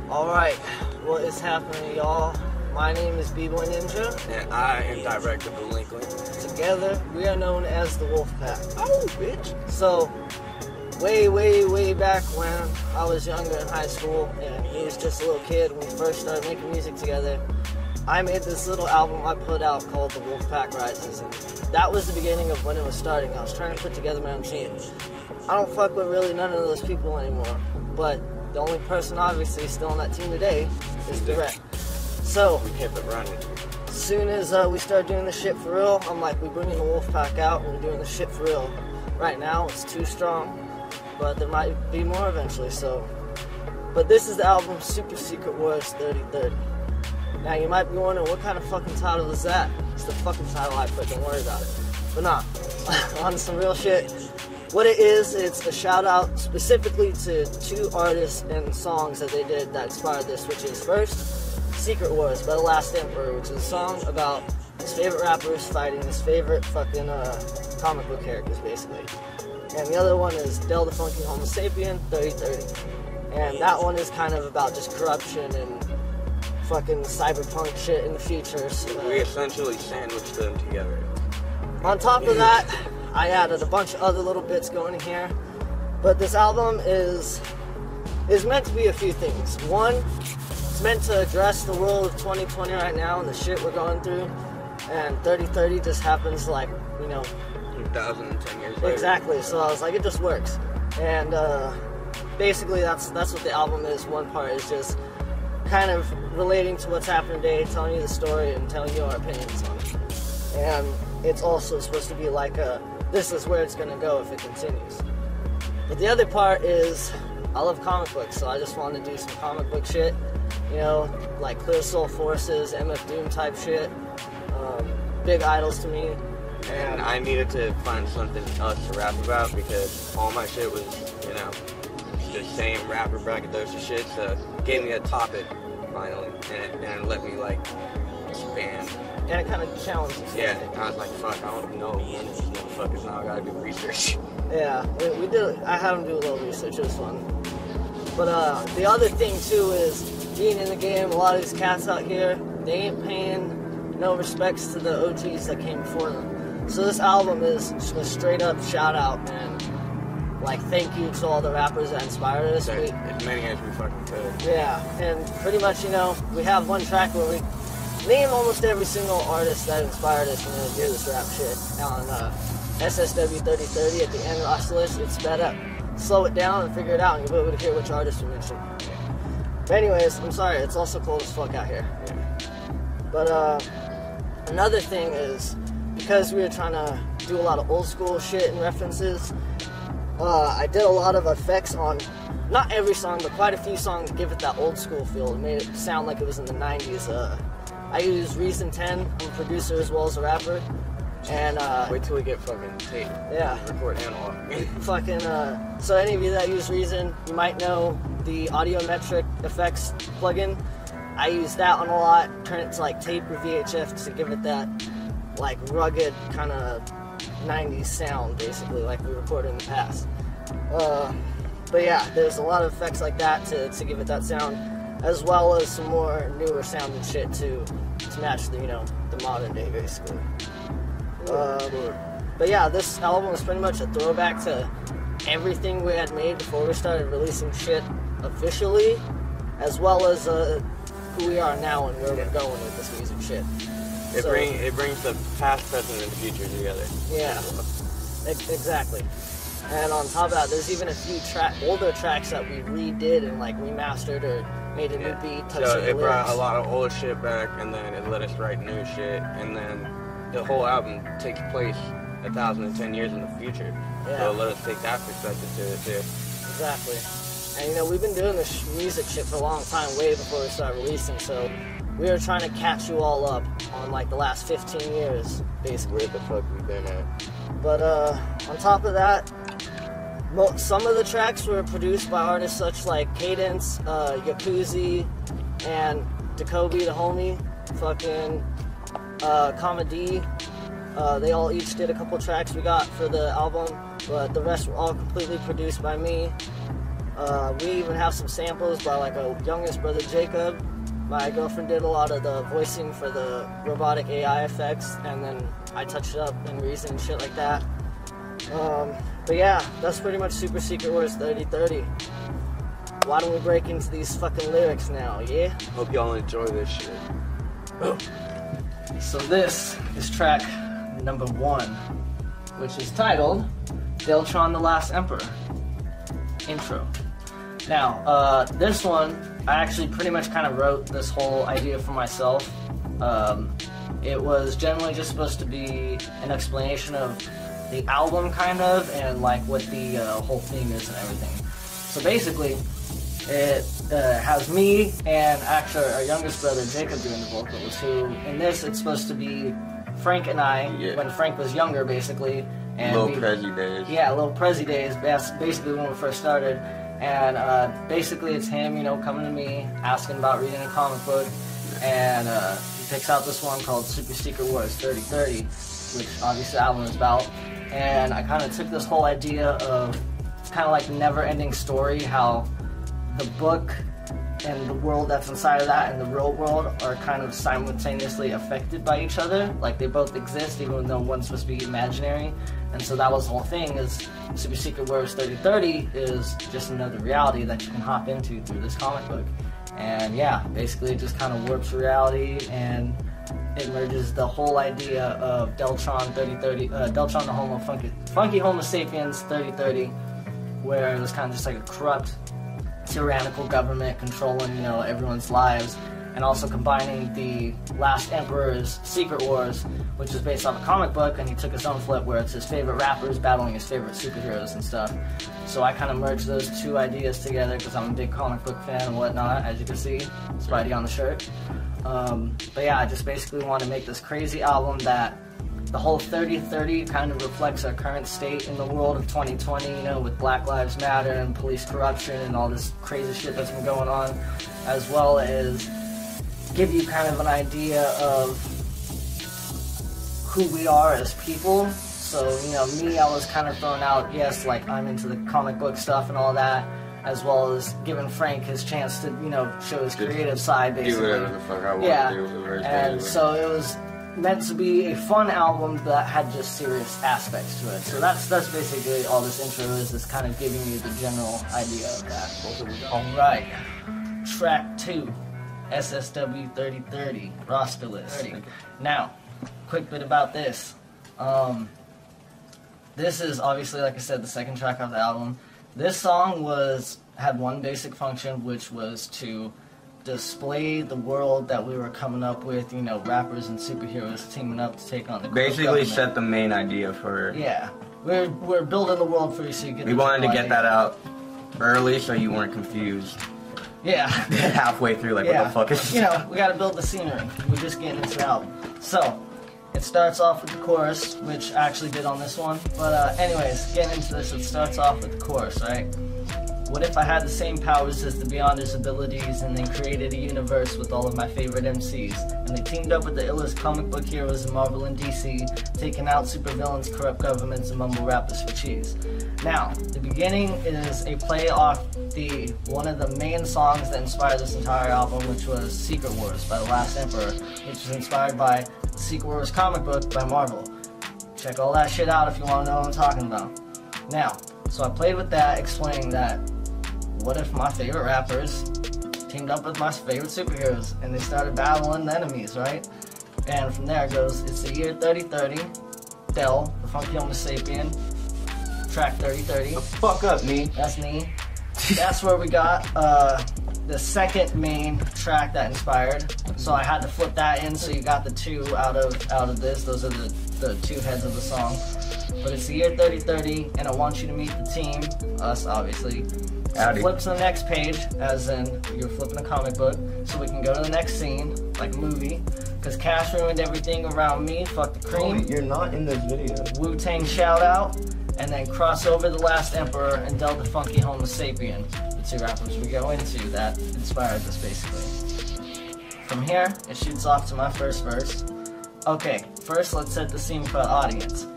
Alright, what is happening, y'all? My name is Bboy Ninja. And I am Direkt of Delinquent. Together, we are known as the Wolfpacks. Oh, bitch. So, way back when I was younger in high school, and he was just a little kid when we first started making music together, I made this little album I put out called The Wolfpack Rises, and that was the beginning of when it was starting. I was trying to put together my own team. I don't fuck with really none of those people anymore, but the only person obviously still on that team today is Direkt. So, we kept it running. As soon as we started doing this shit for real, I'm like, we're bringing the Wolfpack out and we're doing this shit for real. Right now, it's too strong, but there might be more eventually, so. But this is the album Super Secret Wars 3030. Now, you might be wondering, what kind of fucking title is that? It's the fucking title I put, don't worry about it. But nah, on some real shit. What it is, it's a shout out specifically to two artists and songs that they did that inspired this, which is first, Secret Wars by The Last Emperor, which is a song about his favorite rappers fighting his favorite fucking comic book characters, basically. And the other one is Del the Funky Homo Sapien 3030. And that one is kind of about just corruption and fucking cyberpunk shit in the future. So, we essentially sandwiched them together. On top of that, I added a bunch of other little bits going in here, but this album is meant to be a few things. One, it's meant to address the world of 2020 right now and the shit we're going through, and 3030 just happens like, you know, 2010 years later. Exactly, so I was like, it just works. And basically that's what the album is. One part is just kind of relating to what's happening today, telling you the story and telling you our opinions on it. And it's also supposed to be like this is where it's going to go if it continues. But the other part is, I love comic books, so I just wanted to do some comic book shit, you know, like Clear Soul Forces, MF Doom type shit, big idols to me. And I needed to find something else to rap about because all my shit was, you know, the same rapper braggadocio shit, so it gave me a topic finally, and it let me like expand. And it kind of challenges you. Yeah, I was like, fuck, I don't know when these motherfuckers now, I gotta do research. Yeah, we did, I had them do a little research, it was fun. But the other thing too is, being in the game, a lot of these cats out here, they ain't paying no respects to the OGs that came before them. So this album is just a straight up shout out and like thank you to all the rappers that inspired us. As many as we fucking could. Yeah, and pretty much, you know, we have one track where we name almost every single artist that inspired us when we do this rap shit. On SSW 3030 at the end of the list, it's sped up. Slow it down and figure it out, and you'll be able to hear which artist we mentioned. But anyways, I'm sorry, it's also cold as fuck out here. But another thing is, because we were trying to do a lot of old school shit and references, I did a lot of effects on, not every song, but quite a few songs to give it that old school feel. It made it sound like it was in the 90s. I use Reason 10, I'm a producer as well as a rapper, and wait till we get fucking tape. Yeah. Record analog. Fucking so any of you that use Reason, you might know the Audiometric Effects plugin. I use that one a lot, turn it to like tape or VHF to give it that like rugged kind of 90s sound, basically, like we recorded in the past. But yeah, there's a lot of effects like that to give it that sound, as well as some more newer sounding shit to match the, you know, the modern day, basically. But yeah, this album is pretty much a throwback to everything we had made before we started releasing shit officially, as well as who we are now and where we're going with this music shit. It brings the past, present, and future together. Yeah, exactly. And on top of that, there's even a few older tracks that we redid and like remastered or made a new beat. So it brought a lot of old shit back, and then it let us write new shit, and then the whole album takes place 1,010 years in the future. Yeah. So let us take that perspective to it too. Exactly. And you know, we've been doing this music shit for a long time, way before we started releasing, so we were trying to catch you all up on like the last 15 years, basically. Where the fuck we been at? But on top of that, some of the tracks were produced by artists such like Cadence, Yakuzi, and Jacoby the homie, fucking Comedy. They all each did a couple tracks we got for the album, but the rest were all completely produced by me. We even have some samples by like our youngest brother Jacob. My girlfriend did a lot of the voicing for the robotic AI effects, and then I touched it up in Reason and shit like that. But yeah, that's pretty much Super Secret Wars 3030. Why don't we break into these fucking lyrics now, yeah? Hope y'all enjoy this shit. So this is track number 1, which is titled Deltron the Last Emperor. Intro. Now, this one, I actually pretty much kind of wrote this whole idea for myself. It was generally just supposed to be an explanation of the album, kind of, and like what the whole theme is and everything. So basically, it has me and actually our youngest brother Jacob doing the vocals, who in this it's supposed to be Frank and I, when Frank was younger, basically. And little Prezi days. Yeah, little Prezi days, basically when we first started. And basically it's him, you know, coming to me, asking about reading a comic book, and he picks out this one called Super Secret Wars 3030, which obviously the album is about. And I kind of took this whole idea of, it's kind of like a never-ending story, how the book and the world that's inside of that and the real world are kind of simultaneously affected by each other. Like, they both exist, even though one's supposed to be imaginary. And so that was the whole thing, is Super Secret Wars 3030 is just another reality that you can hop into through this comic book. And yeah, basically it just kind of warps reality, and it merges the whole idea of Deltron 3030, Deltron the Funky Homo Sapiens 3030, where it was kind of just like a corrupt, tyrannical government controlling, you know, everyone's lives, and also combining the Last Emperor's Secret Wars, which is based on a comic book, and he took his own flip where it's his favorite rappers battling his favorite superheroes and stuff. So I kind of merged those two ideas together because I'm a big comic book fan and whatnot, as you can see, Spidey on the shirt. But yeah, I just basically want to make this crazy album that the whole 3030 kind of reflects our current state in the world of 2020, you know, with Black Lives Matter and police corruption and all this crazy shit that's been going on, as well as give you kind of an idea of who we are as people. So, you know, me, I was kind of throwing out, yes, like, I'm into the comic book stuff and all that, as well as giving Frank his chance to, you know, show his creative side, basically. Do whatever the fuck I want to do. And so it was meant to be a fun album that had just serious aspects to it. So that's basically all this intro is kind of giving you the general idea of that. Alright, track 2, SSW 3030, roster list. Now, quick bit about this. This is obviously, like I said, the second track of the album. This song had one basic function, which was to display the world that we were coming up with, you know, rappers and superheroes teaming up to take on the basically set the main idea for... Yeah, we're building the world for you so you get... We wanted to get that out early so you weren't confused. Yeah. Halfway through, like, what the fuck is... You know, we gotta build the scenery. We're just getting into the album. So, it starts off with the chorus, which I actually did on this one. But anyways, getting into this, it starts off with the chorus, right? What if I had the same powers as the Beyonders' abilities and then created a universe with all of my favorite MCs? And they teamed up with the illest comic book heroes in Marvel and DC, taking out supervillains, corrupt governments, and mumble rappers for cheese. Now, the beginning is a play off one of the main songs that inspired this entire album, which was Secret Wars by The Last Emperor, which was inspired by the Secret Wars comic book by Marvel. Check all that shit out if you want to know what I'm talking about. Now, so I played with that, explaining that what if my favorite rappers teamed up with my favorite superheroes and they started battling the enemies, right? And from there it goes, it's the year 3030, Del, the Funky Homo Sapien, track 3030. The fuck up, me. That's me. That's where we got the second main track that inspired. So I had to flip that in, so you got the two out of this. Those are the two heads of the song. But it's the year 3030, and I want you to meet the team, us obviously. So flip to the next page, as in you're flipping a comic book, so we can go to the next scene, like a movie. Because Cash ruined everything around me, fuck the cream. You're not in this video. Wu-Tang shout out, and then cross over the Last Emperor and Del the Funky Homo Sapien, the two rappers we go into that inspired this basically. From here, it shoots off to my first verse. Okay, first let's set the scene for the audience.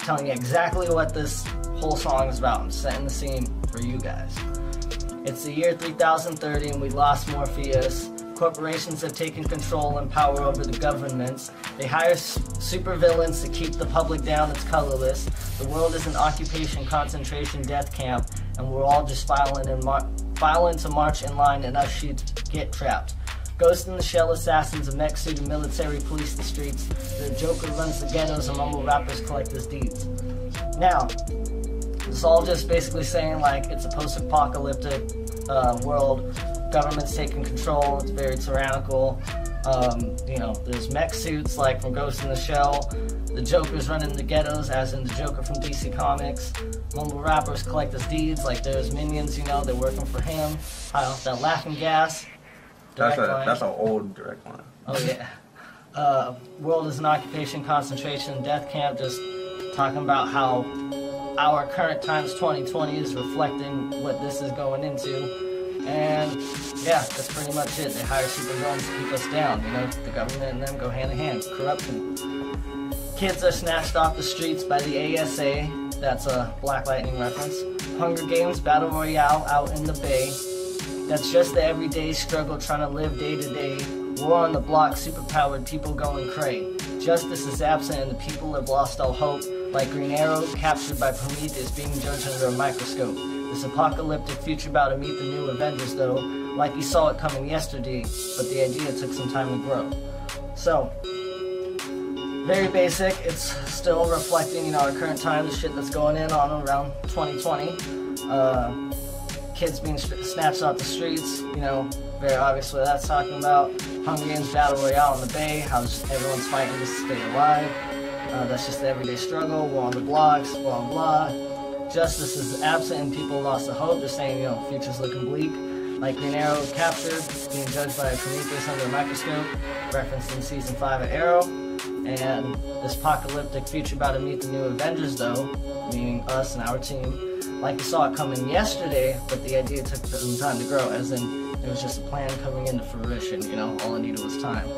Telling you exactly what this whole song is about. I'm setting the scene for you guys. It's the year 3030 and we lost Morpheus. Corporations have taken control and power over the governments. They hire supervillains to keep the public down. It's colorless. The world is an occupation, concentration, death camp, and we're all just filing to march in line, and us sheets get trapped. Ghost in the Shell assassins, a mech suit, and military police the streets. The Joker runs the ghettos, and mumble rappers collect his deeds. Now, it's all just basically saying like it's a post-apocalyptic world. Government's taking control. It's very tyrannical. You know, there's mech suits like from Ghost in the Shell. The Joker's running the ghettos, as in the Joker from DC Comics. Mumble rappers collect his deeds, like there's minions, you know, they're working for him. That laughing gas. That's an old Direkt line. Oh yeah. World is an occupation, concentration, death camp. Just talking about how our current times 2020 is reflecting what this is going into. And yeah, that's pretty much it. They hire supervillains to keep us down. You know, the government and them go hand in hand. Corruption. Kids are snatched off the streets by the ASA. That's a Black Lightning reference. Hunger Games, Battle Royale out in the Bay. That's just the everyday struggle trying to live day to day. War on the block, superpowered people going cray. Justice is absent and the people have lost all hope. Like Green Arrow, captured by Prometheus, being judged under a microscope. This apocalyptic future about to meet the new Avengers though, like you saw it coming yesterday, but the idea took some time to grow. So, very basic, it's still reflecting, you know, our current time, the shit that's going on around 2020. Kids being snatched off the streets, you know, very obvious what that's talking about. Hunger Games, Battle Royale in the Bay, how everyone's fighting to stay alive. That's just the everyday struggle, war on the blocks, blah blah. Justice is absent and people lost the hope. They're saying, you know, future's looking bleak. Like Green Arrow captured, being judged by Prometheus under a microscope, referenced in Season 5 of Arrow. And this apocalyptic future about to meet the new Avengers though, meaning us and our team. Like you saw it coming yesterday, but the idea took some time to grow, as in it was just a plan coming into fruition, you know, all I needed was time.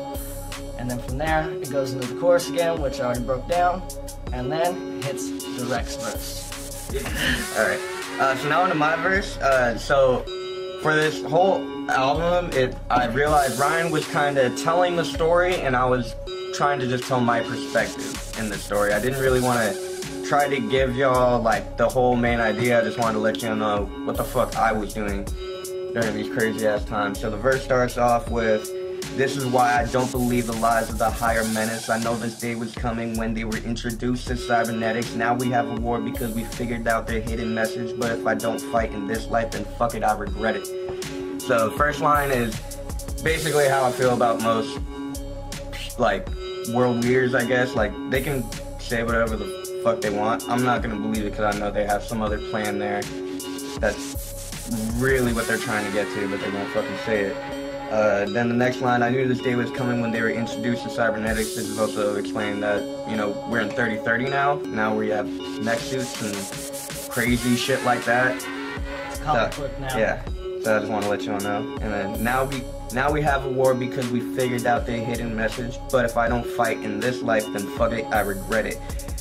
And then from there, it goes into the chorus again, which I already broke down, and then hits Direkt's verse. Alright, so now into my verse. So for this whole album, I realized Ryan was kind of telling the story, and I was trying to just tell my perspective in the story. I didn't really want to try to give y'all like the whole main idea. I just wanted to let you know what the fuck I was doing during these crazy ass times. So the verse starts off with, "This is why I don't believe the lies of the higher menace. I know this day was coming when they were introduced to cybernetics. Now we have a war because we figured out their hidden message. But if I don't fight in this life, then fuck it, I regret it." So the first line is basically how I feel about most like world leaders, I guess. Like they can say whatever the fuck they want. I'm not gonna believe it because I know they have some other plan there. That's really what they're trying to get to, but they won't fucking say it. Then the next line, "I knew this day was coming when they were introduced to cybernetics." This is also explaining that, you know, we're in 3030 now. Now we have mech suits and crazy shit like that. It's comic book now. Yeah. So I just want to let you all know. And then now we have a war because we figured out their hidden message. But if I don't fight in this life, then fuck it, I regret it.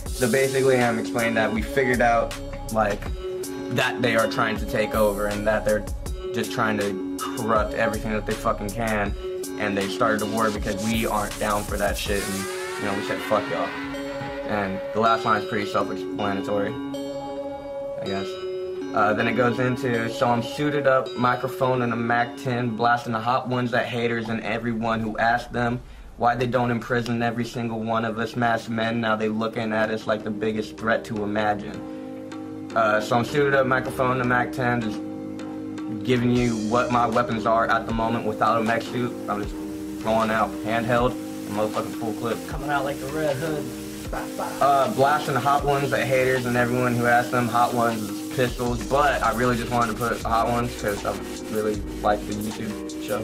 So basically, I'm explaining that we figured out like that they are trying to take over and that they're just trying to corrupt everything that they fucking can, and they started a war because we aren't down for that shit, and you know, we said fuck y'all. And the last line is pretty self-explanatory, I guess. Then it goes into, "So I'm suited up, microphone and a Mac 10, blasting the hot ones at haters and everyone who asked them why they don't imprison every single one of us masked men. Now they looking at us like the biggest threat to imagine." So I'm suited up, microphone and a Mac 10, just giving you what my weapons are at the moment without a mech suit. I'm just going out handheld, a motherfucking full clip. Coming out like the Red Hood. Blasting the hot ones at haters and everyone who asked them. Hot ones is pistols, but I really just wanted to put hot ones because I really like the YouTube show.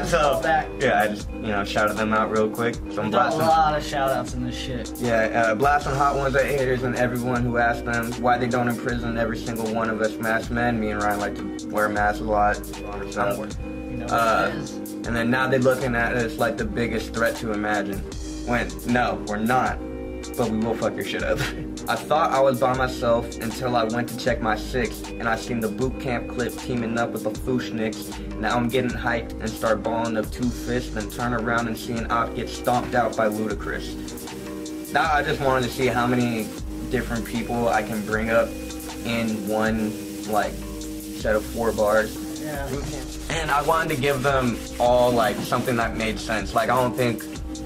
so yeah, I just, you know, shouted them out real quick. So I'm blasting a lot of shout outs in this shit. Yeah, blasting hot ones at haters and everyone who asked them why they don't imprison every single one of us masked men. Me and Ryan like to wear masks a lot. So, you know what it is. And then now they're looking at us like the biggest threat to imagine. When, no, we're not. but we will fuck your shit up. I thought I was by myself until I went to check my 6, and I seen the boot camp clip teaming up with the Fushniks. Now I'm getting hyped and start balling up 2 fists, then turn around and seeing Op get stomped out by Ludacris. Now I just wanted to see how many different people I can bring up in one, like, set of 4 bars. Yeah. And I wanted to give them all, like, something that made sense. Like, I don't think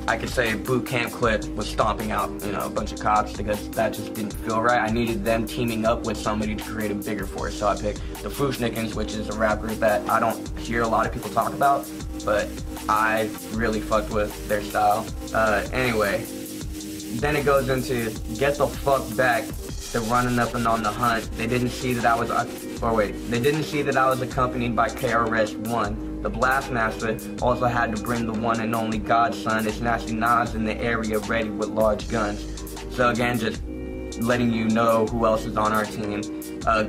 I could say boot camp clip was stomping out, you know, a bunch of cops, because that just didn't feel right. I needed them teaming up with somebody to create a bigger force. So I picked the Fushnikins, which is a rapper that I don't hear a lot of people talk about, but I really fucked with their style. Anyway, then it goes into get the fuck back. They're running up and on the hunt. They didn't see that I was, they didn't see that I was accompanied by KRS-One. The Blastmaster also had to bring the one and only Godson. It's Nasty Nas in the area ready with large guns. So again, just letting you know who else is on our team.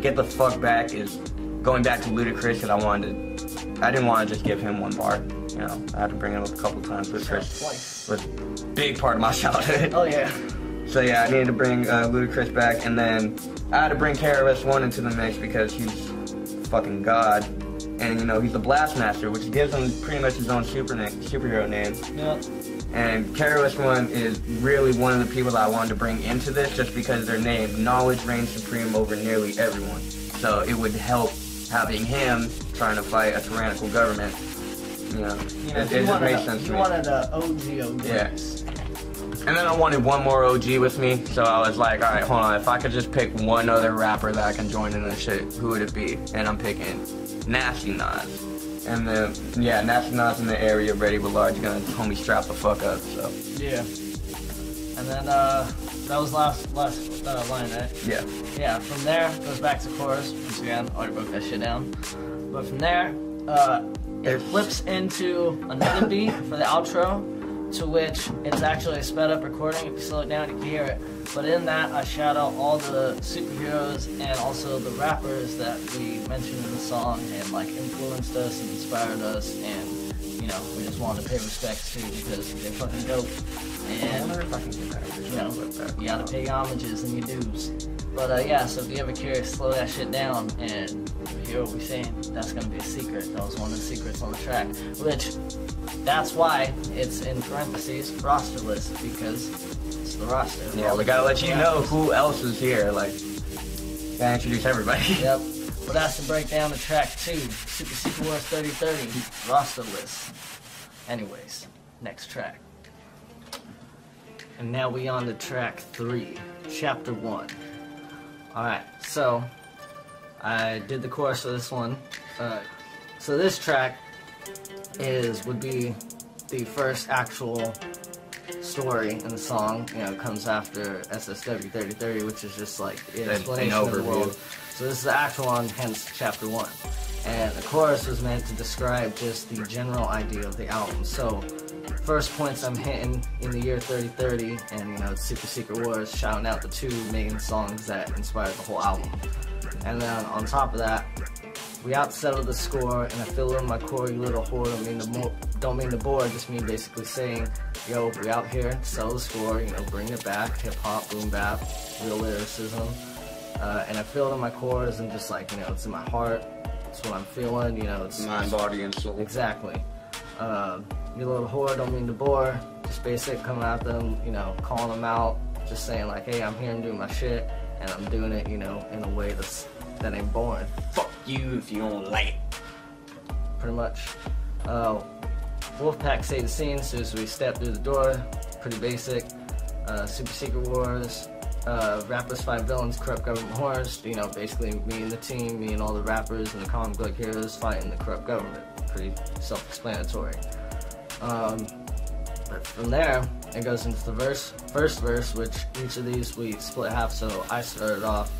Get the fuck back is going back to Ludacris, and I didn't want to just give him 1 bar. You know, I had to bring him up a couple times. Ludacris was a big part of my childhood. Oh yeah. So yeah, I needed to bring Ludacris back, and then I had to bring KRS-One into the mix because he's fucking God. And you know, he's the Blastmaster, which gives him pretty much his own superhero name. Yep. And KRS-One is really one of the people that I wanted to bring into this just because of their name. Knowledge reigns supreme over nearly everyone. So it would help having him trying to fight a tyrannical government. You know, it just makes sense to me. You wanted an OG. Yeah. And then I wanted one more OG with me, so I was like, alright, hold on, if I could just pick one other rapper that I can join in this shit, who would it be? And I'm picking Nasty Nas. And then, yeah, Nasty Nas in the area, ready with large guns, homie strap the fuck up, so. Yeah. And then, that was last line, right? Yeah. Yeah, from there, goes back to chorus. Once again, already broke that shit down. But from there, it flips into another beat for the outro, to which it's actually a sped up recording. If you slow it down, you can hear it. But in that, I shout out all the superheroes and also the rappers that we mentioned in the song and like influenced us and inspired us, and you know, we just wanted to pay respects to because they're fucking dope. And you know, you gotta pay homages and your dues. But yeah, so if you ever curious, slow that shit down and hear what we're saying. That's gonna be a secret. That was one of the secrets on the track, which that's why it's in parentheses roster list, because it's the roster. Yeah, we gotta let you know who else is here. Like, gotta introduce everybody. Yep. But that's to break down the track 2, Super Secret Wars 3030 roster list. Anyways, next track. And now we on to track 3, chapter 1. Alright, so I did the chorus for this one. So this track would be the first actual story in the song. You know, it comes after SSW 3030, which is just like the explanation of the world. So this is the actual one, hence chapter 1. And the chorus was meant to describe just the general idea of the album. So first points I'm hitting in the year 3030, and you know, it's Super Secret Wars, shouting out the 2 main songs that inspired the whole album. And then on top of that, we out-settled the score, and I feel it in my core, you little whore. Don't mean to bore, just mean basically saying, yo, we out here to settle the score, you know, bring it back, hip-hop, boom-bap, real lyricism. And I feel it in my cores, and just like, you know, it's in my heart, it's what I'm feeling, you know, it's mind, body, and soul. Exactly. You little whore, don't mean to bore, just basic, coming at them, you know, calling them out, just saying like, hey, I'm here and doing my shit, and I'm doing it, you know, in a way that ain't boring. Fuck you if you don't like it. Pretty much. Wolfpacks say the scene, so as we step through the door, pretty basic. Super Secret Wars, rappers fight villains, corrupt government whores, you know, basically me and the team, me and all the rappers and the comic book heroes fighting the corrupt government. Pretty self-explanatory. But from there, it goes into the first verse, which each of these we split half, so I started off.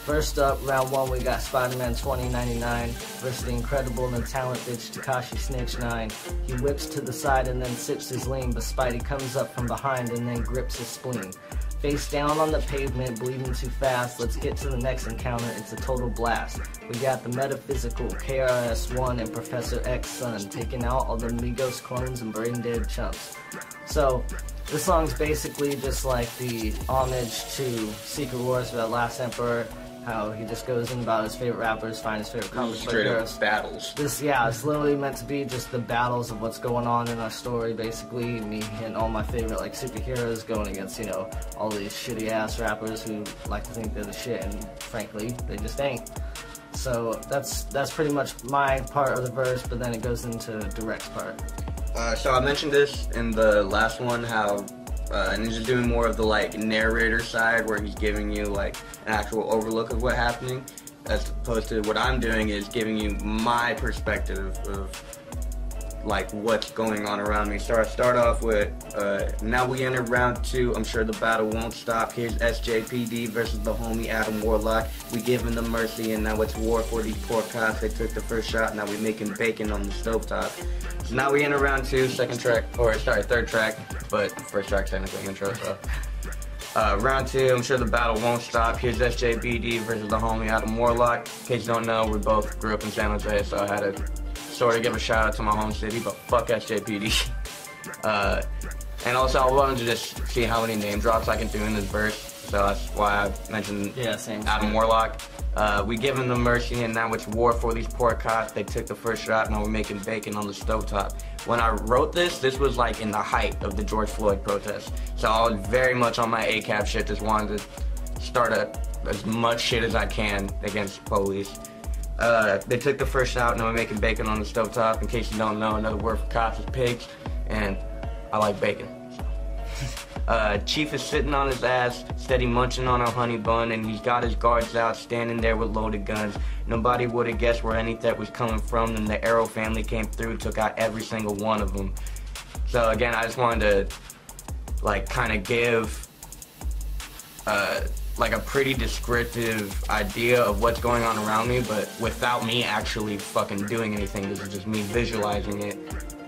First up, round 1, we got Spider-Man 2099 versus the incredible and talented Tekashi Snitch 9. He whips to the side and then sips his lean, but Spidey comes up from behind and then grips his spleen. Face down on the pavement, bleeding too fast. Let's get to the next encounter, it's a total blast. We got the metaphysical, KRS-One and Professor X's son, taking out all the Migos clones and brain dead chumps. So, this song's basically just like the homage to Secret Wars about Last Emperor, how he just goes in about his favorite rappers, find his favorite comic book heroes. Battles. It's literally meant to be just the battles of what's going on in our story, basically. Me and all my favorite, like, superheroes going against, you know, all these shitty-ass rappers who like to think they're the shit, and frankly, they just ain't. So, that's pretty much my part of the verse, but then it goes into Direkt's part. So I mentioned this in the last one, how Ninja's doing more of the, like, narrator side, where he's giving you, like, an actual overlook of what's happening, as opposed to what I'm doing is giving you my perspective of, like, what's going on around me. So I start off with, now we enter round 2, I'm sure the battle won't stop. Here's SJPD versus the homie Adam Warlock. We giving them mercy, and now it's war for these poor cops. They took the first shot, now we making bacon on the stovetop. So now we enter round 2, third track, but first track technically intro, so. Round 2, I'm sure the battle won't stop. Here's SJBD versus the homie Adam Warlock. In case you don't know, we both grew up in San Jose, so I had to sort of give a shout out to my home city, but fuck SJPD. And also I wanted to just see how many name drops I can do in this verse, so that's why I mentioned Adam Warlock. We giving them mercy, and now it's war for these poor cops. They took the first shot, now we're making bacon on the stovetop. When I wrote this was like in the height of the George Floyd protest. So I was very much on my ACAB shit, just wanted to start as much shit as I can against police. They took the first shot, now we're making bacon on the stovetop. In case you don't know, another word for cops is pigs, and I like bacon. Chief is sitting on his ass, steady munching on a honey bun, and he's got his guards out, standing there with loaded guns. Nobody would have guessed where any threat was coming from, and the S.A.R family came through, took out every single one of them. So again, I just wanted to, like, kind of give, like, a pretty descriptive idea of what's going on around me, but without me actually fucking doing anything. This is just me visualizing it.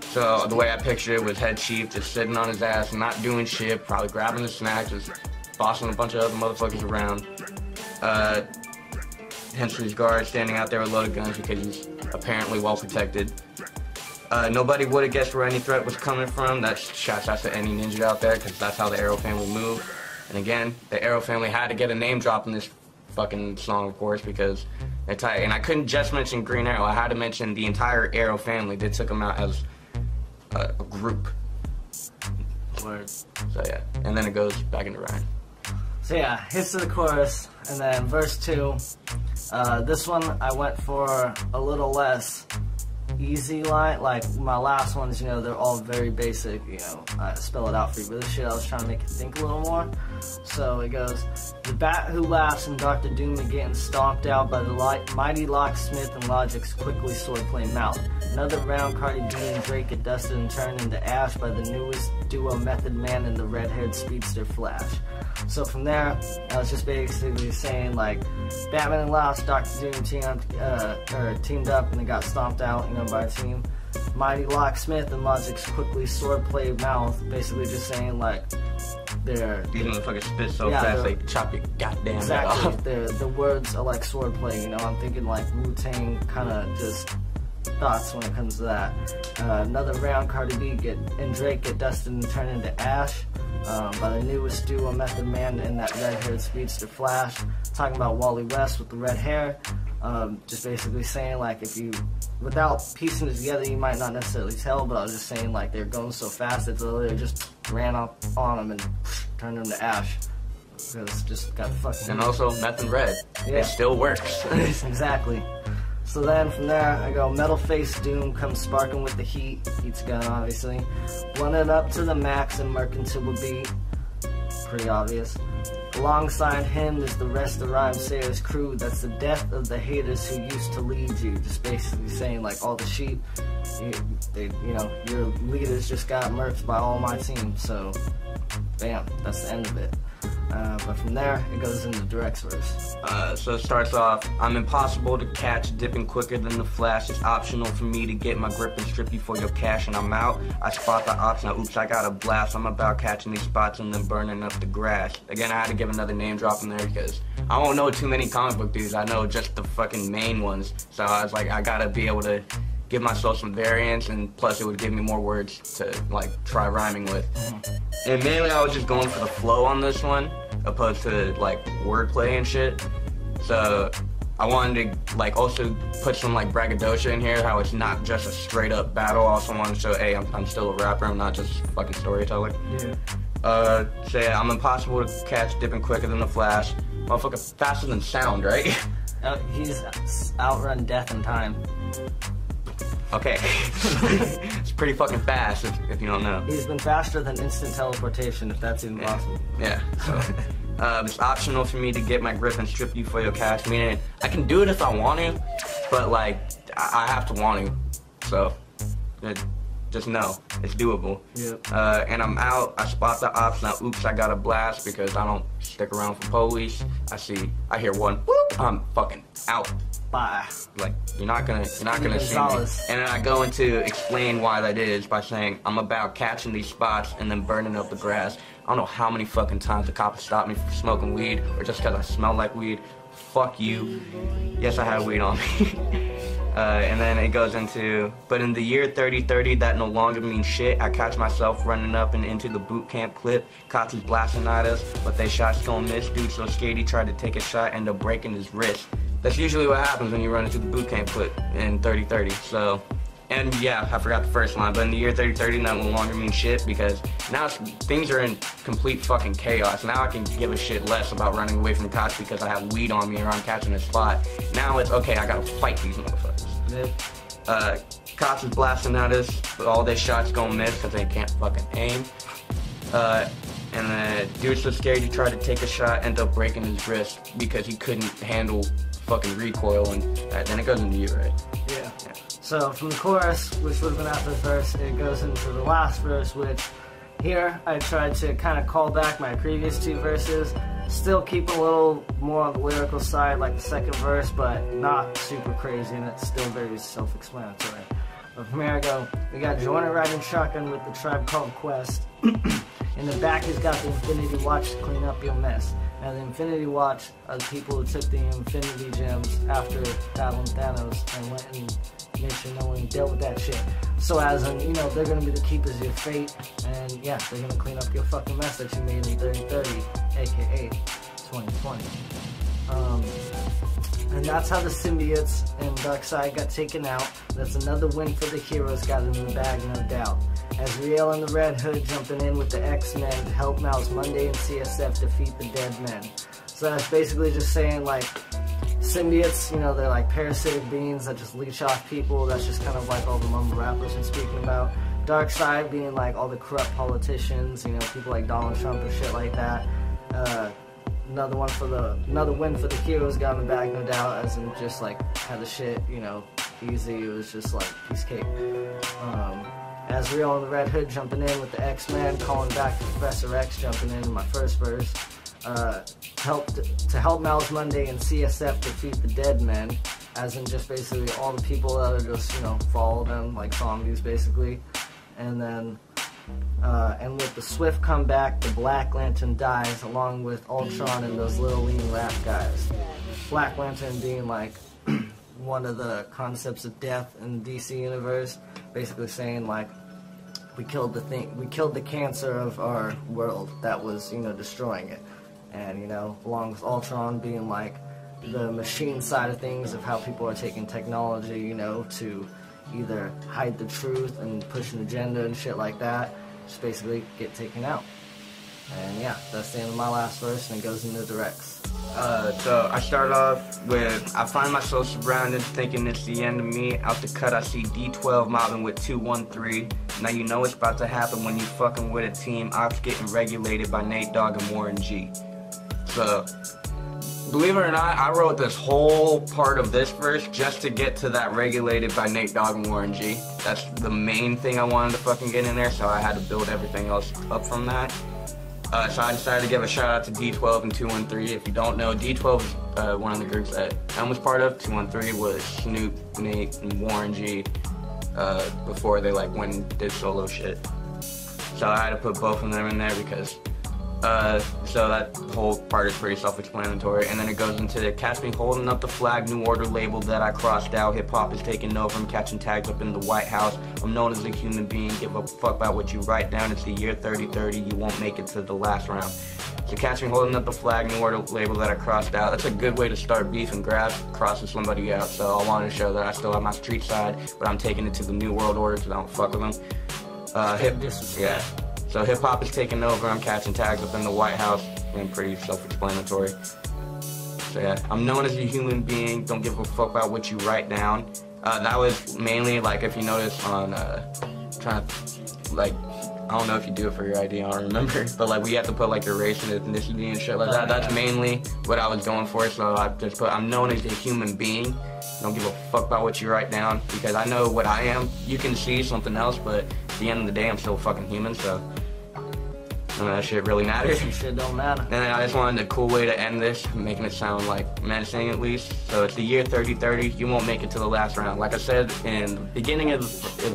So the way I pictured it was Head Chief just sitting on his ass, not doing shit, probably grabbing a snack, just bossing a bunch of other motherfuckers around. Hensley's guard standing out there with loaded guns because he's apparently well protected. Nobody would have guessed where any threat was coming from. That's shouts out to any ninja out there, because that's how the S.A.R family moved. And again, the S.A.R family had to get a name drop in this fucking song, of course, because they're tight. And I couldn't just mention Green Arrow, I had to mention the entire S.A.R family. They took them out as a group. Word. So yeah, and then it goes back into rhyme. So yeah, hits to the chorus, and then verse 2. This one I went for a little less easy line. Like my last ones, you know, they're all very basic, you know, I spell it out for you, but this shit I was trying to make it think a little more. So it goes, the bat who laughs and Dr. Doom are getting stomped out by the mighty locksmith and Logic's quickly swordplay mouth. Another round, Cardi B and Drake get dusted and turned into ash by the newest duo Method Man and the red-haired speedster Flash. So from there, I was just basically saying, like, Batman and Lost, Dr. Doom teamed up and they got stomped out, you know, by a team. Mighty Locksmith and Logic's quickly swordplay mouth, basically just saying, like, they're... These motherfuckers spit so fast they chop your goddamn head off. The words are like swordplay, you know, I'm thinking like wu-tang kind of just thoughts when it comes to that. Another round, Cardi B and Drake get dusted and turned into ash by the newest duo Method Man and that red-haired speedster Flash. Talking about Wally West with the red hair. Just basically saying, like, if you, without piecing it together, you might not necessarily tell, but I was just saying, like, they're going so fast that they just ran up on them and turned them to ash. Because just got fucking... And also, meth and red. Yeah. It still works. Exactly. So then, from there, I go, Metal Face Doom comes sparking with the heat. Heat's a gun, obviously. Blunted up to the max and murking to a beat. Pretty obvious. Alongside him is the rest of Rhyme Sayer's crew. That's the death of the haters who used to lead you. Just basically saying, like, all the sheep, you know, your leaders just got murked by all my team. So, bam, that's the end of it. But from there, it goes into Direkt's verse. So it starts off, I'm impossible to catch, dipping quicker than the flash. It's optional for me to get my grip and strip you for your cash, and I'm out. I spot the ops, now oops, I got a blast. I'm about catching these spots and then burning up the grass. Again, I had to give another name drop in there because I don't know too many comic book dudes. I know just the fucking main ones. So I was like, I gotta be able to give myself some variants, and plus it would give me more words to like try rhyming with. And mainly I was just going for the flow on this one, opposed to like wordplay and shit. So I wanted to like also put some like braggadocio in here, how it's not just a straight up battle. I also wanted to show, hey, I'm still a rapper, I'm not just a fucking storyteller. Yeah. Say I'm impossible to catch, dipping quicker than the flash. Motherfucker faster than sound, right? He's outrun death and time. Okay. It's pretty fucking fast if you don't know. He's been faster than instant teleportation, if that's even possible. Yeah. So, it's optional for me to get my grip and strip you for your cash, meaning I can do it if I want to, but like I have to want to. So just know it's doable. Yep. And I'm out. I spot the ops. Now oops, I got a blast because I don't stick around for police. I hear one. Whoop, I'm fucking out. Bye. Like you're not gonna see me. Gonzalez. And then I go into explain why that is by saying I'm about catching these spots and then burning up the grass. I don't know how many fucking times the cops stopped me from smoking weed or just because I smell like weed. Fuck you. Yes, I had weed on me. And then it goes into, but in the year 3030, that no longer means shit. I catch myself running up and into the boot camp clip. Cops is blasting at us, but they shots don't miss. Dude so scared he tried to take a shot, end up breaking his wrist. That's usually what happens when you run into the boot camp clip in 3030. So, and yeah, I forgot the first line, but in the year 3030, that no longer means shit because now things are in complete fucking chaos. Now I can give a shit less about running away from the cops because I have weed on me or I'm catching a spot. Now it's, okay, I gotta fight these motherfuckers. Yep. Cops is blasting at us, but all their shots gonna miss because they can't fucking aim. And then dude so scared he tried to take a shot, ended up breaking his wrist because he couldn't handle fucking recoil, and then it goes into you, right? Yeah. So from the chorus, which would have been after the verse, it goes into the last verse, which here I tried to kind of call back my previous two verses, still keep a little more on the lyrical side like the second verse, but not super crazy, and it's still very self-explanatory. But from here I go, we got Joyner riding shotgun with the Tribe Called Quest. In the back he's got the Infinity Watch to clean up your mess. And the Infinity Watch are the people who took the Infinity Gems after battling Thanos and went and made sure no one dealt with that shit. So as in, you know, they're gonna be the keepers of your fate, and yeah, they're gonna clean up your fucking mess that you made in 3030, aka 2020. And that's how the symbiotes and Darkseid got taken out. That's another win for the heroes, got it in the bag, no doubt. As Riel and the Red Hood jumping in with the X-Men to help Mouse Monday and CSF defeat the Dead Men. So that's basically just saying, like, symbiotes, you know, they're like parasitic beings that just leech off people. That's just kind of like all the mumble rappers been speaking about. Darkseid being like all the corrupt politicians, you know, people like Donald Trump and shit like that. Another win for the heroes, got in the bag, no doubt, as in just like had the shit, you know, easy. It was just like piece of cake. As Riel and the Red Hood jumping in with the X-Men, calling back Professor X jumping in my first verse. To help Miles Monday and CSF defeat the Dead Men, as in just basically all the people that are just, you know, follow them like zombies basically. And then and with the swift comeback, the Black Lantern dies along with Ultron and those little lean rap guys. Black Lantern being like one of the concepts of death in the DC universe, basically saying like we killed the cancer of our world that was, you know, destroying it. And, you know, along with Ultron being like the machine side of things, of how people are taking technology, you know, to either hide the truth and push an agenda and shit like that, just basically get taken out. And yeah, that's the end of my last verse, and it goes into Direkt's. So I start off with, I find myself surrounded thinking it's the end of me. Out the cut I see D12 mobbing with 213. Now you know it's about to happen when you fucking with a team. Ops getting regulated by Nate Dogg and Warren G. So, believe it or not, I wrote this whole part of this verse just to get to that regulated by Nate Dogg and Warren G. That's the main thing I wanted to fucking get in there, so I had to build everything else up from that. So I decided to give a shout out to D12 and 213. If you don't know, D12 is one of the groups that I was part of. 213 was Snoop, Nate, and Warren G before they like went and did solo shit. So I had to put both of them in there because so that whole part is pretty self-explanatory. And then it goes into the catch me holding up the flag, New Order label that I crossed out. Hip-hop is taking over, I'm catching tags up in the White House. I'm known as a human being, give a fuck about what you write down. It's the year 3030, you won't make it to the last round. So catch me holding up the flag, New Order label that I crossed out. That's a good way to start beef and grab, crossing somebody out. So I wanted to show that I still have my street side, but I'm taking it to the New World Order because I don't fuck with them. Yeah. So hip-hop is taking over, I'm catching tags up in the White House, and pretty self-explanatory. So yeah, I'm known as a human being, don't give a fuck about what you write down. That was mainly, like, if you notice on, trying to, like, I don't know if you do it for your ID, I don't remember, but like we have to put like your race and ethnicity and shit like that. That's mainly what I was going for, so I just put, I'm known as a human being. Don't give a fuck about what you write down, because I know what I am. You can see something else, but at the end of the day, I'm still a fucking human, so none of that shit really matters. Some shit don't matter. And then I just wanted a cool way to end this, making it sound like menacing at least. So it's the year 3030, you won't make it to the last round. Like I said in the beginning of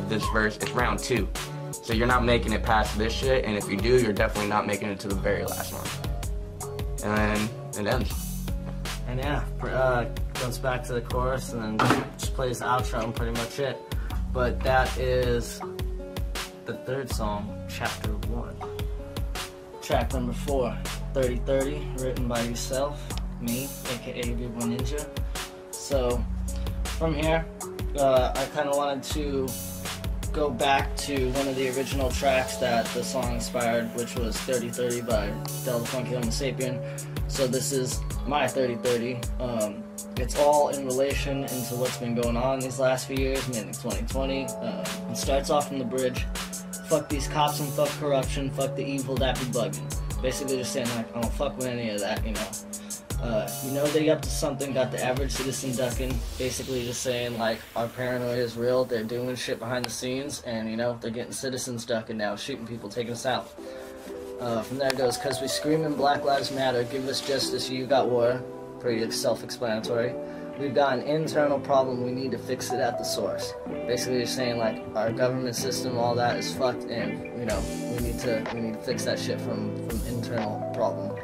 this verse, it's round 2. So you're not making it past this shit, and if you do, you're definitely not making it to the very last one. And then it ends. And yeah, goes back to the chorus and then just plays the outro and pretty much it. But that is the third song, chapter 1. Track number 4, 3030, written by yourself, me, aka Bboy Ninja. So from here, I kind of wanted to go back to one of the original tracks that the song inspired, which was 3030 by Delinquent and Sapien. So this is my 3030. It's all in relation into what's been going on these last few years, mainly 2020. It starts off from the bridge. Fuck these cops and fuck corruption, fuck the evil that be bugging. Basically just saying like, I don't fuck with any of that, you know. You know they up to something, got the average citizen ducking. Basically just saying like, our paranoia is real, they're doing shit behind the scenes, and you know, they're getting citizens ducking now, shooting people, taking us out. From there it goes, cause we screaming Black Lives Matter, give us justice, you got war. Pretty self-explanatory. We've got an internal problem, we need to fix it at the source. Basically just saying like, our government system, all that is fucked, and you know, we need to fix that shit from internal problem.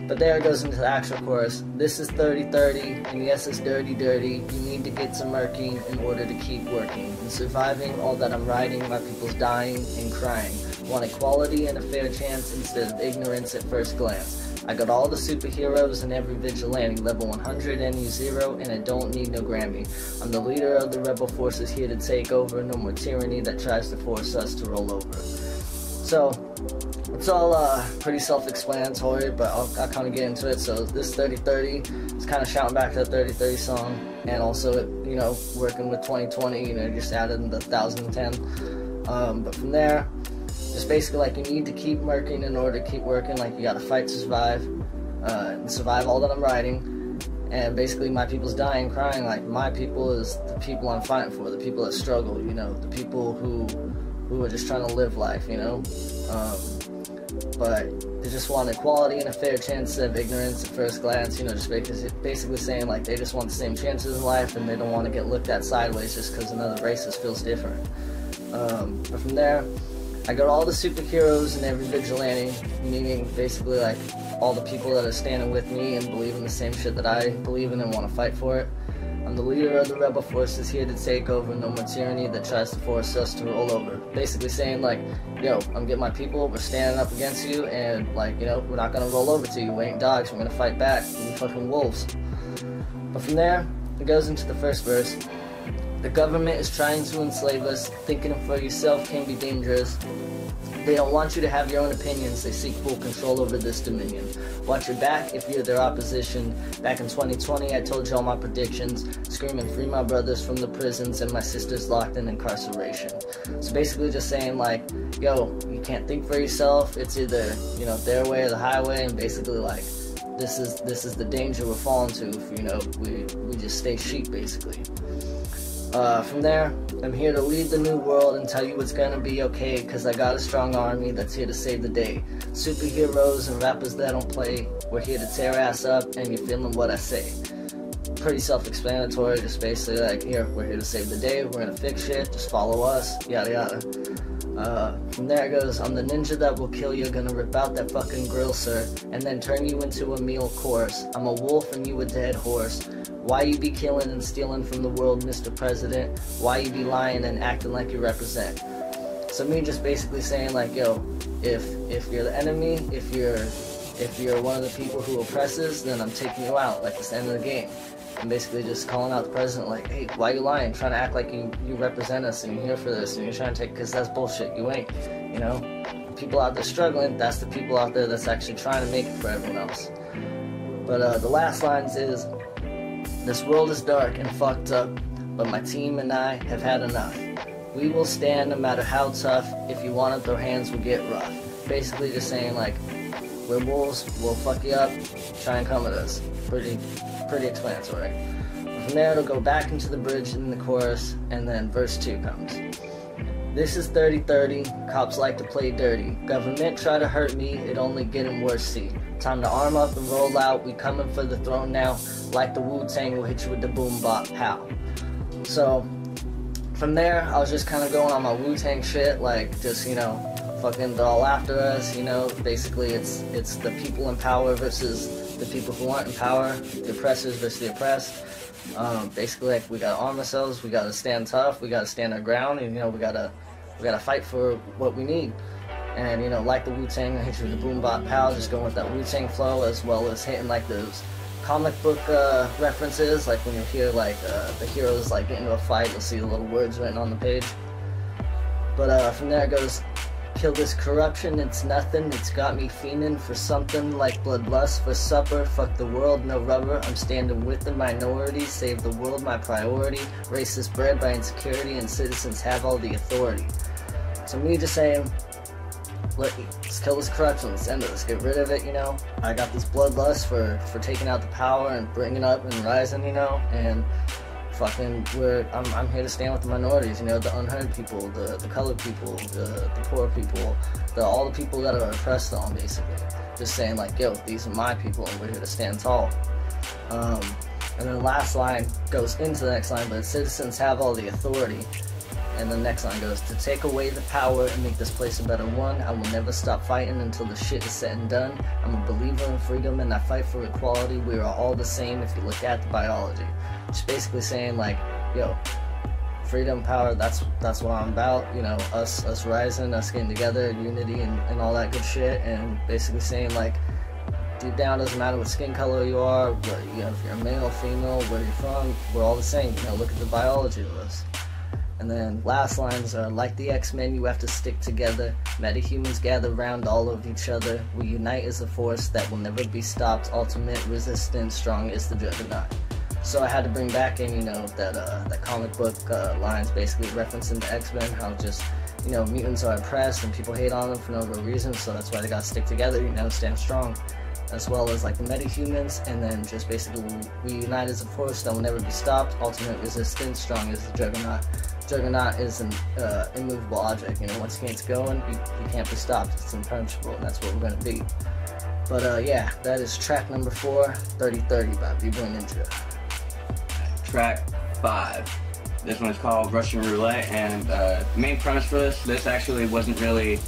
But there it goes into the actual chorus. This is 3030, and yes, it's dirty, dirty. You need to get some murky in order to keep working. And surviving all that I'm writing, my people's dying and crying. Want equality and a fair chance instead of ignorance at first glance. I got all the superheroes and every vigilante, level 100 and you 0, and I don't need no Grammy. I'm the leader of the rebel forces here to take over, no more tyranny that tries to force us to roll over. So, it's all pretty self-explanatory, but I'll kind of get into it. So this 3030 is kind of shouting back to the 3030 song, and also, you know, working with 2020, you know, just added in the 1010. But from there, just basically like you need to keep working in order to keep working, like you gotta fight to survive, and survive all that I'm writing. And basically my people's dying, crying, like my people is the people I'm fighting for, the people that struggle, you know, the people who are just trying to live life, you know. But they just want equality and a fair chance of ignorance at first glance, you know, just basically saying like they just want the same chances in life and they don't want to get looked at sideways just because another racist feels different. But from there, I got all the superheroes and every vigilante, meaning basically like all the people that are standing with me and believe in the same shit that I believe in and want to fight for it. I'm the leader of the rebel forces here to take over, no more tyranny that tries to force us to roll over. Basically saying like, yo, I'm getting my people, we're standing up against you, and like, you know, we're not gonna roll over to you, we ain't dogs, we're gonna fight back, we're fucking wolves. But from there, it goes into the first verse. The government is trying to enslave us, thinking for yourself can be dangerous. They don't want you to have your own opinions, they seek full control over this dominion. Watch your back if you're their opposition. Back in 2020, I told you all my predictions, screaming free my brothers from the prisons and my sisters locked in incarceration. So basically just saying like, yo, you can't think for yourself, it's either, you know, their way or the highway, and basically like, this is the danger we're falling to if, you know, we just stay sheep basically. From there, I'm here to lead the new world and tell you it's gonna be okay, cause I got a strong army that's here to save the day. Superheroes and rappers that don't play, we're here to tear ass up, and you're feeling what I say. Pretty self-explanatory, just basically like, here, we're here to save the day, we're gonna fix shit, just follow us, yada yada. From there it goes, I'm the ninja that will kill you, gonna rip out that fucking grill, sir, and then turn you into a meal course. I'm a wolf and you a dead horse. Why you be killing and stealing from the world, Mr. President? Why you be lying and acting like you represent? So me just basically saying like, yo, if you're the enemy, if you're one of the people who oppresses, then I'm taking you out, like it's the end of the game. I'm basically just calling out the president like, hey, why you lying? Trying to act like you represent us and you're here for this and you're trying to take, because that's bullshit, you ain't, you know? People out there struggling, that's the people out there that's actually trying to make it for everyone else. But the last lines is, this world is dark and fucked up, but my team and I have had enough. We will stand no matter how tough. If you want to throw hands, we'll get rough. Basically just saying like, we're wolves, we'll fuck you up, try and come at us. Pretty explanatory. From there it'll go back into the bridge in the chorus, and then verse 2 comes. This is 30-30, cops like to play dirty. Government try to hurt me, it only getting worse, see. Time to arm up and roll out, we coming for the throne now. Like the wu-tang, we'll hit you with the boom bop pow. So, from there, I was just kind of going on my wu-tang shit, like, just, you know, fucking they're all after us, you know, basically it's the people in power versus the people who aren't in power, the oppressors versus the oppressed. Basically, like, we gotta arm ourselves, we gotta stand tough, we gotta stand our ground, and, you know, we gotta fight for what we need. And, you know, like the wu-tang, I hit you with the boom bop pow, just going with that wu-tang flow, as well as hitting like those comic book references, like when you hear like the heroes like get into a fight, you'll see the little words written on the page. But from there it goes, kill this corruption, it's nothing, it's got me fiending for something like bloodlust for supper, fuck the world, no rubber, I'm standing with the minority, save the world my priority, racist bred by insecurity and citizens have all the authority. So me just saying, let's kill this corruption, let's end it, let's get rid of it, you know. I got this bloodlust for taking out the power and bringing up and rising, you know, and fucking I'm here to stand with the minorities, you know, the unheard people, the colored people, the poor people, all the people that are oppressed on, basically. Just saying like, yo, these are my people and we're here to stand tall. And then the last line goes into the next line, but citizens have all the authority. And the next line goes, to take away the power and make this place a better one, I will never stop fighting until the shit is said and done. I'm a believer in freedom and I fight for equality. We are all the same if you look at the biology. Just basically saying like, yo, freedom, power, that's what I'm about, you know, us rising, us getting together, unity and all that good shit, and basically saying like, deep down, doesn't matter what skin color you are, you know, if you're male, female, where you're from, we're all the same, you know, look at the biology of us. And then last lines are, like the X-Men, you have to stick together. Metahumans gather round all of each other. We unite as a force that will never be stopped. Ultimate resistance, strong is the juggernaut. So I had to bring back in, you know, that comic book lines, basically referencing the X-Men, how just, you know, mutants are oppressed and people hate on them for no real reason, so that's why they gotta stick together, you know, stand strong. As well as like the metahumans, and then just basically we unite as a force that will never be stopped. Ultimate resistance, strong is the juggernaut. Juggernaut is an immovable object, you know, once it gets going, you can't be stopped, it's impenetrable, and that's what we're going to be. But yeah, that is track number 4, 30-30 by Bboy Ninja. Track 5. This one's called Russian Roulette, and the main premise for this actually wasn't really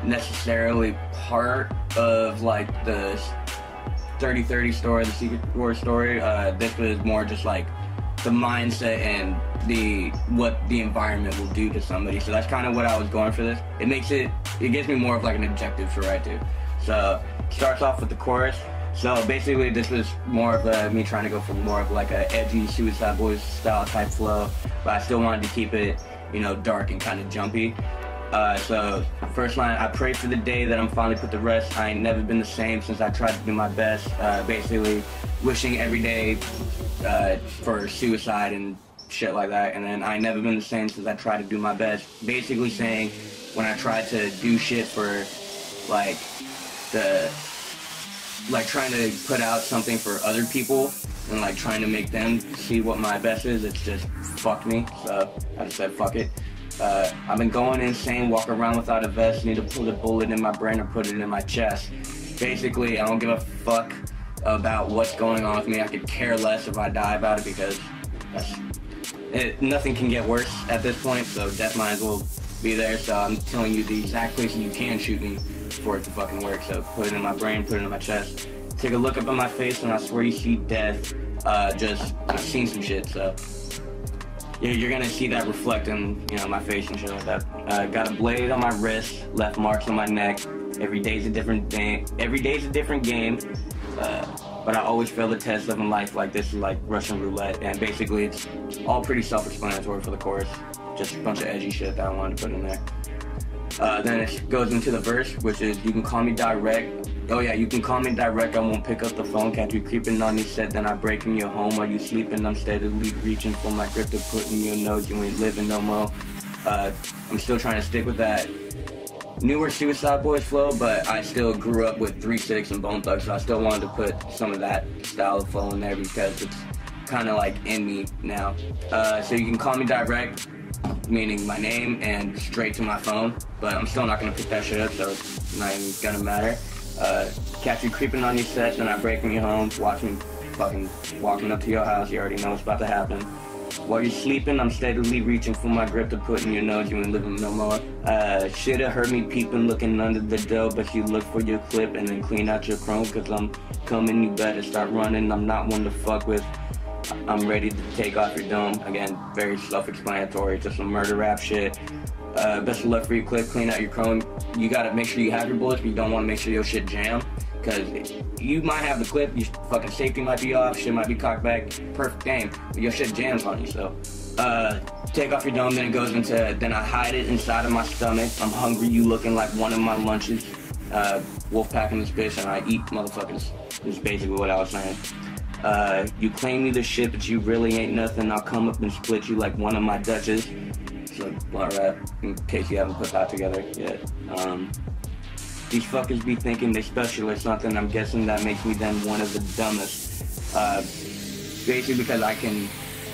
necessarily part of like the 30-30 story, the Secret War story. This was more just like the mindset and what the environment will do to somebody. So that's kind of what I was going for this. It gives me more of like an objective to write to. So it starts off with the chorus. So basically this was more of me trying to go for more of like a edgy Suicide Boys style type flow, but I still wanted to keep it, you know, dark and kind of jumpy. So first line, I pray for the day that I'm finally put to rest. I ain't never been the same since I tried to do my best. Basically wishing every day for suicide and shit like that. And then I ain't never been the same since I tried to do my best. Basically saying when I tried to do shit for like trying to put out something for other people and like trying to make them see what my best is, it's just fucked me. So I just said fuck it. I've been going insane, walk around without a vest, need to put a bullet in my brain or put it in my chest. Basically, I don't give a fuck about what's going on with me. I could care less if I die about it because nothing can get worse at this point, so death might as well be there. So I'm telling you the exact places you can shoot me for it to fucking work. So put it in my brain, put it in my chest. Take a look up at my face and I swear you see death. I've seen some shit, so you're gonna see that reflect in, you know, my face and shit like that. Got a blade on my wrist, left marks on my neck. Every day's a different day. Every day's a different game. But I always fail the test living life like this is like Russian roulette. And basically it's all pretty self-explanatory for the chorus. Just a bunch of edgy shit that I wanted to put in there. Then it goes into the verse, which is, you can call me direct. Oh yeah, you can call me direct, I won't pick up the phone. Catch you creeping on me, said then I break in your home. While you sleeping, I'm steadily reaching for my grip to put in your nose. You ain't living no more. I'm still trying to stick with that newer Suicide Boys flow, but I still grew up with 3 6 and Bone Thugs, so I still wanted to put some of that style of flow in there because it's kind of like in me now. So you can call me direct, meaning my name and straight to my phone, but I'm still not gonna pick that shit up, so it's not even gonna matter. Catch you creeping on your set, then I break in your home, watch me fucking walking up to your house, you already know what's about to happen. While you're sleeping, I'm steadily reaching for my grip to put in your nose, you ain't living no more. Shoulda heard me peeping, looking under the door, but you look for your clip and then clean out your chrome, cause I'm coming, you better start running, I'm not one to fuck with. I'm ready to take off your dome. Again, very self-explanatory, just some murder rap shit. Best of luck for your clip, clean out your chrome. You gotta make sure you have your bullets, but you don't wanna make sure your shit jam. Cause you might have the clip, your fucking safety might be off, shit might be cocked back, perfect game, but your shit jams on you, so. Take off your dome, then it goes into, then I hide it inside of my stomach. I'm hungry, you looking like one of my lunches. Wolfpack in this bitch, and I eat motherfuckers, is basically what I was saying. You claim me the shit, but you really ain't nothing. I'll come up and split you like one of my Dutches. So, blunt rap, in case you haven't put that together yet. These fuckers be thinking they special or something. I'm guessing that makes me then one of the dumbest. Basically because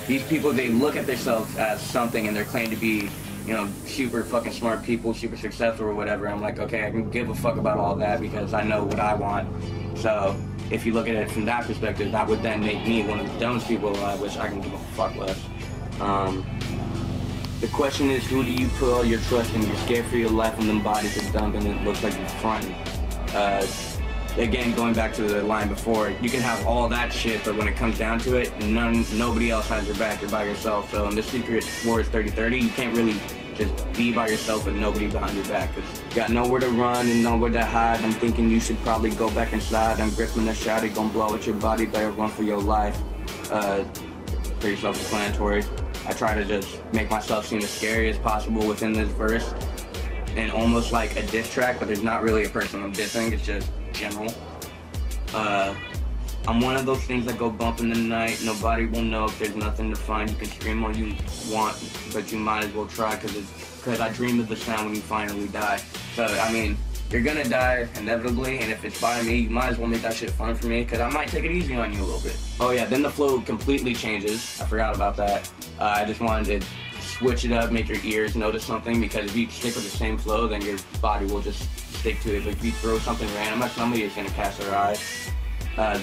these people, they look at themselves as something and they're claimed to be, you know, super fucking smart people, super successful or whatever. I'm like, okay, I can give a fuck about all that because I know what I want. So, if you look at it from that perspective, that would then make me one of the dumbest people alive, which I can give a fuck less. The question is, who do you put all your trust in? You're scared for your life when them bodies are dumping and it looks like you're fronting. Again, going back to the line before, you can have all that shit, but when it comes down to it, nobody else has your back, you're by yourself. So in the secret war is 30-30, you can't really just be by yourself with nobody behind your back. Cause you got nowhere to run and nowhere to hide. I'm thinking you should probably go back inside. I'm gripping the shot, it gon' blow at your body, better run for your life. Pretty self-explanatory. I try to just make myself seem as scary as possible within this verse. And almost like a diss track, but there's not really a person I'm dissing, it's just general. I'm one of those things that go bump in the night. Nobody will know if there's nothing to find. You can scream all you want, but you might as well try, cause I dream of the sound when you finally die. So, I mean, you're gonna die inevitably, and if it's by me, you might as well make that shit fun for me, cause I might take it easy on you a little bit. Oh yeah, then the flow completely changes. I forgot about that. I just wanted to switch it up, make your ears notice something, because if you stick with the same flow, then your body will just stick to it. But if you throw something random at somebody, it's gonna catch their eye.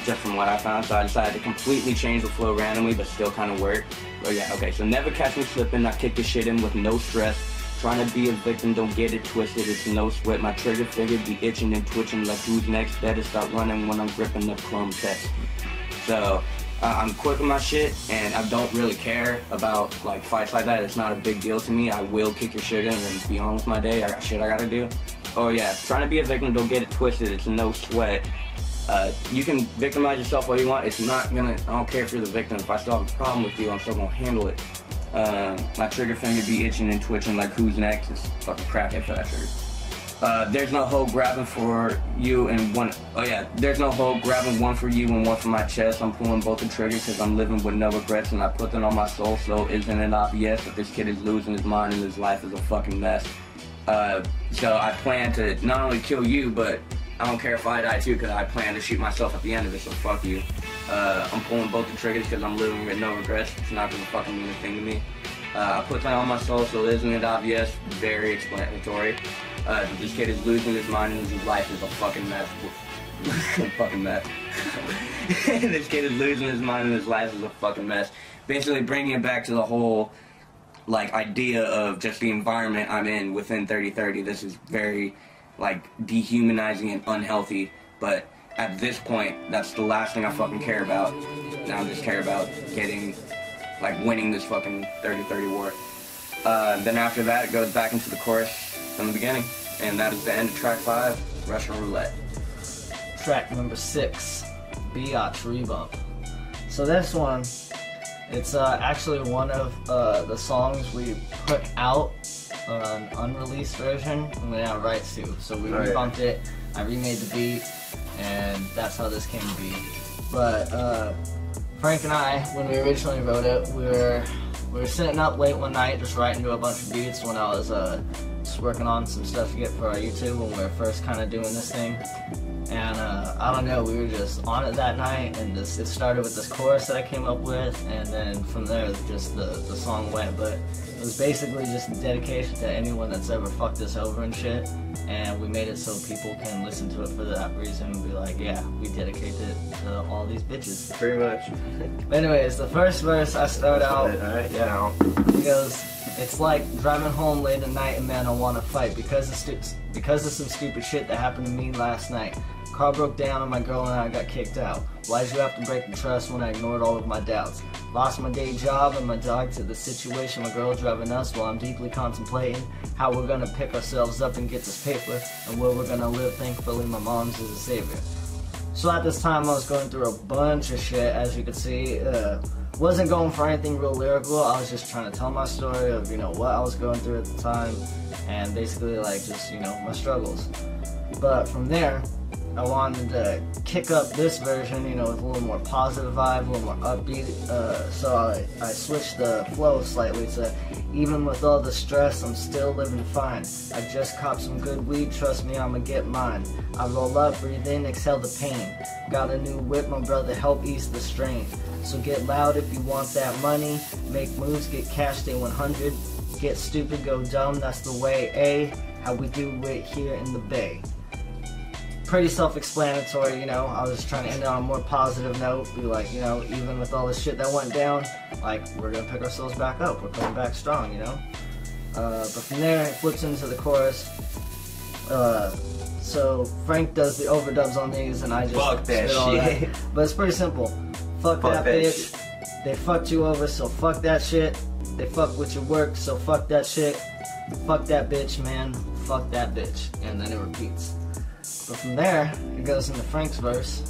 Just from what I found, so I decided to completely change the flow randomly, but still kind of work. But yeah, okay, so never catch me slipping, I kick the shit in with no stress. Trying to be a victim, don't get it twisted, it's no sweat. My trigger finger be itching and twitching like who's next. Better start running when I'm gripping the chrome text. So, I'm quick with my shit, and I don't really care about like fights like that. It's not a big deal to me. I will kick your shit in and be on with my day. I got shit I gotta do. Oh yeah, trying to be a victim, don't get it twisted, it's no sweat. You can victimize yourself all you want. It's not gonna, I don't care if you're the victim. If I still have a problem with you, I'm still gonna handle it. My trigger finger be itching and twitching like who's next. It's fucking crackhead for that trigger. There's no hoe grabbing for you and one, oh yeah, there's no hoe grabbing one for you and one for my chest. I'm pulling both the triggers cause I'm living with no regrets and I put them on my soul, so isn't it obvious that this kid is losing his mind and his life is a fucking mess. So I plan to not only kill you, but I don't care if I die too, because I plan to shoot myself at the end of it, so fuck you. I'm pulling both the triggers because I'm living with no regrets. It's not gonna fucking mean a thing to me. I put that on my soul, so isn't it obvious? Very explanatory. This kid is losing his mind and his life is a fucking mess. Fucking mess. This kid is losing his mind and his life is a fucking mess. Basically bringing it back to the whole, like, idea of just the environment I'm in within 3030. This is very, like, dehumanizing and unhealthy, but at this point, that's the last thing I fucking care about. Now I just care about getting, like, winning this fucking 3030 war. Then after that, it goes back into the chorus from the beginning, and that is the end of track 5, Russian Roulette. Track number 6, bi-yach Rebump. So this one, it's actually one of the songs we put out, an unreleased version, and we have rights to. So we rebumped it, I remade the beat, and that's how this came to be. But Frank and I, when we originally wrote it, we were sitting up late one night just writing to a bunch of beats when I was just working on some stuff to get for our YouTube when we were first kind of doing this thing. And I don't know, we were just on it that night, and it started with this chorus that I came up with, and then from there just the song went. But it was basically just a dedication to anyone that's ever fucked us over and shit, and we made it so people can listen to it for that reason and be like, yeah, we dedicate it to all these bitches. Pretty much. But anyways, the first verse I start out, it goes, it's like driving home late at night and man I wanna fight because of some stupid shit that happened to me last night. Car broke down and my girl and I got kicked out. Why'd you have to break the trust when I ignored all of my doubts? Lost my day job and my dog to the situation my girl driving us while I'm deeply contemplating how we're gonna pick ourselves up and get this paper and where we're gonna live. Thankfully my mom's is a savior. So at this time I was going through a bunch of shit, as you can see. Wasn't going for anything real lyrical, I was just trying to tell my story of, you know, what I was going through at the time and basically like just, you know, my struggles. But from there, I wanted to kick up this version, you know, with a little more positive vibe, a little more upbeat, so I switched the flow slightly to, even with all the stress, I'm still living fine. I just copped some good weed, trust me, I'ma get mine. I roll up, breathe in, exhale the pain. Got a new whip, my brother, help ease the strain. So get loud if you want that money, make moves, get cash, stay 100. Get stupid, go dumb, that's the way, how we do it here in the Bay. Pretty self-explanatory, you know. I was just trying to end it on a more positive note, be like, you know, even with all the shit that went down, like, we're gonna pick ourselves back up, we're coming back strong, you know. But from there, it flips into the chorus. So Frank does the overdubs on these, and I just fuck that shit. That. But it's pretty simple. Fuck that bitch. Shit. They fucked you over, so fuck that shit. They fuck with your work, so fuck that shit. Fuck that bitch, man. Fuck that bitch. And then it repeats. But from there, it goes into Frank's verse.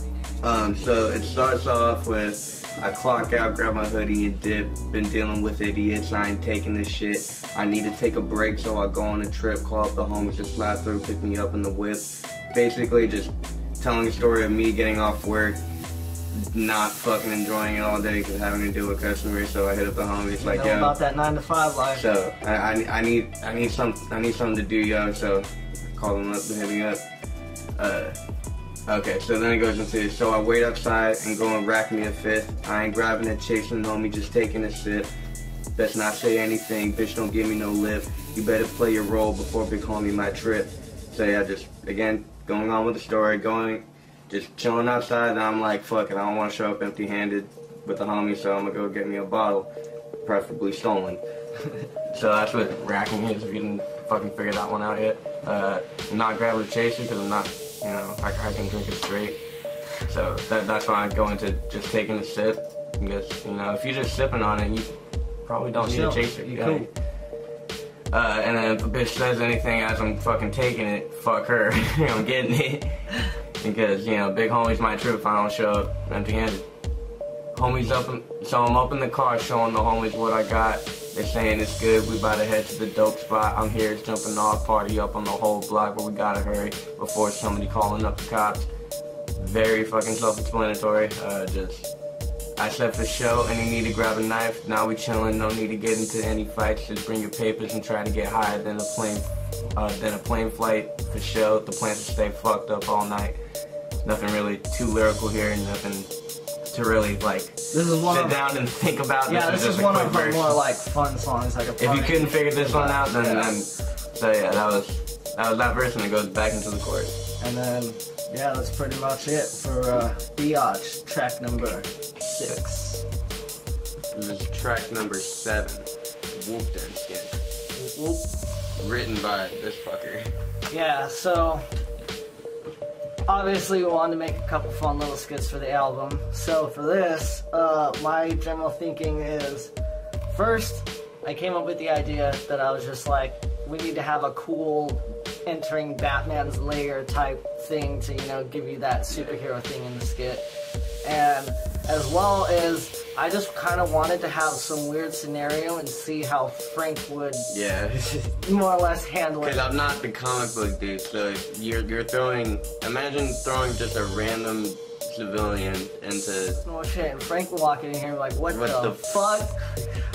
So it starts off with, I clock out, grab my hoodie and dip. Been dealing with idiots, I ain't taking this shit. I need to take a break, so I go on a trip. Call up the homies to slide through, pick me up in the whip. Basically just telling the story of me getting off work, not fucking enjoying it all day because having to deal with customers. So I hit up the homies like, yo, about that 9 to 5 life. So I need something to do, yo. So call them up and hit me up. Okay, so then it goes into, so I wait outside and go and rack me a fifth. I ain't grabbing a chasing homie, just taking a sip. Best not say anything, bitch don't give me no lip. You better play your role before big homie my trip. So yeah, just, again, going on with the story, just chilling outside, and I'm like, fuck it, I don't want to show up empty-handed with the homie, so I'm gonna go get me a bottle, preferably stolen. So that's what racking is, if you didn't fucking figure that one out yet. Not grabbing a chaser, because I'm not, you know, I can drink it straight. So that's why I go into just taking a sip, because, you know, if you're just sipping on it, you probably don't need a chaser. You cool. And then if a bitch says anything as I'm fucking taking it, fuck her. I'm getting it. Because, you know, big homie's my true if I don't show up empty-handed. Homies so I'm up in the car showing the homies what I got. They're saying it's good, we about to head to the dope spot. I'm here jumping off, party up on the whole block, but we gotta hurry before somebody calling up the cops. Very fucking self-explanatory. I said for show, any need to grab a knife. Now we chillin', no need to get into any fights. Just bring your papers and try to get higher than a plane Then a plane flight for show. The plans to stay fucked up all night. Nothing really too lyrical here, nothing to really like sit down and think about. Yeah, this is one of the more like fun songs. Like if you couldn't figure this one out, then so yeah, that was that verse, and it goes back into the chorus. And then yeah, that's pretty much it for bi-yach, track number 6. This is track number 7, Wolfpacks. Written by this fucker. Yeah, so obviously we wanted to make a couple fun little skits for the album. So for this, my general thinking is, first, I came up with the idea that I was just like, we need to have a cool entering Batman's lair type thing to, you know, give you that superhero thing in the skit. And as well as I just kind of wanted to have some weird scenario and see how Frank would more or less handle it. Because I'm not the comic book dude, so you're throwing, imagine throwing just a random civilian into... Oh shit, and Frank would walk in here and be like, what the fuck?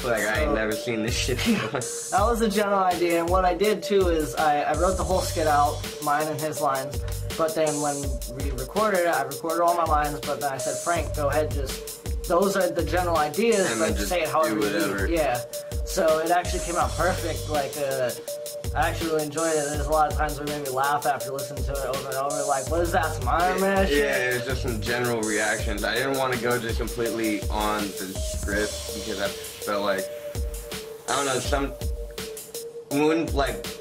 Like, I ain't never seen this shit before. That was the general idea, and what I did too is I wrote the whole skit out, mine and his lines, but then when we recorded it, I recorded all my lines, but then I said, Frank, go ahead, those are the general ideas, and but just say it however you need. Yeah, so it actually came out perfect. Like, I actually really enjoyed it. There's a lot of times where it made me laugh after listening to it over and over. Like, what is that, some Iron Man shit? Yeah, it was just some general reactions. I didn't want to go just completely on the script because I felt like, I don't know,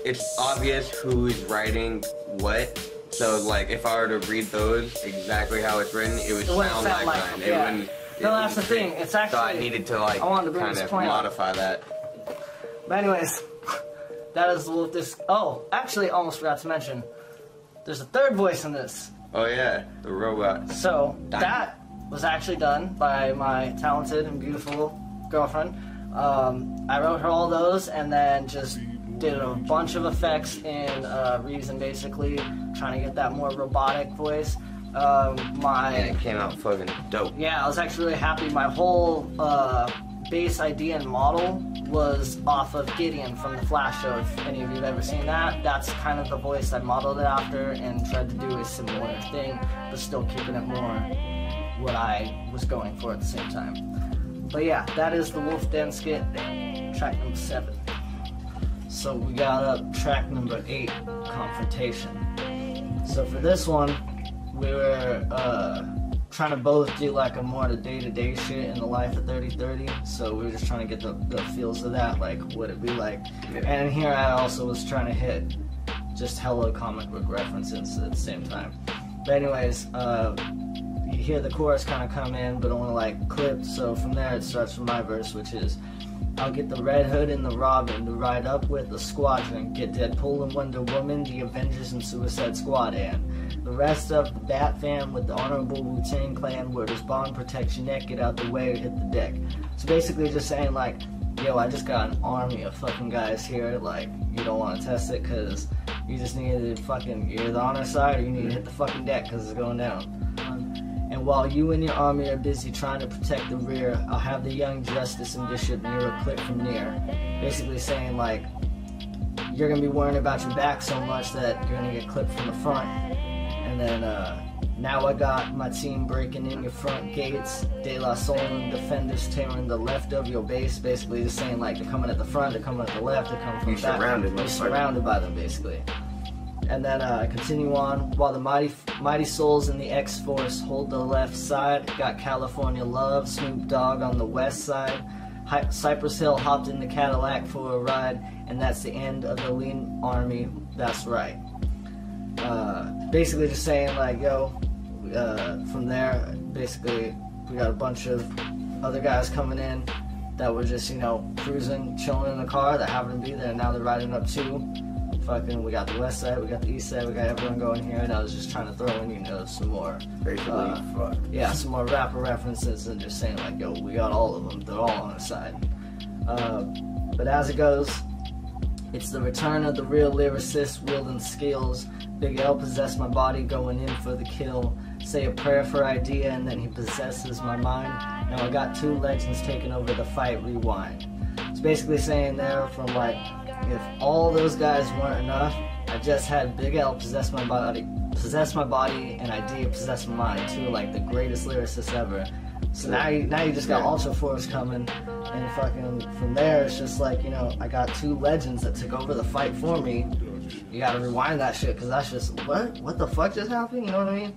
it's obvious who's writing what. So, like, if I were to read those exactly how it's written, it would sound like mine. Yeah. No, that's the thing. It's actually... So I needed to, like, kind of modify that. But anyways, that is the Wolf Disc. Oh, actually, almost forgot to mention, there's a third voice in this. Oh, yeah. The robot. So, that was actually done by my talented and beautiful girlfriend. I wrote her all those and then just did a bunch of effects in Reason, basically, trying to get that more robotic voice. And it came out fucking dope. Yeah, I was actually really happy. My whole base idea and model was off of Gideon from the Flash show. If any of you have ever seen that, that's kind of the voice I modeled it after and tried to do a similar thing, but still keeping it more what I was going for at the same time. But yeah, that is the Wolf Den skit, track number 7. So we got up track number 8, Confrontation. So for this one, we were trying to both do like a more day-to-day shit in the life of 3030. So we were just trying to get the feels of that, like what it'd be like. Yeah. And here I also was trying to hit just hella comic book references at the same time. But anyways, you hear the chorus kind of come in, but only like clipped. So from there it starts from my verse, which is, I'll get the Red Hood and the Robin to ride up with the squadron. Get Deadpool and Wonder Woman, the Avengers and Suicide Squad, and the rest of the Bat Fam with the honorable wu-tang clan. Where does Bond protect your neck? Get out the way or hit the deck. So basically just saying like, yo, I just got an army of fucking guys here. Like, you don't want to test it because you just need to fucking, you're the honor side or you need to hit the fucking deck because it's going down. And while you and your army are busy trying to protect the rear, I'll have the young Justice and Bishop near a clip from near. Basically saying like, you're going to be worrying about your back so much that you're going to get clipped from the front. And then now I got my team breaking in your front gates. De La Soul and defenders tearing the left of your base. Basically just saying like, they're coming at the front, they're coming at the left, they're coming from the back. You're surrounded by them basically. And then continue on, while the mighty souls in the X-Force hold the left side. Got California Love, Snoop Dogg on the west side. Cypress Hill hopped in the Cadillac for a ride. And that's the end of the lean army, that's right. Basically just saying like, yo, from there, basically we got a bunch of other guys coming in that were just, you know, cruising, chilling in the car that happened to be there, and now they're riding up too. Fucking, we got the west side, we got the east side, we got everyone going here, and I was just trying to throw in, you know, some more, yeah, some more rapper references and just saying like, yo, we got all of them, they're all on the side. But as it goes, it's the return of the real lyricist, wielding skills. Big L possessed my body, going in for the kill. Say a prayer for idea, and then he possesses my mind. Now I got two legends taking over the fight, rewind. It's basically saying there from like, if all those guys weren't enough, I just had Big L possess my body, and ID possess my mind, two like the greatest lyricists ever. So now you just got Ultra Force coming, and fucking from there it's just like, you know, I got two legends that took over the fight for me. You gotta rewind that shit, because that's just, what the fuck just happened, you know what I mean?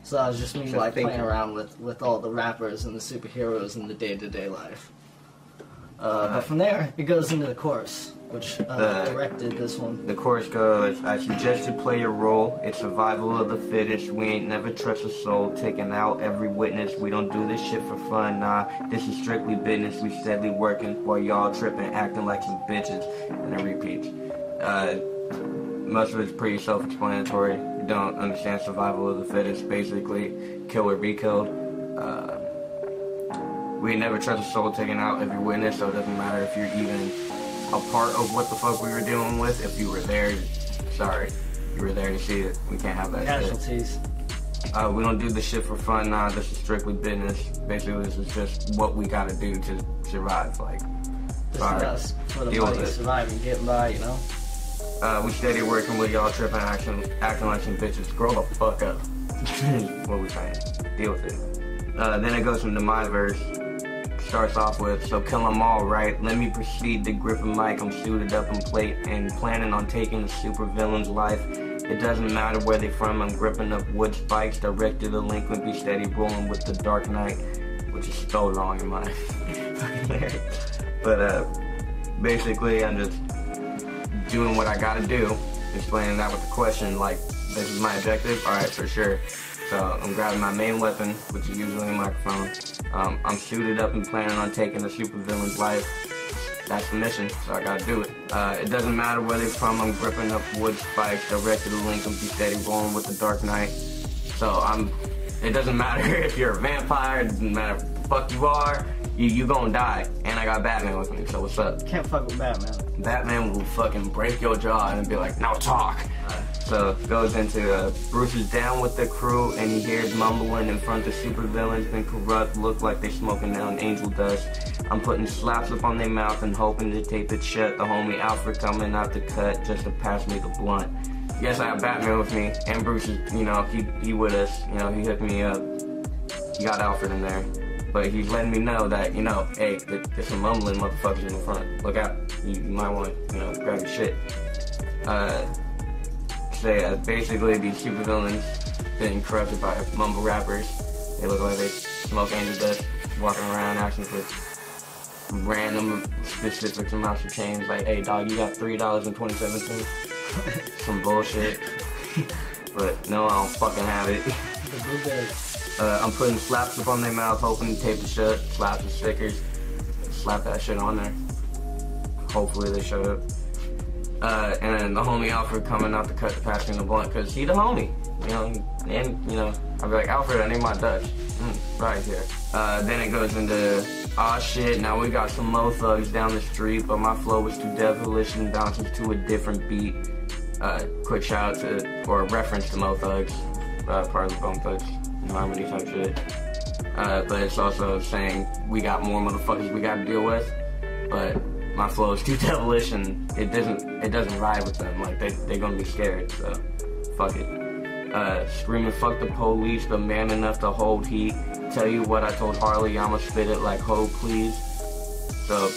So that was just me like playing around with all the rappers and the superheroes in the day-to-day life. But from there, it goes into the chorus, which directed this one. The chorus goes, I suggest you play your role. It's survival of the fittest. We ain't never trust a soul. Taking out every witness. We don't do this shit for fun, nah. This is strictly business. We steadily working while y'all tripping, acting like some bitches. And it repeats. Most of it's pretty self-explanatory. You don't understand survival of the fittest. Basically, kill or be killed. We never trust a soul, taking out every witness, so it doesn't matter if you're even a part of what the fuck we were dealing with. If you were there, sorry, you were there to see it. We can't have that Casualties. Shit. We don't do this shit for fun, nah, this is strictly business. Basically, this is just what we gotta do to survive, like, this is us, for the money to survive and getting by, you know? We steady working with y'all tripping, acting like some bitches. Grow the fuck up. What we saying? Deal with it. Then it goes into my verse. Starts off with, so kill them all, right? Let me proceed to grip a mic. I'm suited up and plate and planning on taking a super villain's life. It doesn't matter where they from. I'm gripping up wood spikes. Direct to Delinquent, be steady rolling with the Dark Knight, which is so wrong in my fucking lyrics. But basically, I'm just doing what I gotta do. Explaining that with the question, like, this is my objective. All right, for sure. So I'm grabbing my main weapon, which is usually a microphone. I'm suited up and planning on taking the supervillain's life. That's the mission, so I gotta do it. It doesn't matter where they're from. I'm gripping up wood spikes, directed to Lincoln, be steady rolling with the Dark Knight. So it doesn't matter if you're a vampire, it doesn't matter what the fuck you are, you gonna die. And I got Batman with me, so what's up? Can't fuck with Batman. Batman will fucking break your jaw and be like, now talk. So it goes into Bruce is down with the crew and he hears mumbling in front of supervillains been corrupt, look like they smoking down angel dust. I'm putting slaps up on their mouth and hoping to tape it shut. The homie Alfred coming out the cut just to pass me the blunt. Yes, I have Batman with me, and Bruce is, you know, he with us. You know, he hooked me up. He got Alfred in there. But he's letting me know that, you know, hey, there's some mumbling motherfuckers in the front. Look out. You might want to, you know, grab your shit. Basically, these supervillains been corrupted by mumble rappers. They look like they smoke angel dust, walking around asking for random specific amounts of change. Like, hey, dog, you got $3.27? Some bullshit. But no, I don't fucking have it. I'm putting slaps up on their mouth, hoping to tape it shut. Slaps with stickers. Slap that shit on there. Hopefully they shut up. And then the homie Alfred coming out to cut the passing the blunt, cause he the homie, you know, and, you know, I'll be like, Alfred, I need my Dutch, right here. Then it goes into, aw shit, now we got some mo thugs down the street, but my flow was too devilish and bounces to a different beat. Quick shout out to, or a reference to Mo Thugs, part of the Bone Thugs, Harmony type shit. But it's also saying, we got more motherfuckers we gotta deal with, but my flow is too devilish and it doesn't ride with them. Like, they're gonna be scared, so fuck it. Screaming fuck the police, but man enough to hold heat. Tell you what I told Harley, I'ma spit it like ho please. So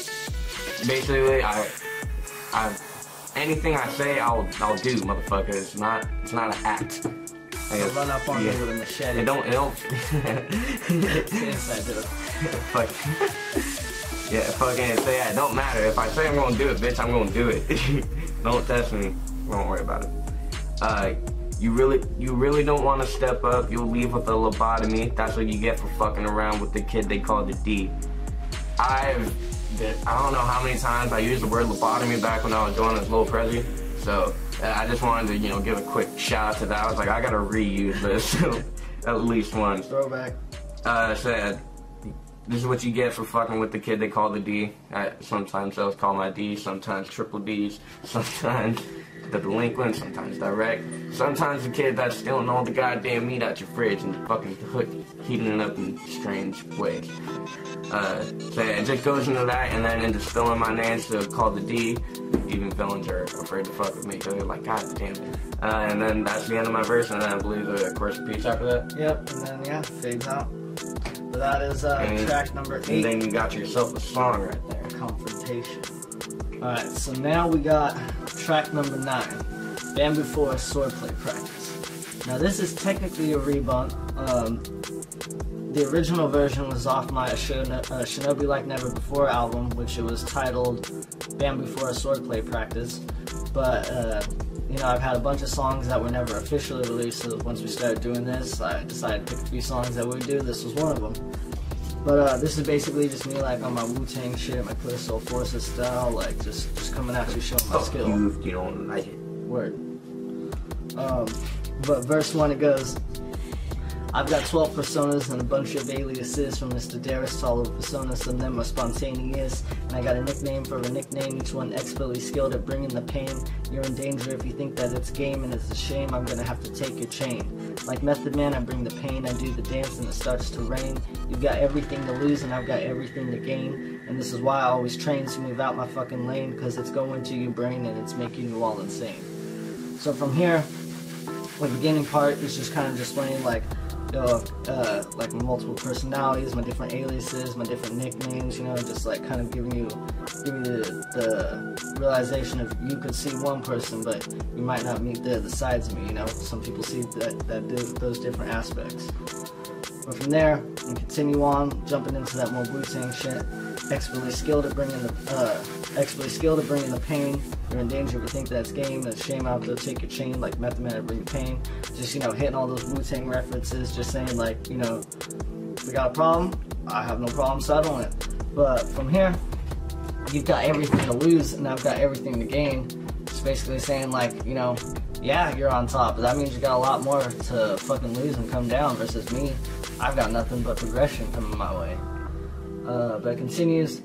basically anything I say I'll do, motherfucker. It's not an act. I'll run up on you with a machete. It don't fuck. Yeah, fucking say it don't matter. If I say I'm gonna do it, bitch, I'm gonna do it. Don't test me. Don't worry about it. You really don't want to step up. You'll leave with a lobotomy. That's what you get for fucking around with the kid they call the D. I don't know how many times I used the word lobotomy back when I was doing this little Prezi. So I just wanted to, you know, give a quick shout out to that. I was like, I gotta reuse this at least once. Throwback. Said, this is what you get for fucking with the kid they call the D. Sometimes they'll call my D, sometimes triple Ds, sometimes the Delinquent, sometimes Direkt, sometimes the kid that's stealing all the goddamn meat out your fridge and fucking heating it up in strange ways. So it just goes into that, and then into spilling my names to call the D. Even villains are afraid to fuck with me, so they're like, God damn it. And then that's the end of my verse, and then I believe the chorus repeats after that. Yep, and then yeah, fades out. But that is track number 8. And then you got yourself a song right there. Confrontation. Alright, so now we got track number 9, Bamboo Forest Swordplay Practice. Now this is technically a rebump. The original version was off my Shinobi Like Never Before album, which it was titled Bamboo Forest Swordplay Practice. But, you know, I've had a bunch of songs that were never officially released, so once we started doing this, I decided to pick a few songs that we would do. This was one of them. But this is basically just me, like, on my wu-tang shit, my Clear Soul Forces style, like, just coming at you, showing my skill. You don't like it. Word. But verse 1, it goes, I've got 12 personas and a bunch of aliases, from Mr. Darius to all of personas, some of them are spontaneous, and I got a nickname for a nickname, each one expertly skilled at bringing the pain. You're in danger if you think that it's game, and it's a shame, I'm gonna have to take your chain. Like Method Man, I bring the pain, I do the dance and it starts to rain. You've got everything to lose and I've got everything to gain, and this is why I always train to move out my fucking lane, cause it's going to your brain and it's making you all insane. So from here, the beginning part is just kind of displaying like, like my multiple personalities, my different aliases, my different nicknames, you know, just like kind of giving you the realization of you could see one person, but you might not meet the sides of me, you know. Some people see those different aspects. But from there, and continue on, jumping into that more wu-tang shit. Expertly skilled at bringing the pain. You're in danger if you think that's game. That's shame, I'll go take your chain. Like Method Man, I bring the pain. Just, you know, hitting all those wu-tang references. Just saying, like, you know, if we got a problem, I have no problem settling it. But from here, you've got everything to lose and I've got everything to gain. It's basically saying, like, you know, yeah, you're on top, but that means you got a lot more to fucking lose and come down versus me. I've got nothing but progression coming my way. But it continues,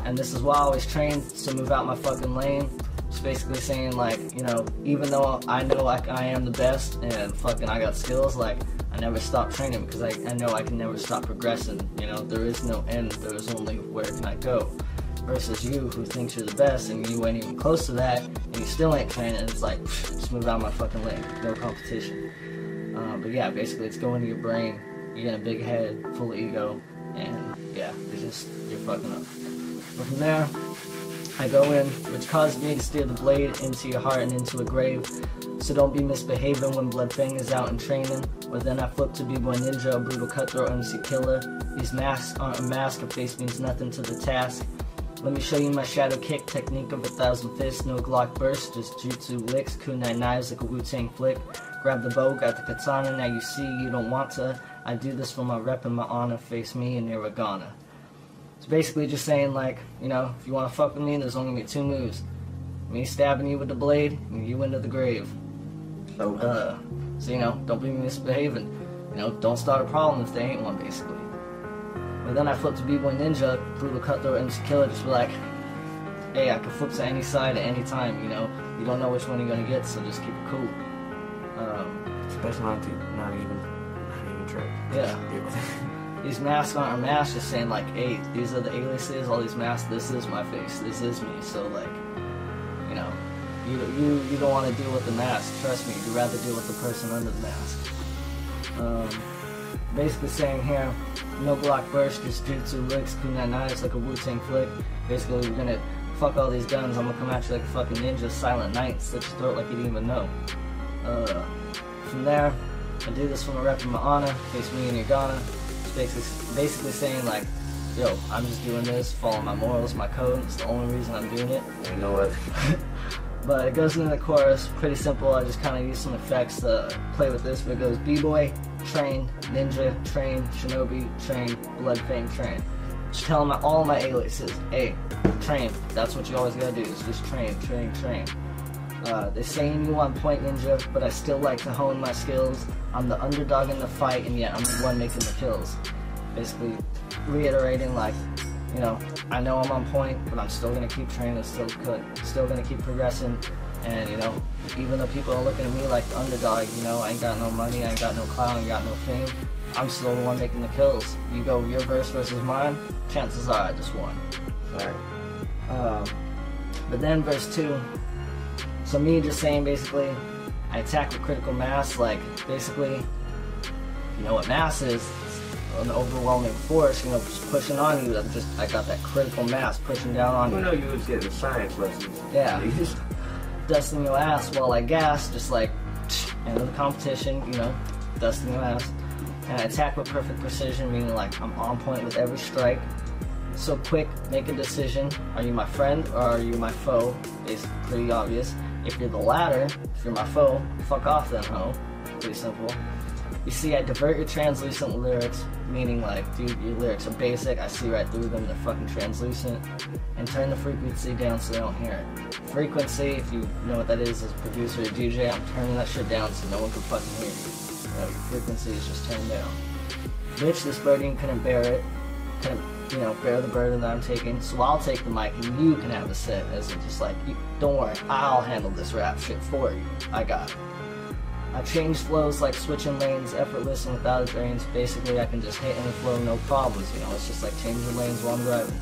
and this is why I always train to move out my fucking lane. It's basically saying, like, you know, even though I know, like, I am the best and fucking I got skills, like, I never stop training because I know I can never stop progressing. You know, there is no end, there is only where can I go. Versus you, who thinks you're the best and you ain't even close to that and you still ain't training, it's like, just move out my fucking lane, no competition. But yeah, basically it's going to your brain, you get a big head, full of ego, and yeah, you're fucking up. But from there, I go in, which caused me to steer the blade into your heart and into a grave. So don't be misbehaving when Bloodfang is out and training. Or then I flip to Bboy Ninja, a brutal cutthroat MC killer. These masks aren't a mask, a face means nothing to the task. Let me show you my shadow kick technique of 1,000 fists, no Glock burst, just jutsu licks, kunai knives like a wu-tang flick. Grab the bow, got the katana, now you see you don't want to. I do this for my rep and my honor, face me and you're gonna. It's basically just saying, like, you know, if you want to fuck with me, there's only gonna be 2 moves. Me stabbing you with the blade, and you into the grave. So, you know, don't be misbehaving. You know, don't start a problem if there ain't one, basically. But then I flip to Bboy Ninja, brutal cutthroat MC killer, just be like, hey, I can flip to any side at any time, you know. You don't know which one you're gonna get, so just keep it cool. Especially not even true. Yeah. These masks aren't a mask, just saying, like, hey, these are the aliases, all these masks, this is my face, this is me. So, like, you know, you don't want to deal with the mask, trust me, you'd rather deal with the person under the mask. Basically saying here, no block burst, just jutsu licks, kunai knives like a wu-tang flick. Basically, we're gonna fuck all these guns, I'm gonna come at you like a fucking ninja, silent night, slit your throat like you didn't even know. From there, I do this for my rep and my honor, face me and you're gonna. It's basically saying, like, yo, I'm just doing this, following my morals, my code, it's the only reason I'm doing it. You know what? But it goes into the chorus, pretty simple, I just kind of use some effects to play with this, but it goes Bboy, train, ninja, train, shinobi, train, Bloodfang, train. Just telling all my aliases, hey, train, that's what you always gotta do, is just train, train, train. They're saying you on point ninja, but I still like to hone my skills. I'm the underdog in the fight, and yet I'm the one making the kills. Basically, reiterating, like, you know, I know I'm on point, but I'm still gonna keep training, still gonna keep progressing. And, you know, even though people are looking at me like the underdog, you know, I ain't got no money, I ain't got no clout, I ain't got no fame, I'm still the one making the kills. You go your verse versus mine, chances are I just won. Alright. But then verse 2, so me just saying basically, I attack with critical mass, like basically, you know what mass is, an overwhelming force, you know, just pushing on you. I got that critical mass pushing down on you. I know you was getting science lessons. Yeah, you just dusting your ass while I gas, just like, end of the competition, you know, dusting your ass. And I attack with perfect precision, meaning like I'm on point with every strike. So quick, make a decision. Are you my friend or are you my foe? It's pretty obvious. If you're the latter, if you're my foe, fuck off then, ho. Pretty simple. You see, I divert your translucent lyrics, meaning like, dude, your lyrics are basic, I see right through them, they're fucking translucent, and turn the frequency down so they don't hear it. Frequency, if you know what that is as a producer or DJ, I'm turning that shit down so no one can fucking hear you. You know, your frequency is just turned down. Bitch, this burden couldn't bear it, couldn't, you know, bear the burden that I'm taking, so I'll take the mic and you can have a set, as in just like, don't worry, I'll handle this rap shit for you, I got it. I change flows like switching lanes, effortless and without drains. Basically, I can just hit any flow, no problems, you know, it's just like changing lanes while I'm driving.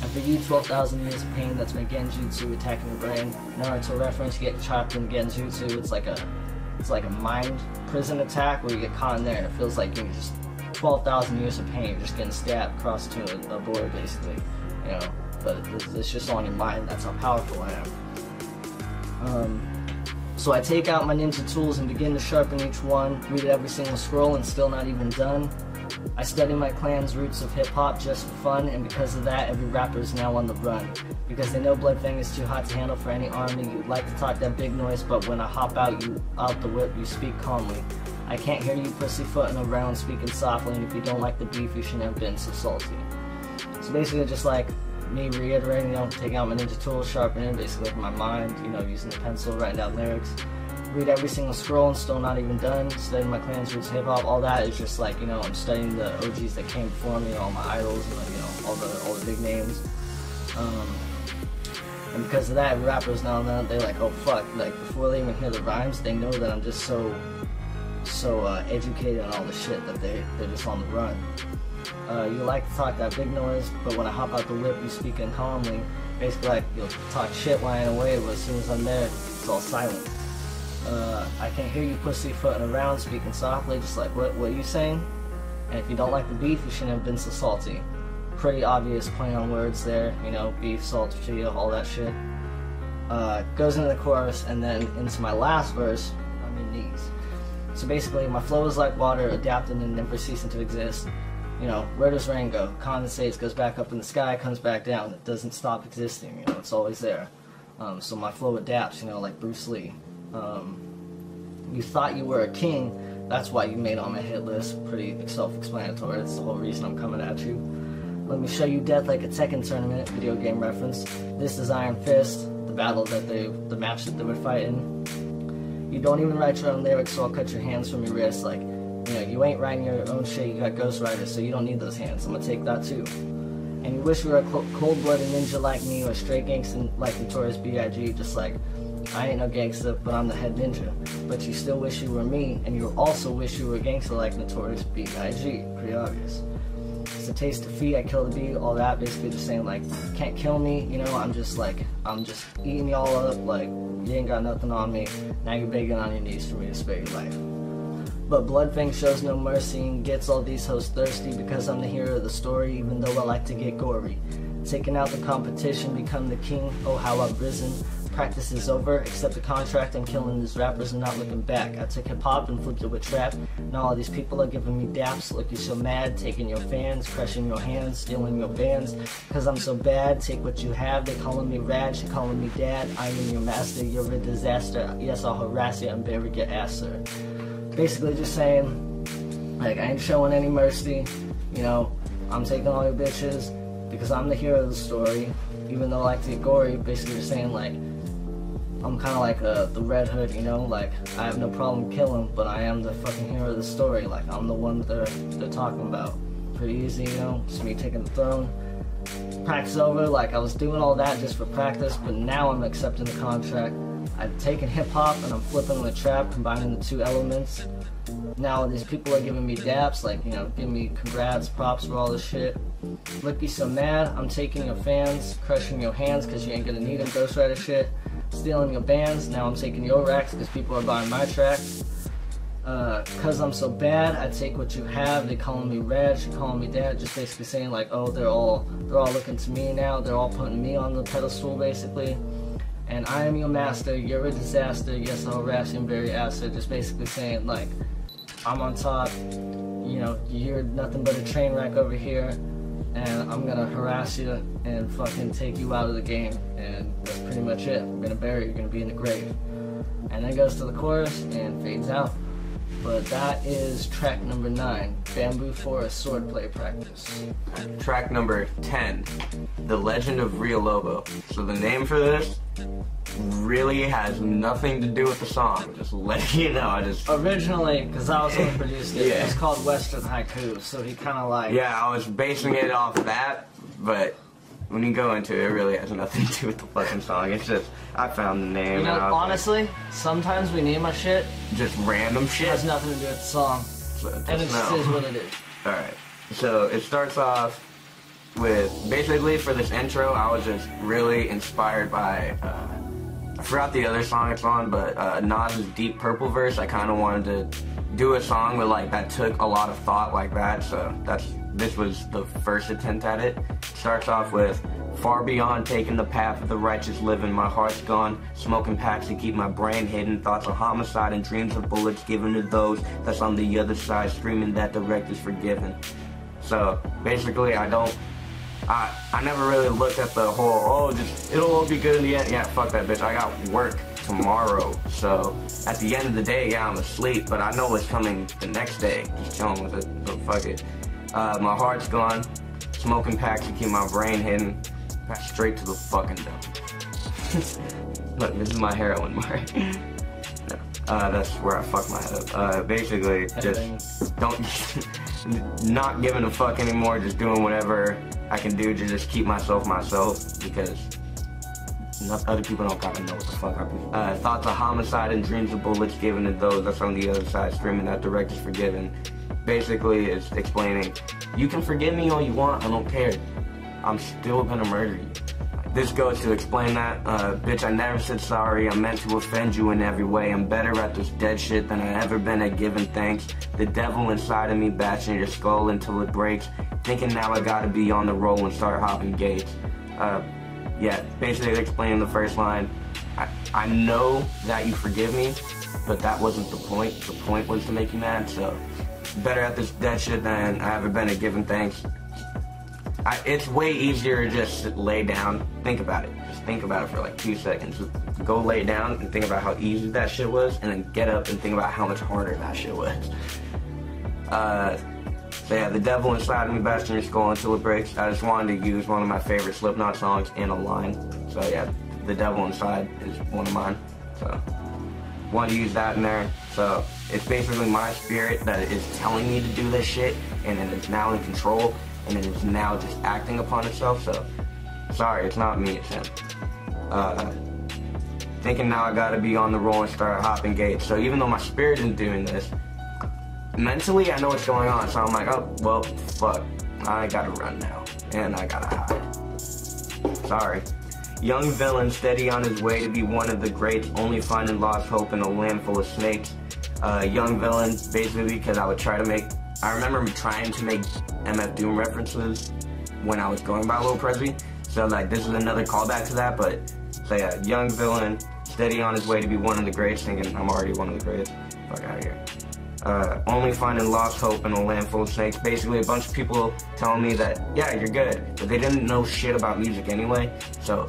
And for you, 12,000 years of pain, that's my genjutsu attacking your brain. Naruto reference, you get chopped in genjutsu, it's like a mind prison attack where you get caught in there and it feels like you're just 12,000 years of pain, you're just getting stabbed across to a board basically, you know, but it's just on your mind, that's how powerful I am. So I take out my ninja tools and begin to sharpen each one, read every single scroll and still not even done. I study my clan's roots of hip-hop just for fun, and because of that, every rapper is now on the run. Because they know Bloodfang is too hot to handle for any army. You'd like to talk that big noise, but when I hop out the whip, you speak calmly. I can't hear you pussyfooting around speaking softly, and if you don't like the beef, you shouldn't have been so salty. So basically just like me reiterating, you know, taking out my ninja tools, sharpening basically with my mind, you know, using the pencil, writing down lyrics, read every single scroll and still not even done, studying my clan's roots, hip-hop, all that is just like, you know, I'm studying the OGs that came before me, all my idols, and, you know, all the big names. And because of that, rappers now they're like, oh fuck, like before they even hear the rhymes, they know that I'm just so educated on all the shit that they're just on the run. You like to talk that big noise, but when I hop out the whip, you speaking calmly. Basically, like, you'll talk shit lying away, but as soon as I'm there, it's all silent. I can't hear you pussyfooting around, speaking softly, just like, what are you saying? And if you don't like the beef, you shouldn't have been so salty. Pretty obvious play on words there, you know, beef, salt, tortilla, all that shit. Goes into the chorus, and then into my last verse, on your knees. So basically, my flow is like water, adapting and never ceasing to exist. You know, where does rain go? Condensates, goes back up in the sky, comes back down. It doesn't stop existing, you know, it's always there. So my flow adapts, you know, like Bruce Lee. You thought you were a king, that's why you made on my hit list. Pretty self-explanatory, that's the whole reason I'm coming at you. Let me show you death like a Tekken tournament, video game reference. This is Iron Fist, the match that they were fighting. You don't even write your own lyrics, so I'll cut your hands from your wrists, like, you know, you ain't writing your own shit, you got ghostwriters, so you don't need those hands, I'm gonna take that too. And you wish you were a cold-blooded ninja like me, or a straight gangster like Notorious B.I.G., just like, I ain't no gangster, but I'm the head ninja. But you still wish you were me, and you also wish you were a gangster like Notorious B.I.G., pretty obvious. It's a taste of defeat, I kill the beat, all that, basically just saying like, you can't kill me, you know, I'm just eating y'all up, like, you ain't got nothing on me, now you're begging on your knees for me to spare your life. But Bloodfang shows no mercy and gets all these hoes thirsty because I'm the hero of the story, even though I like to get gory. Taking out the competition, become the king, oh how I've risen. Practice is over, accept the contract, I'm killing these rappers and not looking back. I took hip-hop and flipped it with trap. Now all these people are giving me daps, looking so mad, taking your fans, crushing your hands, stealing your bands. Cause I'm so bad, take what you have, they calling me Raj, they calling me dad. I am your master, you're a disaster, yes I'll harass you and bury your ass, sir. Basically just saying, like, I ain't showing any mercy, you know, I'm taking all your bitches because I'm the hero of the story, even though I like to get gory. Basically just saying, like, I'm kind of like the Red Hood, you know, like, I have no problem killing, but I am the fucking hero of the story, like, I'm the one that they're talking about. Pretty easy, you know, it's me taking the throne. Practice over, like, I was doing all that just for practice, but now I'm accepting the contract. I've taken hip-hop and I'm flipping with trap, combining the two elements. Now these people are giving me daps, like, you know, giving me congrats, props for all this shit. Lippy so mad, I'm taking your fans, crushing your hands cause you ain't gonna need them, ghostwriter shit. Stealing your bands, now I'm taking your racks cause people are buying my tracks. Cause I'm so bad, I take what you have. They calling me Reg, she calling me Dad, just basically saying like, oh, they're all looking to me now. They're all putting me on the pedestal basically. And I am your master, you're a disaster. Yes, I'll harass you and bury acid. Just basically saying like, I'm on top. You know, you're nothing but a train wreck over here, and I'm gonna harass you and fucking take you out of the game. And that's pretty much it. I'm gonna bury you. You're gonna be in the grave. And then goes to the chorus and fades out. But that is track number 9, Bamboo Forest Swordplay Practice. Track number 10, The Legend of hir-o. So the name for this really has nothing to do with the song. Just letting you know. Originally, because I was the one who produced it, Yeah. it's called Western Haiku, so he kind of like... Yeah, I was basing it off that, but when you go into it, it really has nothing to do with the fucking song. It's just, I found the name. You know, and I was honestly, sometimes we name our shit, like, just random shit. it has nothing to do with the song, So and it just just know. is what it is. Alright, so it starts off with, basically for this intro, I was just really inspired by, I forgot the other song it's on, but Nas's Deep Purple verse. I kind of wanted to do a song with like that took a lot of thought like that, so this was the first attempt at it. Starts off with, far beyond taking the path of the righteous living, my heart's gone, smoking packs to keep my brain hidden, thoughts of homicide and dreams of bullets given to those that's on the other side, screaming that Direkt is forgiven. So basically I never really looked at the whole, oh, just it'll all be good in the end. Yeah, fuck that bitch, I got work tomorrow. So at the end of the day, yeah, I'm asleep, but I know what's coming the next day. Just chilling with it, so fuck it. My heart's gone, smoking packs to keep my brain hidden, straight to the fucking dope. Look, this is my heroin mark. No, that's where I fuck my head up. Basically, just not giving a fuck anymore, just doing whatever I can do to just keep myself, because other people don't gotta know what the fuck I do. Thoughts of homicide and dreams of bullets given to those that's on the other side, screaming that Direkt is forgiven. Basically, it's explaining, you can forgive me all you want, I don't care. I'm still gonna murder you. This goes to explain that, bitch, I never said sorry, I meant to offend you in every way. I'm better at this dead shit than I ever been at giving thanks. The devil inside of me bashing your skull until it breaks. Thinking now I gotta be on the roll and start hopping gates. Yeah, basically explaining the first line. I know that you forgive me, but that wasn't the point. The point was to make you mad, so better at this dead shit than I ever been at giving thanks. It's way easier to just lay down, think about it. Just think about it for like 2 seconds. Just go lay down and think about how easy that shit was, and then get up and think about how much harder that shit was. So yeah, the devil inside of me bashing your skull until it breaks. I just wanted to use one of my favorite Slipknot songs in a line. So yeah, the devil inside is one of mine. So wanted to use that in there. So it's basically my spirit that is telling me to do this shit, and it is now in control, and it is now just acting upon itself. So sorry, it's not me, it's him. Thinking now I gotta be on the roll and start hopping gates. So even though my spirit is doing this, mentally I know what's going on. So I'm like, oh, well, fuck. I gotta run now. And I gotta hide. Sorry. Young villain steady on his way to be one of the greats, only finding lost hope in a land full of snakes. Young villain, basically because I remember trying to make MF Doom references when I was going by Lil Prezi. So like this is another callback to that, but so yeah, young villain, steady on his way to be one of the greats, thinking I'm already one of the greats. Fuck out of here. Only finding lost hope in a land full of snakes. Basically a bunch of people telling me that, yeah, you're good, but they didn't know shit about music anyway, so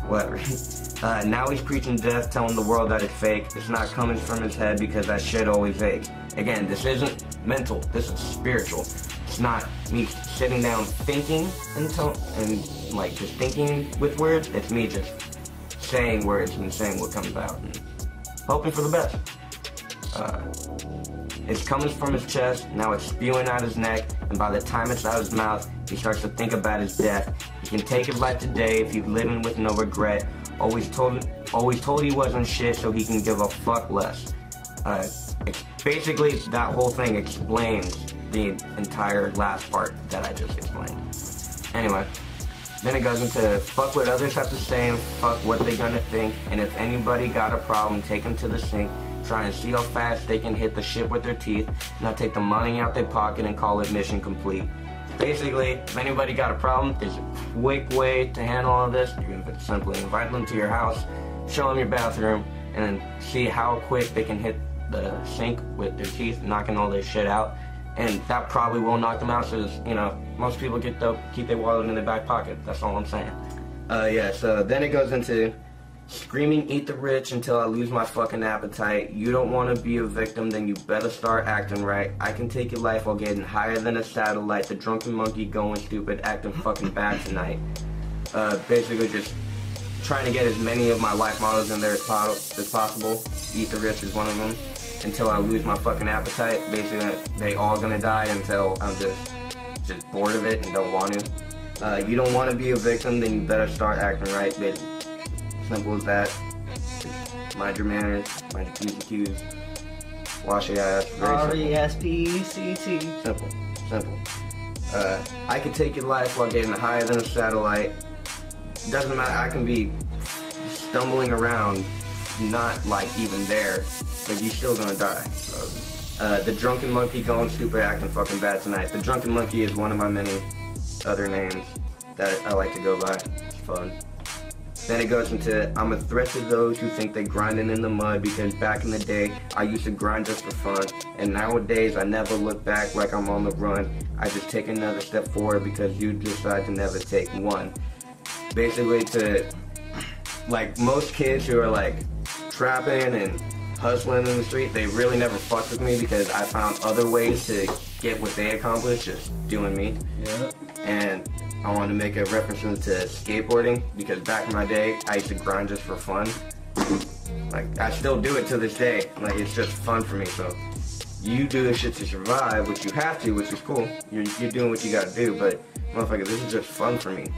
whatever. Now he's preaching death, telling the world that it's fake. It's not coming from his head because that shit always aches. Again, this isn't mental, this is spiritual. It's not me sitting down thinking and like just thinking with words. It's me just saying words and saying what comes out and hoping for the best. It's coming from his chest, now it's spewing out his neck, and by the time it's out his mouth, he starts to think about his death. He can take his life today if he's living with no regret. Always told always told he wasn't shit so he can give a fuck less. Basically, that whole thing explains the entire last part that I just explained. Anyway, then it goes into fuck what others have to say and fuck what they gonna think, and if anybody got a problem, take them to the sink, try and see how fast they can hit the shit with their teeth, not take the money out their pocket and call it mission complete. Basically, if anybody got a problem, there's a quick way to handle all this. You're gonna simply invite them to your house, show them your bathroom, and then see how quick they can hit the sink with their teeth, knocking all their shit out. And that probably will knock them out, so you know, most people keep their wallet in their back pocket. That's all I'm saying. Yeah, so then it goes into screaming, eat the rich until I lose my fucking appetite. You don't want to be a victim, then you better start acting right. I can take your life while getting higher than a satellite. The drunken monkey going stupid, acting fucking bad tonight. Basically just trying to get as many of my life models in there as possible. Eat the rich is one of them. Until I lose my fucking appetite. Basically, they all gonna die until I'm just bored of it and don't want to. You don't want to be a victim, then you better start acting right, bitch. Simple as that. Just mind your manners, mind your P's and Q's. Wash your ass. R-E-S-P-E-C-T. Simple. Simple. I can take your life while getting higher than a satellite. Doesn't matter, I can be stumbling around, not like even there, but you're still gonna die. So, the drunken monkey going stupid, acting fucking bad tonight. The drunken monkey is one of my many other names that I like to go by. It's fun. Then it goes into, I'm a threat to those who think they grinding in the mud, because back in the day, I used to grind just for fun, and nowadays I never look back like I'm on the run. I just take another step forward because you decide to never take one. Basically to, like, most kids who are like trapping and hustling in the street, they really never fucked with me because I found other ways to get what they accomplished just doing me. Yeah. And I wanted to make a reference to skateboarding because back in my day, I used to grind just for fun. Like, I still do it to this day. Like, it's just fun for me. So you do this shit to survive, which you have to, which is cool. You're doing what you gotta do, but motherfucker, this is just fun for me.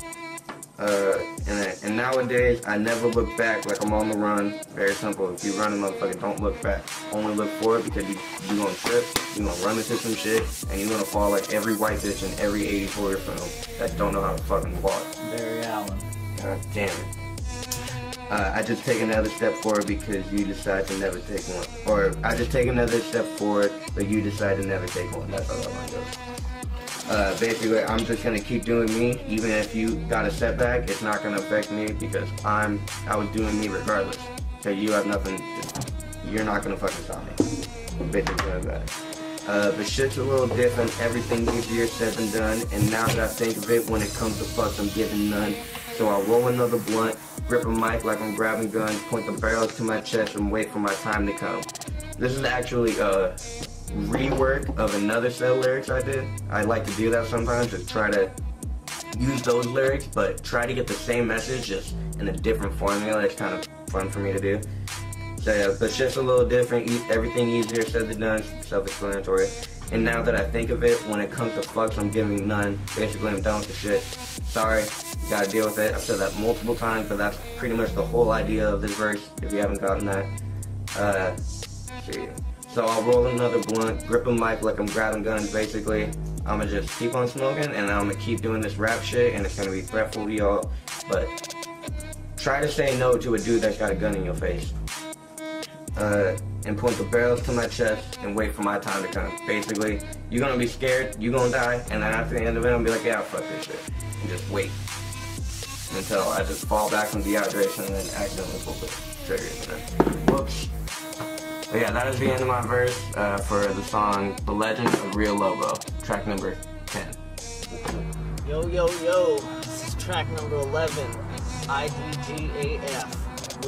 And nowadays, I never look back like I'm on the run. Very simple. If you run a motherfucker, don't look back. Only look forward because you gonna trip, you gonna run into some shit, and you gonna fall like every white bitch in every 80s horror film that don't know how to fucking walk. Barry Allen. God damn it. I just take another step forward because you decide to never take one. Or, I just take another step forward, but you decide to never take one. That's how that line goes. Basically, I'm just gonna keep doing me. Even if you got a setback, it's not gonna affect me because I was doing me regardless. So you have nothing, you're not gonna fucking stop me. Basically like that. But shit's a little different, everything easier said than done, and now that I think of it, when it comes to fucks, I'm giving none. So I'll roll another blunt, grip a mic like I'm grabbing guns, point the barrels to my chest, and wait for my time to come. This is actually rework of another set of lyrics I did. I like to do that sometimes, just try to use those lyrics, but try to get the same message just in a different formula. It's kind of fun for me to do. So yeah, but just a little different, everything easier said than done, self-explanatory. And now that I think of it, when it comes to fucks, I'm giving none. Basically, I'm done with the shit. Sorry, you gotta deal with it. I've said that multiple times, but that's pretty much the whole idea of this verse, if you haven't gotten that. See. So I'll roll another blunt, grip a mic like I'm grabbing guns, basically. I'ma just keep on smoking, and I'm gonna keep doing this rap shit, and it's gonna be threatful to y'all. But try to say no to a dude that's got a gun in your face. And point the barrels to my chest and wait for my time to come. Basically, you're gonna be scared, you're gonna die, and then after the end of it, I'm gonna be like, yeah, fuck this shit. And just wait until I just fall back from dehydration and then accidentally pull the trigger. Whoops. But yeah, that is the end of my verse for the song The Legend of Real Lobo, track number 10. Yo, yo, yo. This is track number 11, IDGAF,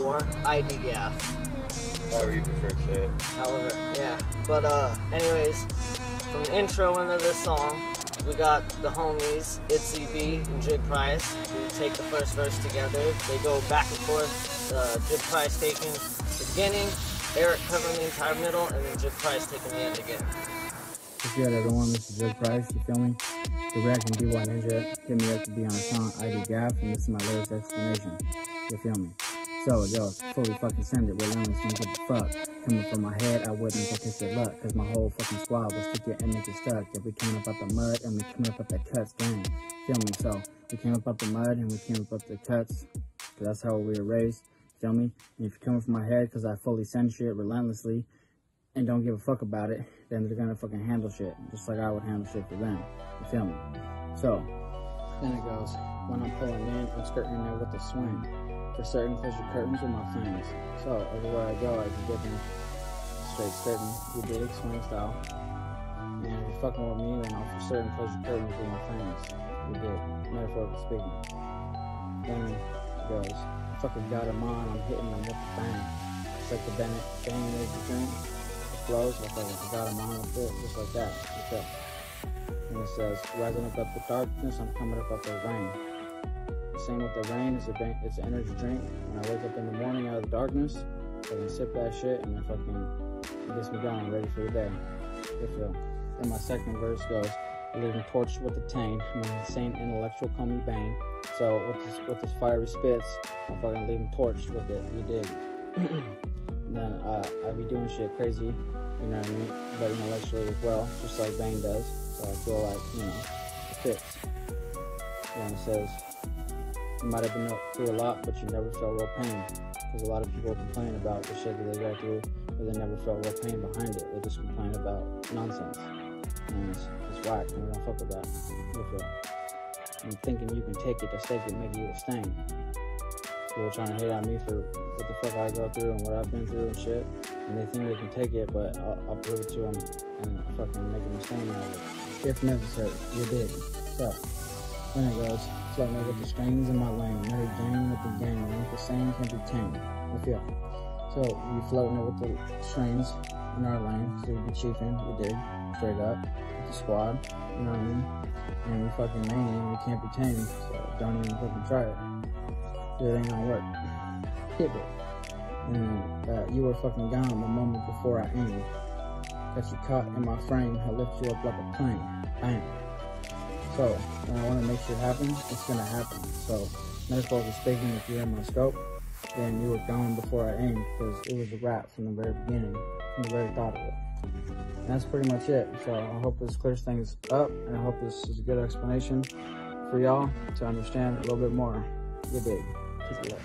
or IDGAF. However you prefer to say it. However, yeah. But anyways, from the intro into this song, we got the homies, Itzy B and Jig Price, who take the first verse together. They go back and forth, Jig Price taking the beginning, Eric covering the entire middle, and then Jig Price taking the end again. What's good, everyone? This is Jig Price, you feel me? Direkt and b-yach hit me up to be on the song ID Gaff, and this is my lyrics explanation. You feel me? So, yo, fully fucking send it, relentless, don't give a fuck. Coming from my head, I wouldn't go kiss your luck, cause my whole fucking squad was stick your and make it stuck. Yeah, we came up out the mud, and we came up out the cuts, gang. Feel me? So, we came up out the mud, and we came up out the cuts, cause that's how we were raised. Feel me? And if you're coming from my head, cause I fully send shit relentlessly, and don't give a fuck about it, then they're gonna fucking handle shit, just like I would handle shit for them. You feel me? So, then it goes, when I'm pulling in, I'm skirting in there with the swing. For certain, close your curtains with my fangs. So, everywhere I go, I can get them straight skirting. You did it, swing style. And if you're fucking with me, then I'll for certain close your curtains with my fangs. You did, metaphorically speaking. Then it goes, fucking got him on, I'm hitting them with the bang. It's like the Bennett bang is the drink. It flows, like I got him on with it, just like that. Okay. And it says, rising up the darkness, I'm coming up the rain. Same with the rain, it's an energy drink. When I wake up in the morning out of the darkness, I can sip that shit and it gets me going, ready for the day. You feel? Then my second verse goes, leaving torched with the tang. I'm an insane intellectual, call me Bane. So with this fiery spits, I'm fucking leaving torched with it, you dig? And then I be doing shit crazy, you know what I mean? But intellectually as well, just like Bane does. So I feel like, you know, it fits. And it says, you might have been through a lot, but you never felt real pain. Because a lot of people complain about the shit that they go through, but they never felt real pain behind it. They just complain about nonsense. And it's whack, and we don't fuck with that. You feel? And thinking you can take it to stake it, make you a stain. People trying to hate on me for what the fuck I go through and what I've been through and shit. And they think they can take it, but I'll prove it to them and fucking make them a stain out of it. If necessary, you did. So, then it goes, floating with the strings in my lane. Nerd gang with the gang. Ain't the same, can be tamed. You feel? So, you floating with the strings in our lane. So, you be chiefing, you dig. Straight up. With the squad. You know what I mean? And we fucking mania and we can't be tamed. So, don't even fucking try it. It ain't gonna work. Hit it. And you were fucking gone the moment before I aimed. Got you caught in my frame. I lift you up like a plane. Bam. So, when I want to make shit happen, it's gonna happen. So, metaphorically speaking, if you're in my scope, then you were gone before I aimed, because it was a wrap from the very beginning, from the very thought of it. And that's pretty much it. So, I hope this clears things up, and I hope this is a good explanation for y'all to understand a little bit more. You dig. Keep it up.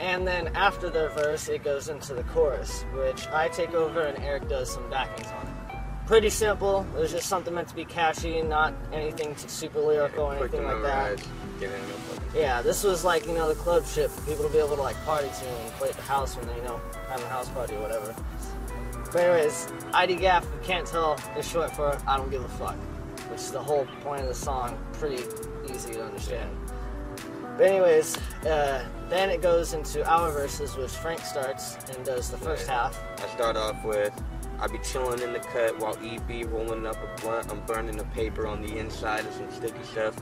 And then after their verse, it goes into the chorus, which I take over and Eric does some backings on it. Pretty simple. It was just something meant to be catchy, not anything super lyrical or anything like that. Yeah, this was like, you know, the club shit for people to be able to like party to and play at the house when they, you know, have a house party or whatever. But anyways, IDGAF, if you can't tell, is short for I don't give a fuck, which is the whole point of the song. Pretty easy to understand. But anyways, then it goes into our verses, which Frank starts and does the first half. I start off with, I be chilling in the cut while EB rolling up a blunt. I'm burning the paper on the inside of some sticky stuff.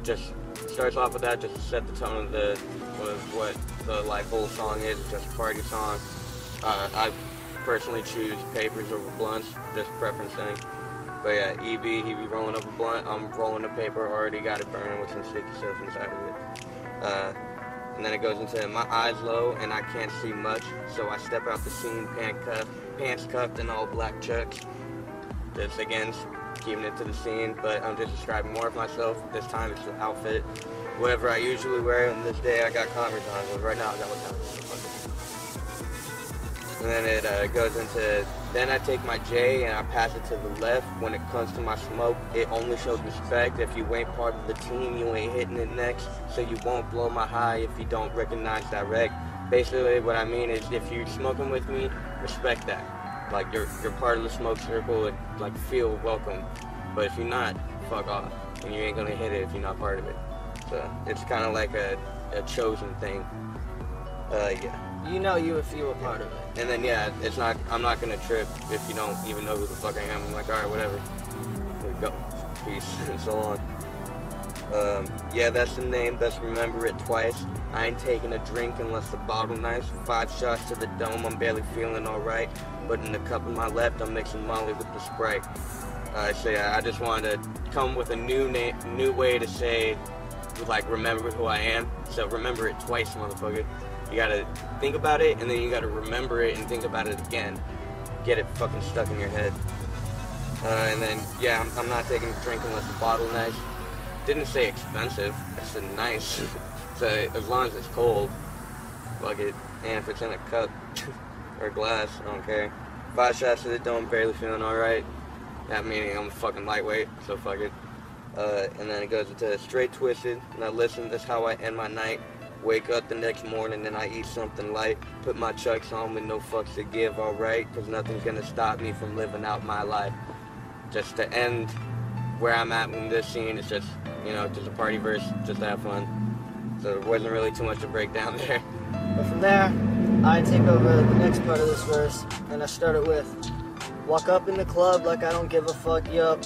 Just starts off with that just to set the tone of what the like whole song is. It's just a party song. I personally choose papers over blunts, just preference thing. But yeah, EB, he be rolling up a blunt. I'm rolling the paper, already got it burning with some sticky stuff inside of it. And then it goes into my eyes low and I can't see much, so I step out the scene pants cuffed and all black chucks. Just again, keeping it to the scene, but I'm just describing more of myself. This time it's the outfit. Whatever I usually wear, and this day I got Converse on, but right now I got what. And then it goes into, then I take my J and I pass it to the left. When it comes to my smoke, it only shows respect. If you ain't part of the team, you ain't hitting it next. So you won't blow my high if you don't recognize direct. Basically what I mean is if you're smoking with me, respect that. Like you're part of the smoke circle, like feel welcome. But if you're not, fuck off. And you ain't gonna hit it if you're not part of it. So it's kind of like a chosen thing. Yeah. You know you if you were part of it. And then yeah, I'm not gonna trip if you don't even know who the fuck I am. I'm like, alright, whatever. Here we go. Peace and so on. Yeah, that's the name, best remember it twice. I ain't taking a drink unless the bottle nice. 5 shots to the dome, I'm barely feeling alright. But in the cup of my left, I'm mixing Molly with the Sprite. So yeah, I just wanted to come with a new way to say, like, remember who I am. So remember it twice, motherfucker. You gotta think about it, and then you gotta remember it and think about it again. Get it fucking stuck in your head. And then, yeah, I'm not taking a drink unless the bottle nice. Didn't say expensive, I said nice. So as long as it's cold, fuck it. And if it's in a cup or a glass, I don't care. 5 shots to the dome, barely feeling alright. That meaning I'm a fucking lightweight, so fuck it. And then it goes into straight twisted. Now listen, this is how I end my night. Wake up the next morning and I eat something light. Put my chucks on with no fucks to give, alright? Cause nothing's gonna stop me from living out my life. Just to end where I'm at in this scene, it's just, you know, just a party verse, just to have fun. So there wasn't really too much to break down there. But from there, I take over the next part of this verse, and I start it with, walk up in the club like I don't give a fuck, yup.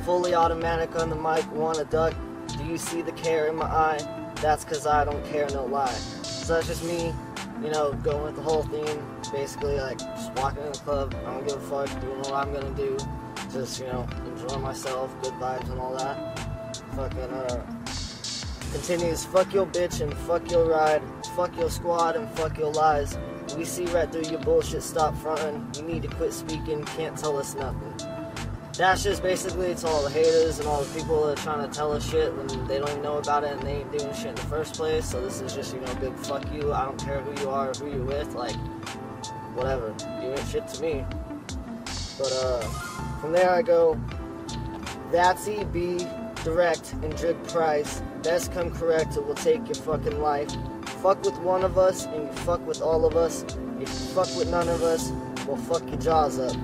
Fully automatic on the mic, wanna duck. Do you see the care in my eye? That's cause I don't care, no lie. So that's just me, you know, going with the whole theme. Basically, like, just walking in the club, I don't give a fuck, doing what I'm gonna do. Just, you know, enjoying myself, good vibes and all that. Fucking, continues, fuck your bitch and fuck your ride. Fuck your squad and fuck your lies. We see right through your bullshit, stop frontin'. You need to quit speaking, can't tell us nothing. That's just basically, it's all the haters and all the people that are trying to tell us shit when they don't even know about it and they ain't doing shit in the first place. So this is just, you know, big fuck you. I don't care who you are or who you're with, like, whatever. You ain't shit to me. But, from there I go, that's EB, Direkt, and Jig Price. Best come correct, it will take your fucking life. Fuck with one of us, and you fuck with all of us. If you fuck with none of us, well, fuck your jaws up.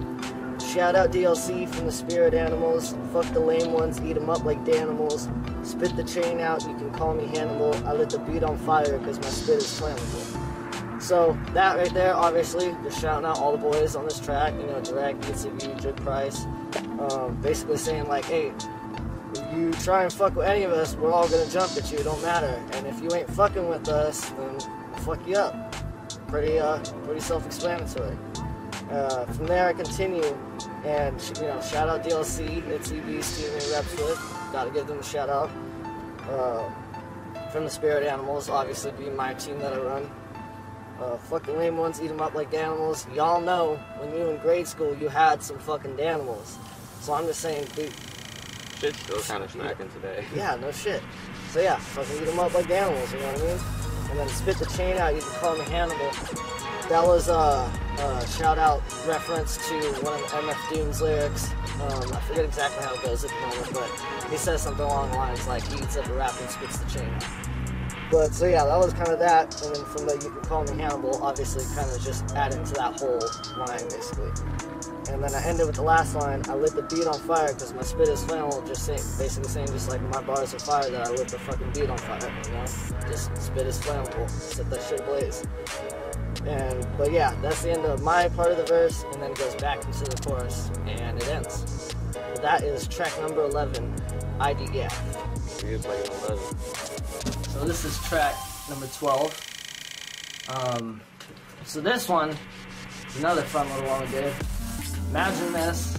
Shout out DLC from the spirit animals. Fuck the lame ones, eat them up like Danimals. Spit the chain out, you can call me Hannibal. I lit the beat on fire because my spit is flammable. So that right there, obviously, just shouting out all the boys on this track. You know, Direkt, ECV, Jig Price. Basically saying like, hey, if you try and fuck with any of us, we're all gonna jump at you, it don't matter. And if you ain't fucking with us, then we'll fuck you up. Pretty self-explanatory. From there I continue, and you know, shout out DLC, it's EB's team they reps with. Gotta give them a shout out. From the spirit animals, obviously being my team that I run. Fucking lame ones, eat them up like animals. Y'all know when you in grade school you had some fucking animals. So I'm just saying, dude. Shit's still kind of smacking today. Yeah, no shit. So yeah, fucking eat them up like animals, you know what I mean? And then spit the chain out, you can call me Hannibal. That was a shout out reference to one of MF Doom's lyrics. I forget exactly how it goes at the moment, but he says something along the lines like he eats up a rap and spits the chain out. But so yeah, that was kind of that, and then from the you can call me Hannibal, obviously kind of just adding to that whole line basically. And then I ended with the last line, I lit the beat on fire because my spit is flammable, just saying, basically saying just like my bars are fire that I lit the fucking beat on fire, you know? Just spit is flammable, set that shit ablaze. But yeah, that's the end of my part of the verse, and then it goes back into the chorus, and it ends. But that is track number 11, ID Gap. So this is track number 12. So this one is another fun little one we did. Imagine this,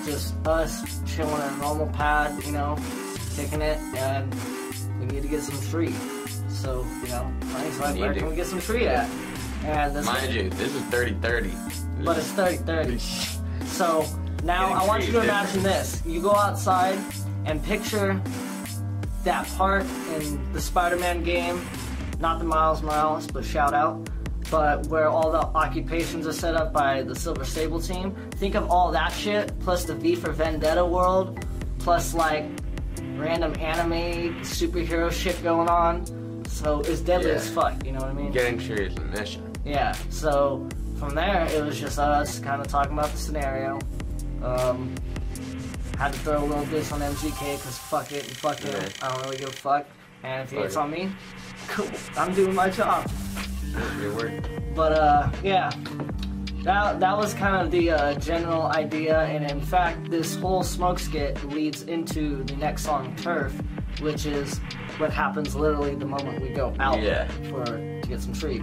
just us chilling in a normal pad, you know, kicking it, and we need to get some tree. So, you know, Frank's like, where can we get some tree at? And this Mind you, this is 30-30. But it's 30-30. So, now I want you to imagine this. You go outside and picture that part in the Spider-Man game, not the Miles Morales, but shout out, but where all the occupations are set up by the Silver Sable team. Think of all that shit, plus the V for Vendetta world, plus like random anime superhero shit going on. So it's deadly as fuck, you know what I mean? Getting tree is a mission. Yeah, so from there it was just us kind of talking about the scenario. Had to throw a little diss on MGK because fuck it and fuck him. I don't really give a fuck. And if he hits on me, cool, I'm doing my job. But yeah, that was kind of the general idea, and in fact this whole smoke skit leads into the next song, Turf, which is what happens literally the moment we go out to get some tree.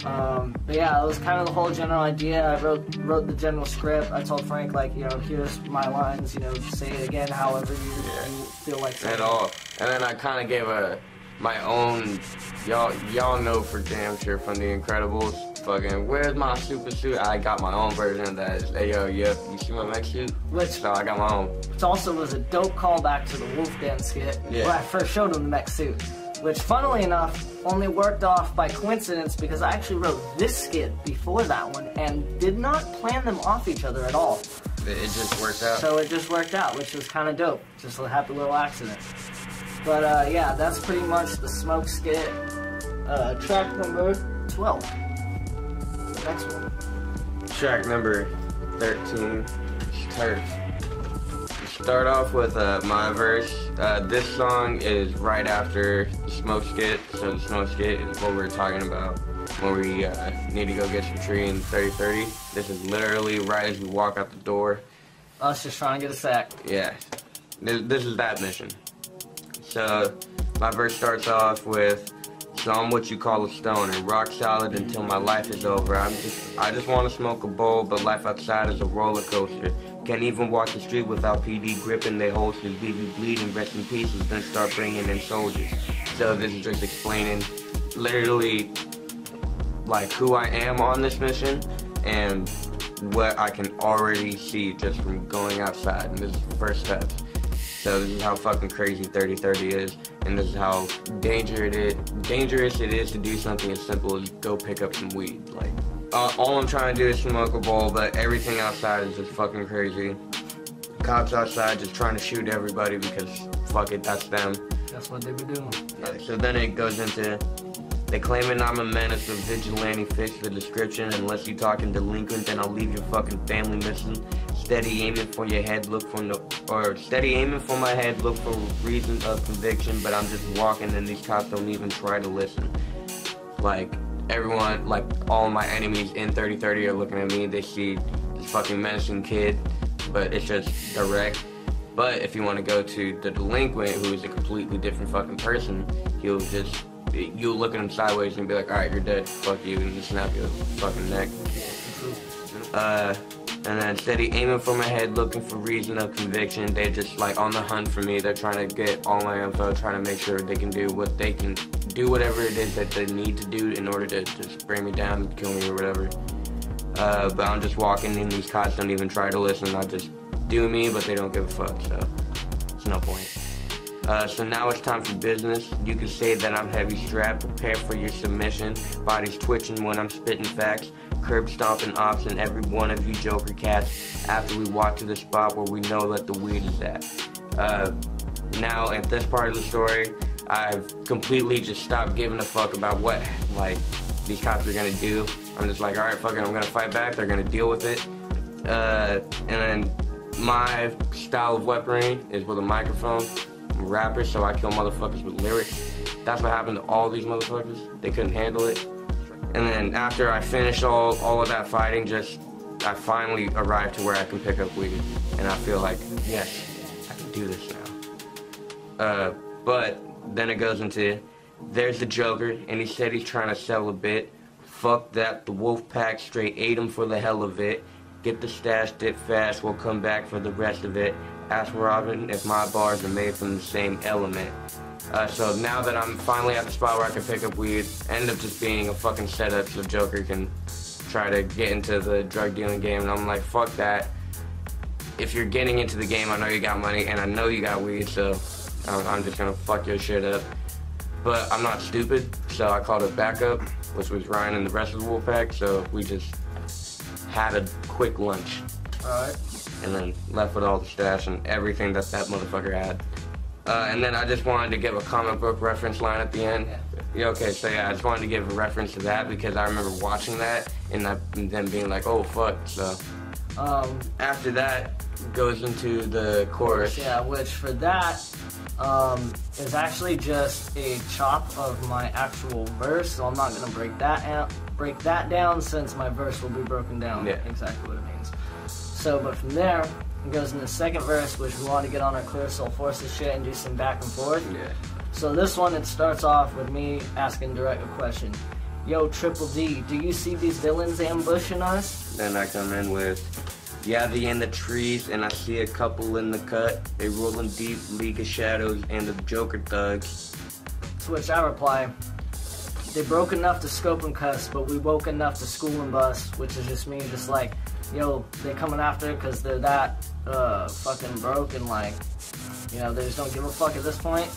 But yeah, it was kind of the whole general idea. I wrote the general script. I told Frank, like, you know, here's my lines, you know, say it again however you feel like saying it. And then I kind of gave my own, y'all know for damn sure from The Incredibles, fucking, where's my super suit? I got my own version of that. Hey, yo, yep, you see my mech suit? So I got my own. Which also was a dope callback to the Wolfgang skit, where I first showed him the mech suit. Which, funnily enough, only worked off by coincidence because I actually wrote this skit before that one and did not plan them off each other at all. It just worked out. So it just worked out, which was kind of dope. Just a happy little accident. But yeah, that's pretty much the Smoke skit. Track number 12. Next one. Track number 13. Start off with my verse. This song is right after the Smoke skit. So the Smoke skit is what we're talking about when we need to go get some tree in 3030. This is literally right as we walk out the door. Us just trying to get a sack. Yeah. This is that mission. So my verse starts off with, so I'm what you call a stoner, rock solid until my life is over. I just want to smoke a bowl, but life outside is a roller coaster. Can't even walk the street without PD gripping their holsters, BB bleeding, rest in pieces, then start bringing in soldiers. So this is just explaining literally like who I am on this mission and what I can already see just from going outside, and this is the first step. So this is how fucking crazy 3030 is, and this is how dangerous it is to do something as simple as go pick up some weed. Like, all I'm trying to do is smoke a bowl, but everything outside is just fucking crazy. Cops outside just trying to shoot everybody because fuck it, that's them. That's what they be doing. So then it goes into, they claiming I'm a menace, a vigilante fits the description. Unless you talking delinquent, then I'll leave your fucking family missing. Steady aiming for your head, look for steady aiming for my head, look for reasons of conviction, but I'm just walking and these cops don't even try to listen. Like, everyone, like, all my enemies in 3030 are looking at me, they see this fucking menacing kid, but it's just Direkt. But if you want to go to the delinquent, who is a completely different fucking person, you'll look at him sideways and be like, alright, you're dead, fuck you, and just snap your fucking neck. And then steady aiming for my head, looking for reason of conviction. They're just like on the hunt for me. They're trying to get all my info, trying to make sure they can do what they can do, whatever it is that they need to do in order to just bring me down, kill me or whatever. But I'm just walking and these cops don't even try to listen. I just do me, but they don't give a fuck, so it's no point. So now it's time for business. You can say that I'm heavy strapped, prepare for your submission. Body's twitching when I'm spitting facts. Curb stomping ops and every one of you joker cats after we walk to the spot where we know that the weed is at. Now at this part of the story, I've completely just stopped giving a fuck about what like these cops are gonna do. I'm just like, alright, fuck it, I'm gonna fight back, they're gonna deal with it. And then my style of weaponry is with a microphone. I'm a rapper, so I kill motherfuckers with lyrics. That's what happened to all these motherfuckers. They couldn't handle it. And then after I finish all of that fighting, I finally arrived to where I can pick up weed. And I feel like, yes, I can do this now. But then it goes into, there's the Joker, and he said he's trying to sell a bit. Fuck that, the Wolfpacks straight ate him for the hell of it. Get the stash, dip fast, we'll come back for the rest of it. Ask Robin if my bars are made from the same element. So now that I'm finally at the spot where I can pick up weed, end up just being a fucking setup so Joker can try to get into the drug dealing game, and I'm like, fuck that. If you're getting into the game, I know you got money, and I know you got weed, so I'm just gonna fuck your shit up. But I'm not stupid, so I called it backup, which was Ryan and the rest of the Wolfpack, so we just had a quick lunch. Alright. And then left with all the stash and everything that motherfucker had. And then I just wanted to give a comic book reference line at the end. Yeah, okay, so yeah, I just wanted to give a reference to that because I remember watching that and then being like, oh fuck, so. After that goes into the chorus. Yeah, which for that is actually just a chop of my actual verse, so I'm not gonna break that down since my verse will be broken down. Yeah. Exactly what it means. So, but from there, it goes in the second verse, which we want to get on our Clear Soul Forces shit and do some back and forth. Yeah. So this one, it starts off with me asking Direkt a question. Yo, Triple D, do you see these villains ambushing us? Then I come in with, yeah, they in the trees, and I see a couple in the cut. They rolling deep, League of Shadows, and the Joker thugs. To which I reply, they broke enough to scope and cuss, but we woke enough to school and bust, which is just me just like, yo, they coming after because they're that fucking broke and like, you know, they just don't give a fuck at this point.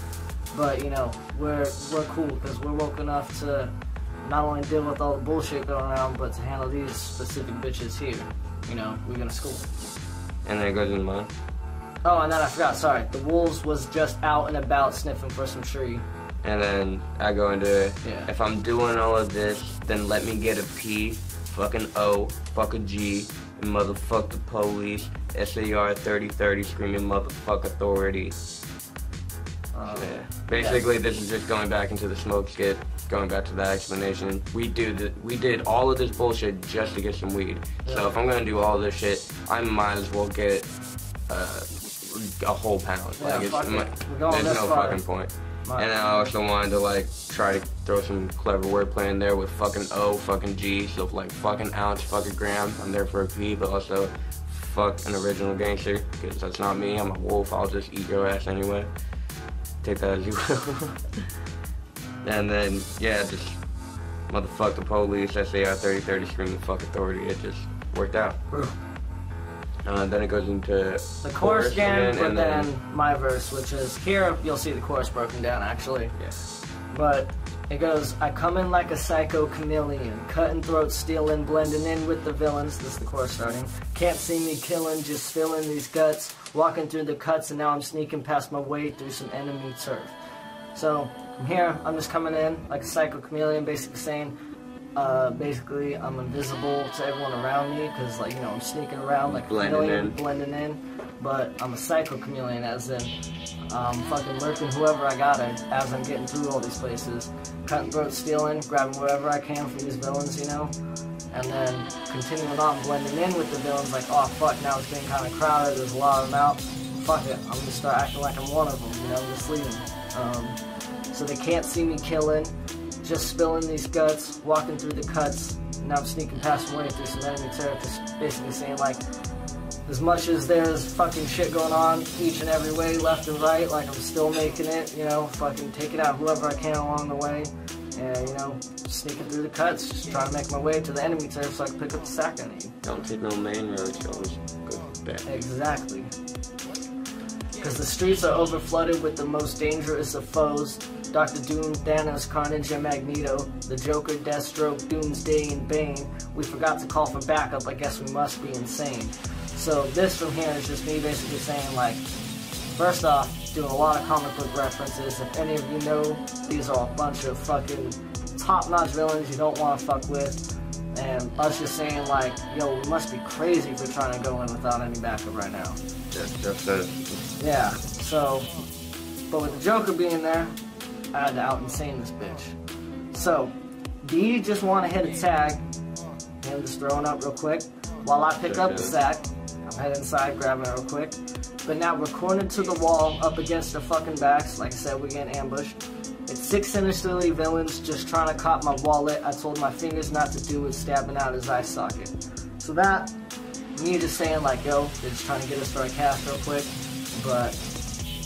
But, you know, we're cool because we're woke enough to not only deal with all the bullshit going around, but to handle these specific bitches here. You know, we're gonna school. And then it goes in mine. Oh, and then I forgot, sorry. The wolves was just out and about sniffing for some tree. And then I go into, Yeah. if I'm doing all of this, then let me get a P, fucking O, fuck a G, and motherfuck the police, S.A.R. 3030 screaming motherfuck authority. Yeah. Basically, this is just going back into the smoke skit, going back to that explanation. We did all of this bullshit just to get some weed. Yeah. So if I'm gonna do all this shit, I might as well get a whole pound. Yeah, like, fuck it. We're going there's this no far. fucking point. And I also wanted to like try to throw some clever wordplay in there with fucking O, fucking G, so like fucking ounce, fucking gram. I'm there for a P, but also fuck an original gangster, because that's not me. I'm a wolf. I'll just eat your ass anyway. Take that as you will. And then yeah, just motherfuck the police, S.A.R. 3030 screaming fuck authority. It just worked out. Then it goes into The chorus again, and and then my verse, which is here. You'll see the chorus broken down actually. yeah. But it goes, I come in like a psycho chameleon, cutting throats, stealing, blending in with the villains. This is the chorus starting. Can't see me killing, just filling these guts, walking through the cuts, and now I'm sneaking past my way through some enemy turf. So from here, I'm just coming in like a psycho chameleon, basically saying, basically I'm invisible to everyone around me, because like, you know, I'm sneaking around like a chameleon, blending in. But I'm a psycho chameleon, as in I'm fucking lurking whoever I got as I'm getting through all these places, cutting throats, stealing, grabbing whatever I can from these villains, you know, and then continuing on blending in with the villains. Like, oh fuck, now it's getting kind of crowded. There's a lot of them out. Fuck it, I'm gonna start acting like I'm one of them, you know, misleading. So they can't see me killing, just spilling these guts, walking through the cuts. Now I'm sneaking past my way through some enemy territory, basically saying like, as much as there's fucking shit going on each and every way, left and right, like I'm still making it, you know, fucking taking out whoever I can along the way, and, you know, sneaking through the cuts, just trying to make my way to the enemy turf so I can pick up the sack I need. Don't take no main roads, you always go back. Exactly. Because the streets are overflooded with the most dangerous of foes. Dr. Doom, Thanos, Carnage, and Magneto, the Joker, Deathstroke, Doomsday, and Bane. We forgot to call for backup, I guess we must be insane. So this from here is just me basically saying, like, first off, doing a lot of comic book references. If any of you know, these are a bunch of fucking top-notch villains you don't want to fuck with. And us just saying, like, yo, we must be crazy for trying to go in without any backup right now. Yeah, so, but with the Joker being there, I had to out-insane this bitch. So, do you just want to hit a tag, him just throwing up real quick, while I pick up the sack? I'm heading inside, grabbing it real quick. But now we're cornered to the wall, up against their fucking backs. Like I said, we're getting ambushed. It's 6 sinisterly villains just trying to cop my wallet. I told my fingers not to do it, stabbing out his eye socket. So that, me just saying like, yo, they're just trying to get us for a cash real quick. But,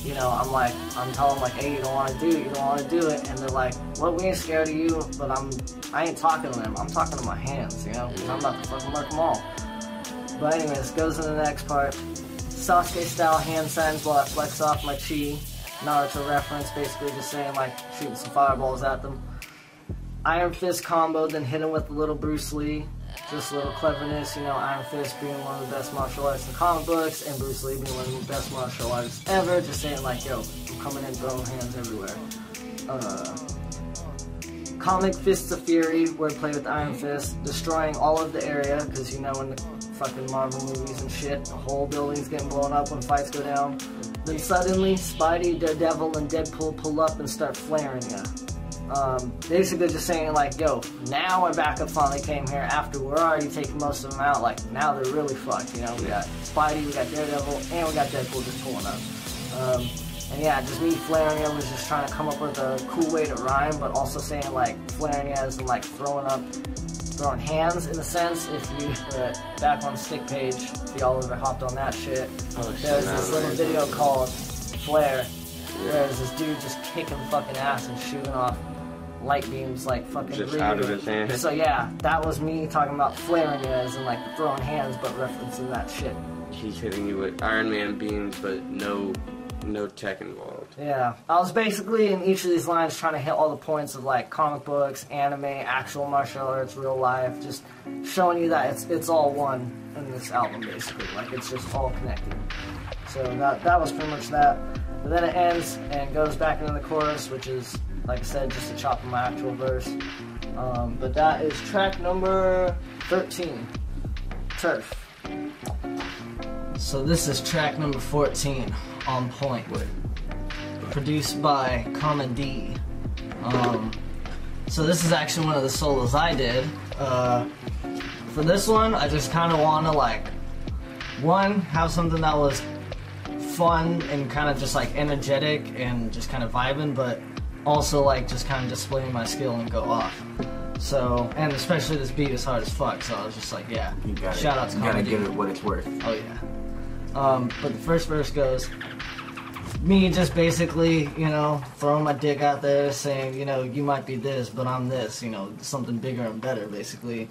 you know, I'm telling them like, hey, you don't want to do it, you don't want to do it. And they're like, well, we ain't scared of you, but I ain't talking to them. I'm talking to my hands, you know, because I'm about to fucking mark them all. But anyways, goes to the next part. Sasuke style hand signs while I flex off my chi. Naruto reference, basically just saying like shooting some fireballs at them. Iron Fist combo, then hit him with a little Bruce Lee. Just a little cleverness, you know, Iron Fist being one of the best martial arts in comic books, and Bruce Lee being one of the best martial artists ever. Just saying like, yo, I'm coming in throwing hands everywhere. Comic Fists of Fury, wordplay with Iron Fist, destroying all of the area, because you know in the fucking Marvel movies and shit, the whole building's getting blown up when fights go down. Then suddenly, Spidey, Daredevil, and Deadpool pull up and start flaring ya. Basically just saying like, yo, now our backup finally came here after we're already taking most of them out. Like, now they're really fucked, you know? We got Spidey, we got Daredevil, and we got Deadpool just pulling up. And yeah, just me flaring ya was just trying to come up with a cool way to rhyme, but also saying like, flaring ya as in like throwing hands in a sense. If you back on the stick page, if y'all ever hopped on that shit, there's this little video called Flare, Whereas this dude just kicking fucking ass and shooting off light beams like fucking just out of his hand. So yeah, that was me talking about flaring you as in like throwing hands, but referencing that shit. He's hitting you with Iron Man beams, but no tech involved. Yeah, I was basically in each of these lines trying to hit all the points of like comic books, anime, actual martial arts, real life, just showing you that it's all one in this album basically. Like it's just all connected. So that was pretty much that. But then it ends and goes back into the chorus, which is, like I said, just a chop of my actual verse. But that is track number 13, Turf. So this is track number 14, On Point, produced by Common D. So this is actually one of the solos I did. For this one, I just kind of want to like, one, have something that was fun and kind of just like energetic and just kind of vibing, but also like just kind of displaying my skill and go off. So, and especially this beat is hard as fuck, so I was just like, yeah, shout out to Common D. You gotta give it what it's worth. Oh yeah. But the first verse goes, me just basically, you know, throwing my dick out there saying, you know, you might be this, but I'm this, you know, something bigger and better, basically.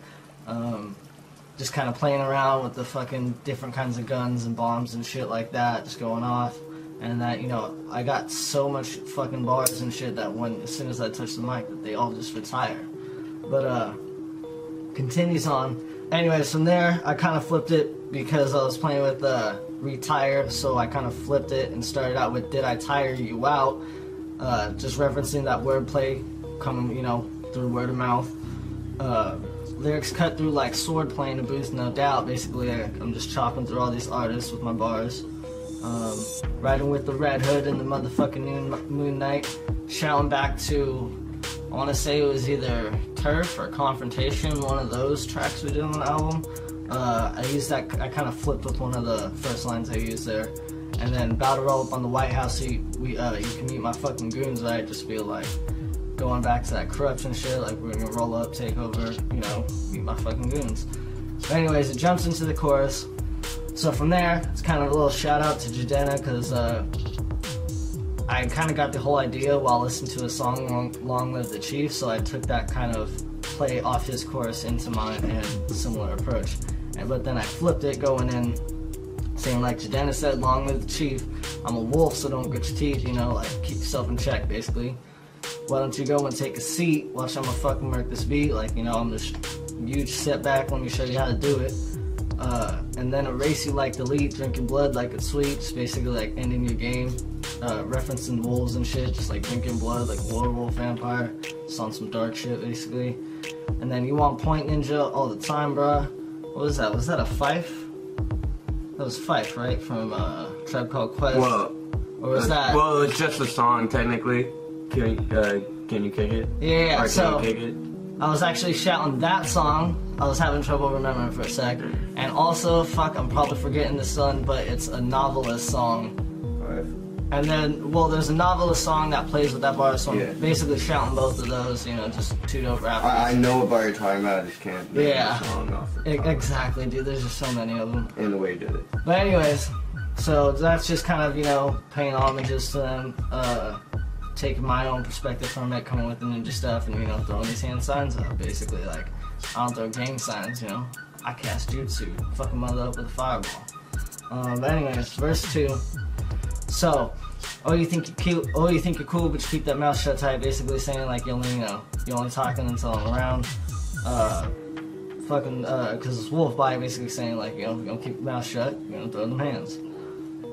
Just kind of playing around with the fucking different kinds of guns and bombs and shit like that, just going off. And that, you know, I got so much fucking bars and shit that as soon as I touch the mic, that they all just retire. But, continues on. Anyways, from there, I kind of flipped it because I was playing with, retire, so I kind of flipped it and started out with Did I Tire You Out, just referencing that wordplay coming, you know, through word of mouth. Lyrics cut through like sword playing to boost, no doubt. Basically, I'm just chopping through all these artists with my bars. Riding with the Red Hood in the motherfucking moon night, shouting back to, I want to say it was either Turf or Confrontation, one of those tracks we did on the album. I used that, I kind of flipped with one of the first lines I used there. And then about to roll up on the White House, so you can meet my fucking goons, I just feel like going back to that corruption shit, like we're gonna roll up, take over, you know, meet my fucking goons. But anyways, it jumps into the chorus. So from there, it's kind of a little shout out to Jadena, because I kind of got the whole idea while listening to a song, Long Live the Chief, so I took that kind of play off his chorus into mine and similar approach. But then I flipped it going in, saying like Jadena said, long live the chief, I'm a wolf so don't grit your teeth, you know, like keep yourself in check basically. Why don't you go and take a seat, watch I'ma fucking work this beat, like, you know, I'm this huge setback, let me show you how to do it. And then erase you like delete, drinking blood like it's sweet, just basically like ending your game, referencing wolves and shit, just like drinking blood like werewolf vampire, just on some dark shit basically. And then you want point ninja all the time, bruh. What was that? Was that a Fife? That was Fife, right? From Tribe Called Quest. Well, or was that? Well, it's just a song technically. Can you kick it? Yeah. Or So can you kick it? I was actually shouting that song. I was having trouble remembering for a sec. And also, fuck, I'm probably forgetting this one, but it's a Novelist song. Alright. And then, well, there's a Novelist song that plays with that bar, so I'm Yeah. basically shouting both of those, you know, just two dope rappers. I know what bar you're talking about, I just can't make Yeah. the song off the top. Exactly, dude, there's just so many of them. And the way you did it. But anyways, so that's just kind of, you know, paying homages to them, taking my own perspective from it, coming with the ninja stuff, and, you know, throwing these hand signs up, basically. Like, I don't throw gang signs, you know. I cast jutsu, fuck a mother up with a fireball. But anyways, verse 2. So, oh, you think you're cute, oh, you think you're cool, but you keep that mouth shut tight, basically saying, like, you only, you know, you're only talking until I'm around. Because it's Wolfpacks basically saying, like, you know, you're gonna keep your mouth shut, you're gonna throw them hands.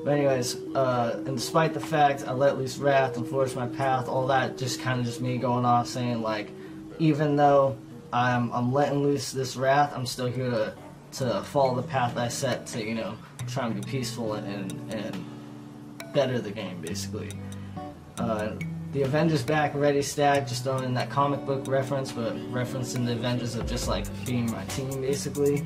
But anyways, and despite the fact I let loose wrath and forge my path, all that just kind of just me going off saying, like, even though I'm letting loose this wrath, I'm still here to follow the path I set to, you know, try and be peaceful and better the game, basically. The Avengers back, ready, stacked, just throwing in that comic book reference, but referencing the Avengers of just, like, being my team, basically.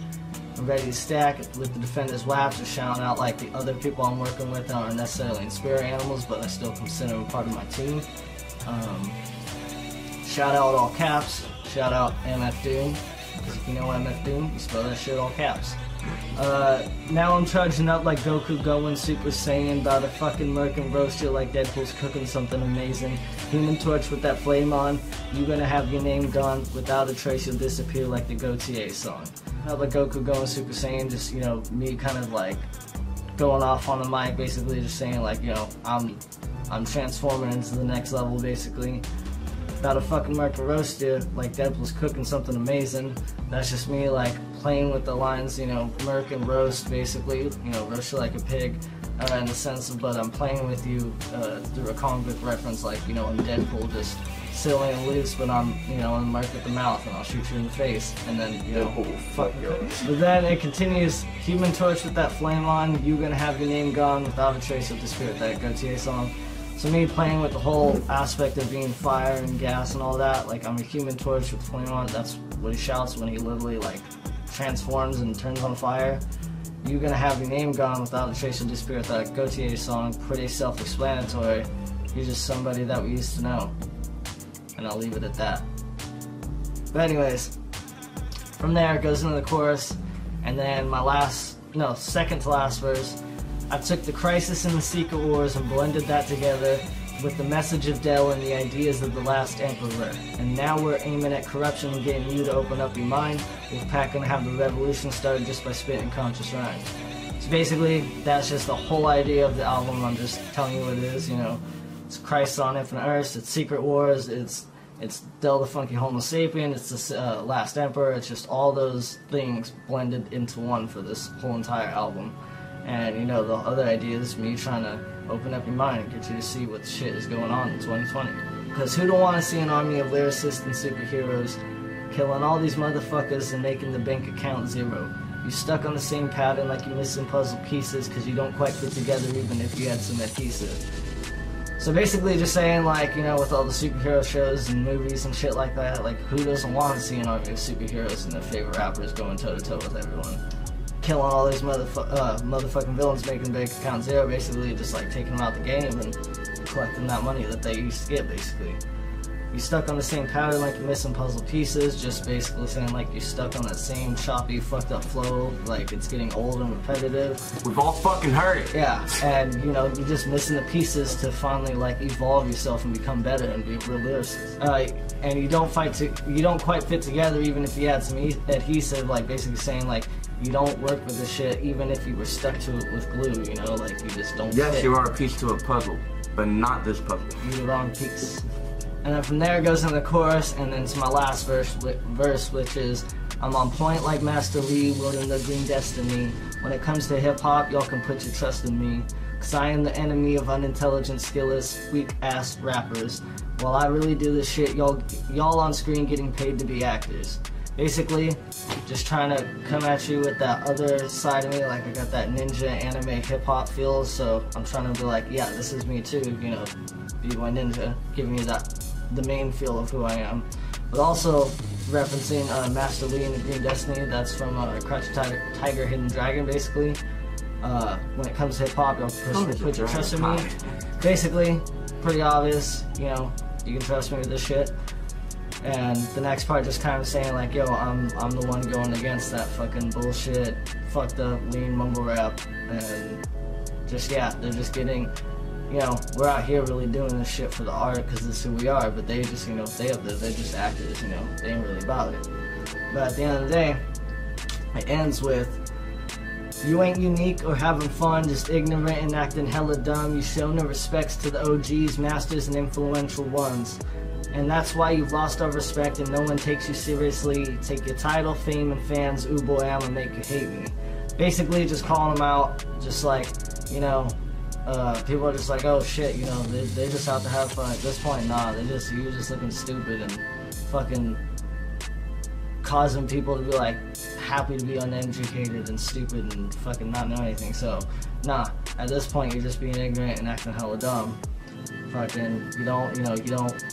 I'm ready to stack with the Defenders WAPs, just shouting out, like, the other people I'm working with aren't necessarily in spirit animals, but I still consider them part of my team. Shout out all caps. Shout out MF Doom. Because if you know MF Doom, you spell that shit all caps. Now I'm charging up like Goku going Super Saiyan, about to fucking murk and roast you like Deadpool's cooking something amazing. Human Torch with that flame on, you gonna have your name gone, without a trace you'll disappear like the GoTA song. How like Goku going Super Saiyan, just, you know, me kind of like going off on the mic, basically just saying like, you know, I'm transforming into the next level, basically. About to fucking murk and roast you like Deadpool's cooking something amazing. That's just me like playing with the lines, you know, murk and roast, basically, you know, roast you like a pig, in the sense of, but I'm playing with you through a comic book reference, like, you know, I'm Deadpool, just silly and loose, but I'm, you know, I'm murk with the mouth and I'll shoot you in the face, and then, you know, fuck you. But then it continues, Human Torch with that flame on, you gonna have your name gone, without a trace of the spirit, that GoTA song. So me playing with the whole aspect of being fire and gas and all that, like I'm a Human Torch with flame on, that's what he shouts when he literally like transforms and turns on fire. You gonna have your name gone, without a trace of the spirit, that GoTA song, pretty self-explanatory. He's just somebody that we used to know. And I'll leave it at that. But anyways, from there it goes into the chorus, and then my second to last verse, I took the crisis and the secret wars and blended that together with the message of Del and the ideas of the last emperor. And now we're aiming at corruption and getting you to open up your mind. Wolfpack gonna have the revolution started just by spitting conscious rhymes. So basically, that's just the whole idea of the album. I'm just telling you what it is, you know. It's Christ on Infinite Earths, it's Secret Wars, it's Del the Funky Homo Sapien, it's the Last Emperor, it's just all those things blended into one for this whole entire album. And, you know, the other idea is me trying to open up your mind and get you to see what shit is going on in 2020. Because who don't want to see an army of lyricists and superheroes killing all these motherfuckers and making the bank account zero? You stuck on the same pattern like you're missing puzzle pieces because you don't quite fit together even if you had some adhesive. So basically just saying, like, you know, with all the superhero shows and movies and shit like that, like, who doesn't want to see an army of superheroes and their favorite rappers going toe-to-toe with everyone? Killing all these motherfucking villains, making bank account zero, basically just like taking them out the game and collecting that money that they used to get, basically. You stuck on the same pattern like you're missing puzzle pieces, just basically saying like you're stuck on that same choppy, fucked up flow, like it's getting old and repetitive. We've all fucking heard it. Yeah, and you know, you're just missing the pieces to finally like evolve yourself and become better and be a real lyricist. And you don't quite fit together even if you had some adhesive, like basically saying like, you don't work with this shit even if you were stuck to it with glue, you know, like you just don't Yes, fit. you are a piece to a puzzle, but not this puzzle. You're the wrong piece. And then from there it goes into the chorus, and then to my last verse, which is, I'm on point like Master Lee, wielding the green destiny. When it comes to hip-hop, y'all can put your trust in me. Cause I am the enemy of unintelligent, skillless, weak-ass rappers. While I really do this shit, y'all on screen getting paid to be actors. Basically, just trying to come at you with that other side of me, like I got that ninja anime hip-hop feel, so I'm trying to be like, yeah, this is me too, you know, B-Boy Ninja, giving you the main feel of who I am. But also referencing Master Lee and the Green Destiny, that's from Crouching Tiger, Hidden Dragon, basically. When it comes to hip-hop, y'all put your trust in me. Basically, pretty obvious, you know, you can trust me with this shit. And the next part just kind of saying like, yo, I'm the one going against that fucking bullshit, fucked up, lean mumble rap, and just, yeah, they're just getting, you know, we're out here really doing this shit for the art because this is who we are, but they just, you know, they're just actors, you know, they ain't really about it. But at the end of the day, it ends with, you ain't unique or having fun, just ignorant and acting hella dumb. You show no respects to the OGs, masters, and influential ones. And that's why you've lost our respect and no one takes you seriously. Take your title, fame, and fans, ooh boy, I'ma make you hate me. Basically just calling them out, just like, you know, people are just like, oh shit, you know, they're just out to have fun. At this point, nah, you're just looking stupid and fucking causing people to be like happy to be uneducated and stupid and fucking not know anything. So, nah, at this point you're just being ignorant and acting hella dumb. Fucking, you don't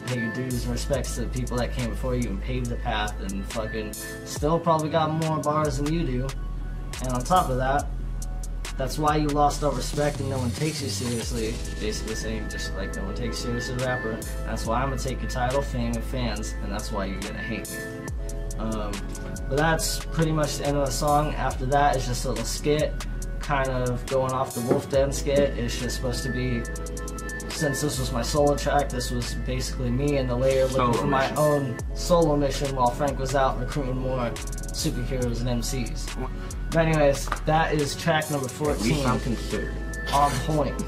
pay your dues and respects to the people that came before you and paved the path and fucking still probably got more bars than you do. And on top of that, that's why you lost our respect and no one takes you seriously. Basically saying just like no one takes you seriously as a rapper. And that's why I'm gonna take your title, fame, and fans, and that's why you're gonna hate me. But that's pretty much the end of the song. After that, it's just a little skit, kind of going off the Wolf Den skit. It's just supposed to be, since this was my solo track, this was basically me and the layer looking for my own solo mission while Frank was out recruiting more superheroes and MCs. But anyways, that is track number 14. At least I'm considered. On point.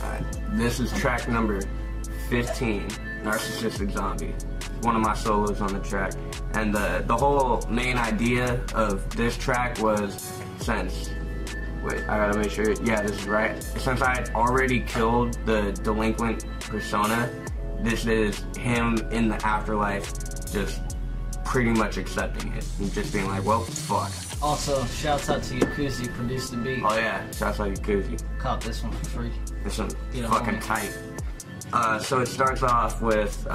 Alright, this is track number 15, Narcissistic Zombie. One of my solos on the track. And the whole main idea of this track was wait, I gotta make sure, yeah, this is right. Since I had already killed the Delinquent persona, this is him in the afterlife just pretty much accepting it. And just being like, well, fuck. Also, shouts out to Yakuzi, produced the beat. Oh yeah, shouts out Yakuzi. Caught this one for free. This one fucking tight. So it starts off with,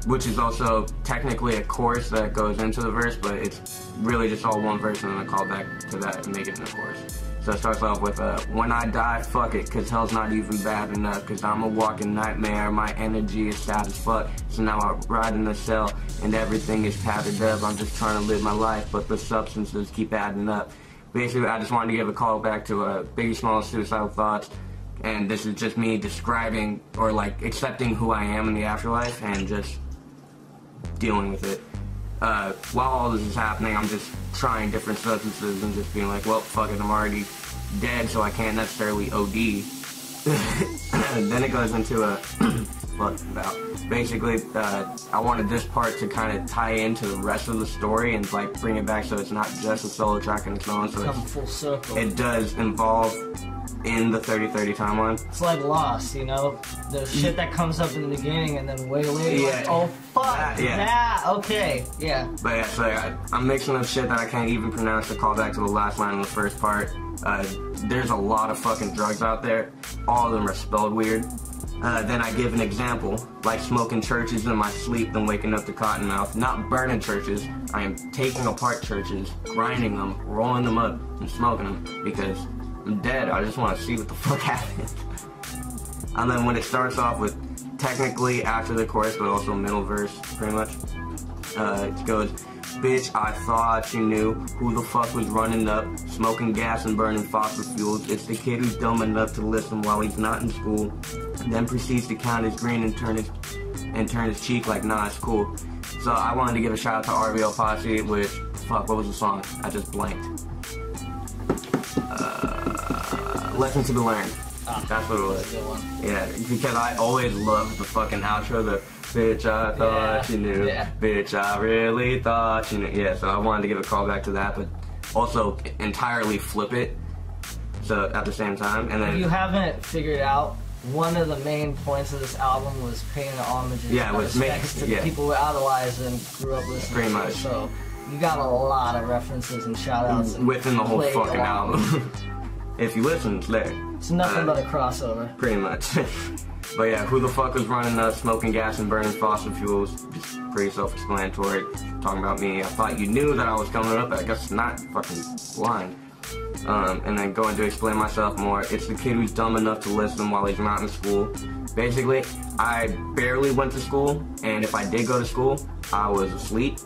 which is also technically a chorus that goes into the verse, but it's really just all one verse and then a call back to that and make it in the chorus. So it starts off with, when I die, fuck it, cause hell's not even bad enough, cause I'm a walking nightmare, my energy is sad as fuck, so now I ride in the cell, and everything is padded up, I'm just trying to live my life, but the substances keep adding up. Basically, I just wanted to give a call back to Biggie Smalls' Suicidal Thoughts, and this is just me describing, or like, accepting who I am in the afterlife, and just dealing with it. While all this is happening, I'm just trying different substances and just being like, well, fuck it, I'm already dead, so I can't necessarily OD. And then it goes into a, basically, I wanted this part to kind of tie into the rest of the story and like bring it back so it's not just a solo track on its own, so Come full circle. It does involve in the 30-30 timeline. It's like Lost, you know? The shit that comes up in the beginning and then way later, Yeah. like, oh fuck, okay, yeah. But yeah, so I'm mixing up shit that I can't even pronounce to call back to the last line in the first part. There's a lot of fucking drugs out there. All of them are spelled weird. Then I give an example, like smoking churches in my sleep, then waking up to Cottonmouth. Not burning churches, I am taking apart churches, grinding them, rolling them up, and smoking them, because I'm dead, I just want to see what the fuck happened. And then when it starts off with, technically after the chorus, but also middle verse, pretty much, it goes, bitch, I thought you knew who the fuck was running up, smoking gas and burning fossil fuels. It's the kid who's dumb enough to listen while he's not in school, then proceeds to count his green and turn his cheek like, nah, it's cool. So I wanted to give a shout out to RBL Posse, which, fuck, what was the song? I just blanked. Lesson to be learned. That's what it was. Yeah, because I always loved the fucking outro, the bitch I thought you knew, bitch I really thought you knew. Yeah, so I wanted to give a call back to that, but also entirely flip it, so at the same time. And then if you haven't figured out, one of the main points of this album was paying the homages and respects to the people who idolized and grew up listening pretty to much. it. So you got a lot of references and shout outs within the whole fucking album. If you listen, it's there. It's nothing but a crossover. Pretty much. But yeah, who the fuck was running up, smoking gas and burning fossil fuels? Just pretty self-explanatory. Talking about me. I thought you knew that I was coming up, but I guess not, fucking blind. And then going to explain myself more. It's the kid who's dumb enough to listen while he's not in school. Basically, I barely went to school, and if I did go to school, I was asleep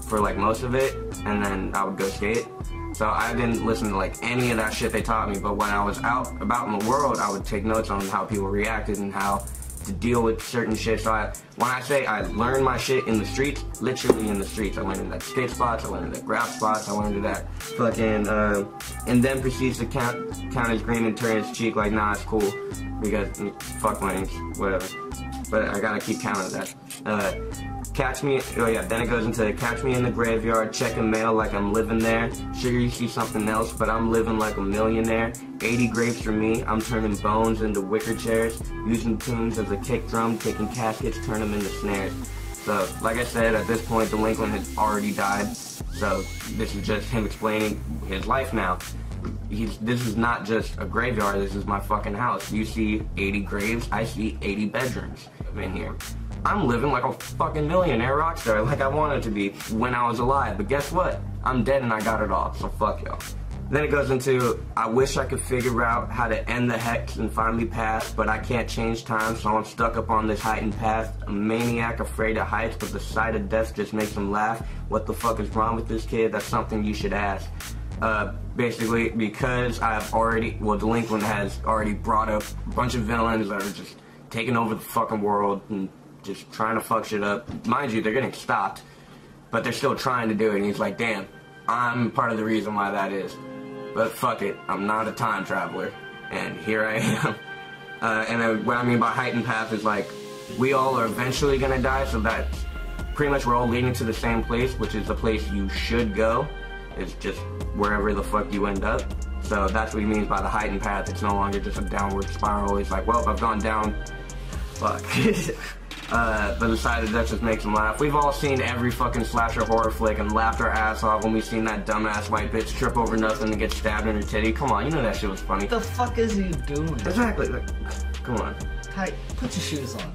for like most of it, and then I would go skate. So I didn't listen to like any of that shit they taught me, but when I was out about in the world, I would take notes on how people reacted and how to deal with certain shit. So when I say I learned my shit in the streets, literally in the streets. I went into that skate spots, I went into that grab spots, I went into that fucking, and then proceeds to count his green and turn his cheek like, nah, it's cool, because fuck lanes, whatever. But I gotta keep counting that. Catch me, oh yeah, then it goes into catch me in the graveyard, checking mail like I'm living there. Sure you see something else, but I'm living like a millionaire. 80 grapes for me, I'm turning bones into wicker chairs, using tunes as a kick drum, taking caskets, turn them into snares. So, like I said, at this point, Delinquent has already died, so this is just him explaining his life now. This is not just a graveyard, this is my fucking house. You see 80 graves, I see 80 bedrooms in here. I'm living like a fucking millionaire rock star, like I wanted to be when I was alive, but guess what? I'm dead and I got it all, so fuck y'all. Then it goes into, I wish I could figure out how to end the hex and finally pass, but I can't change time, so I'm stuck up on this heightened path. A maniac afraid of heights, but the sight of death just makes him laugh. What the fuck is wrong with this kid? That's something you should ask. Basically, because Delinquent has already brought up a bunch of villains that are just taking over the fucking world and just trying to fuck shit up. Mind you, they're getting stopped, but they're still trying to do it, and he's like, damn, I'm part of the reason why that is. But fuck it, I'm not a time traveler, and here I am. And then what I mean by heightened path is like, we all are eventually gonna die, so that pretty much we're all leading to the same place, which is the place you should go. It's just wherever the fuck you end up. So that's what he means by the heightened path. It's no longer just a downward spiral. It's like, well, I've gone down, fuck. But the side of death just makes him laugh. We've all seen every fucking slasher horror flick and laughed our ass off when we've seen that dumbass white bitch trip over nothing and get stabbed in her titty. Come on, you know that shit was funny. What the fuck is he doing? Exactly. Like, come on. Hey, put your shoes on.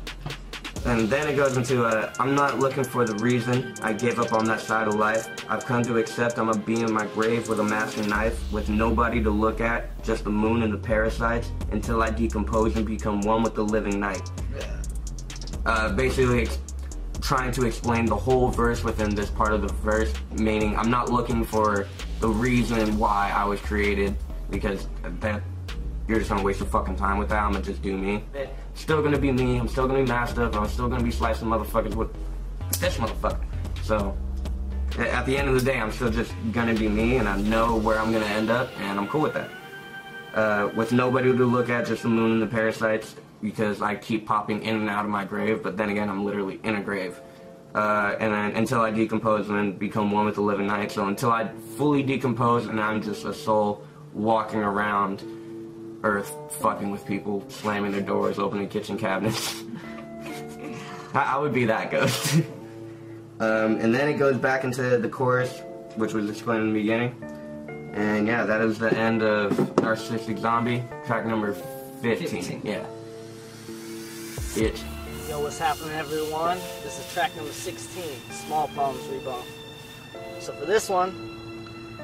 And then it goes into, I'm not looking for the reason I gave up on that side of life. I've come to accept I'm a bee in my grave with a master knife, with nobody to look at, just the moon and the parasites, until I decompose and become one with the living night. Basically trying to explain the whole verse within this part of the verse, meaning I'm not looking for the reason why I was created, because that you're just gonna waste your fucking time with that. I'm gonna just do me. Still gonna be me, I'm still gonna be masked up, I'm still gonna be slicing motherfuckers with this motherfucker. So, at the end of the day, I'm still just gonna be me, and I know where I'm gonna end up, and I'm cool with that. With nobody to look at, just the moon and the parasites, because I keep popping in and out of my grave, but then again, I'm literally in a grave. And then until I decompose and then become one with the living night. So until I fully decompose and I'm just a soul walking around Earth, fucking with people, slamming their doors, opening kitchen cabinets. I would be that ghost. And then it goes back into the chorus, which was explained in the beginning. And yeah, that is the end of Narcissistic Zombie, track number 15. Yeah. Bitch. Yo, what's happening, everyone? This is track number 16, Small Problems Rebound. So for this one,